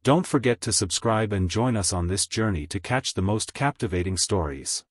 Don't forget to subscribe and join us on this journey to catch the most captivating stories.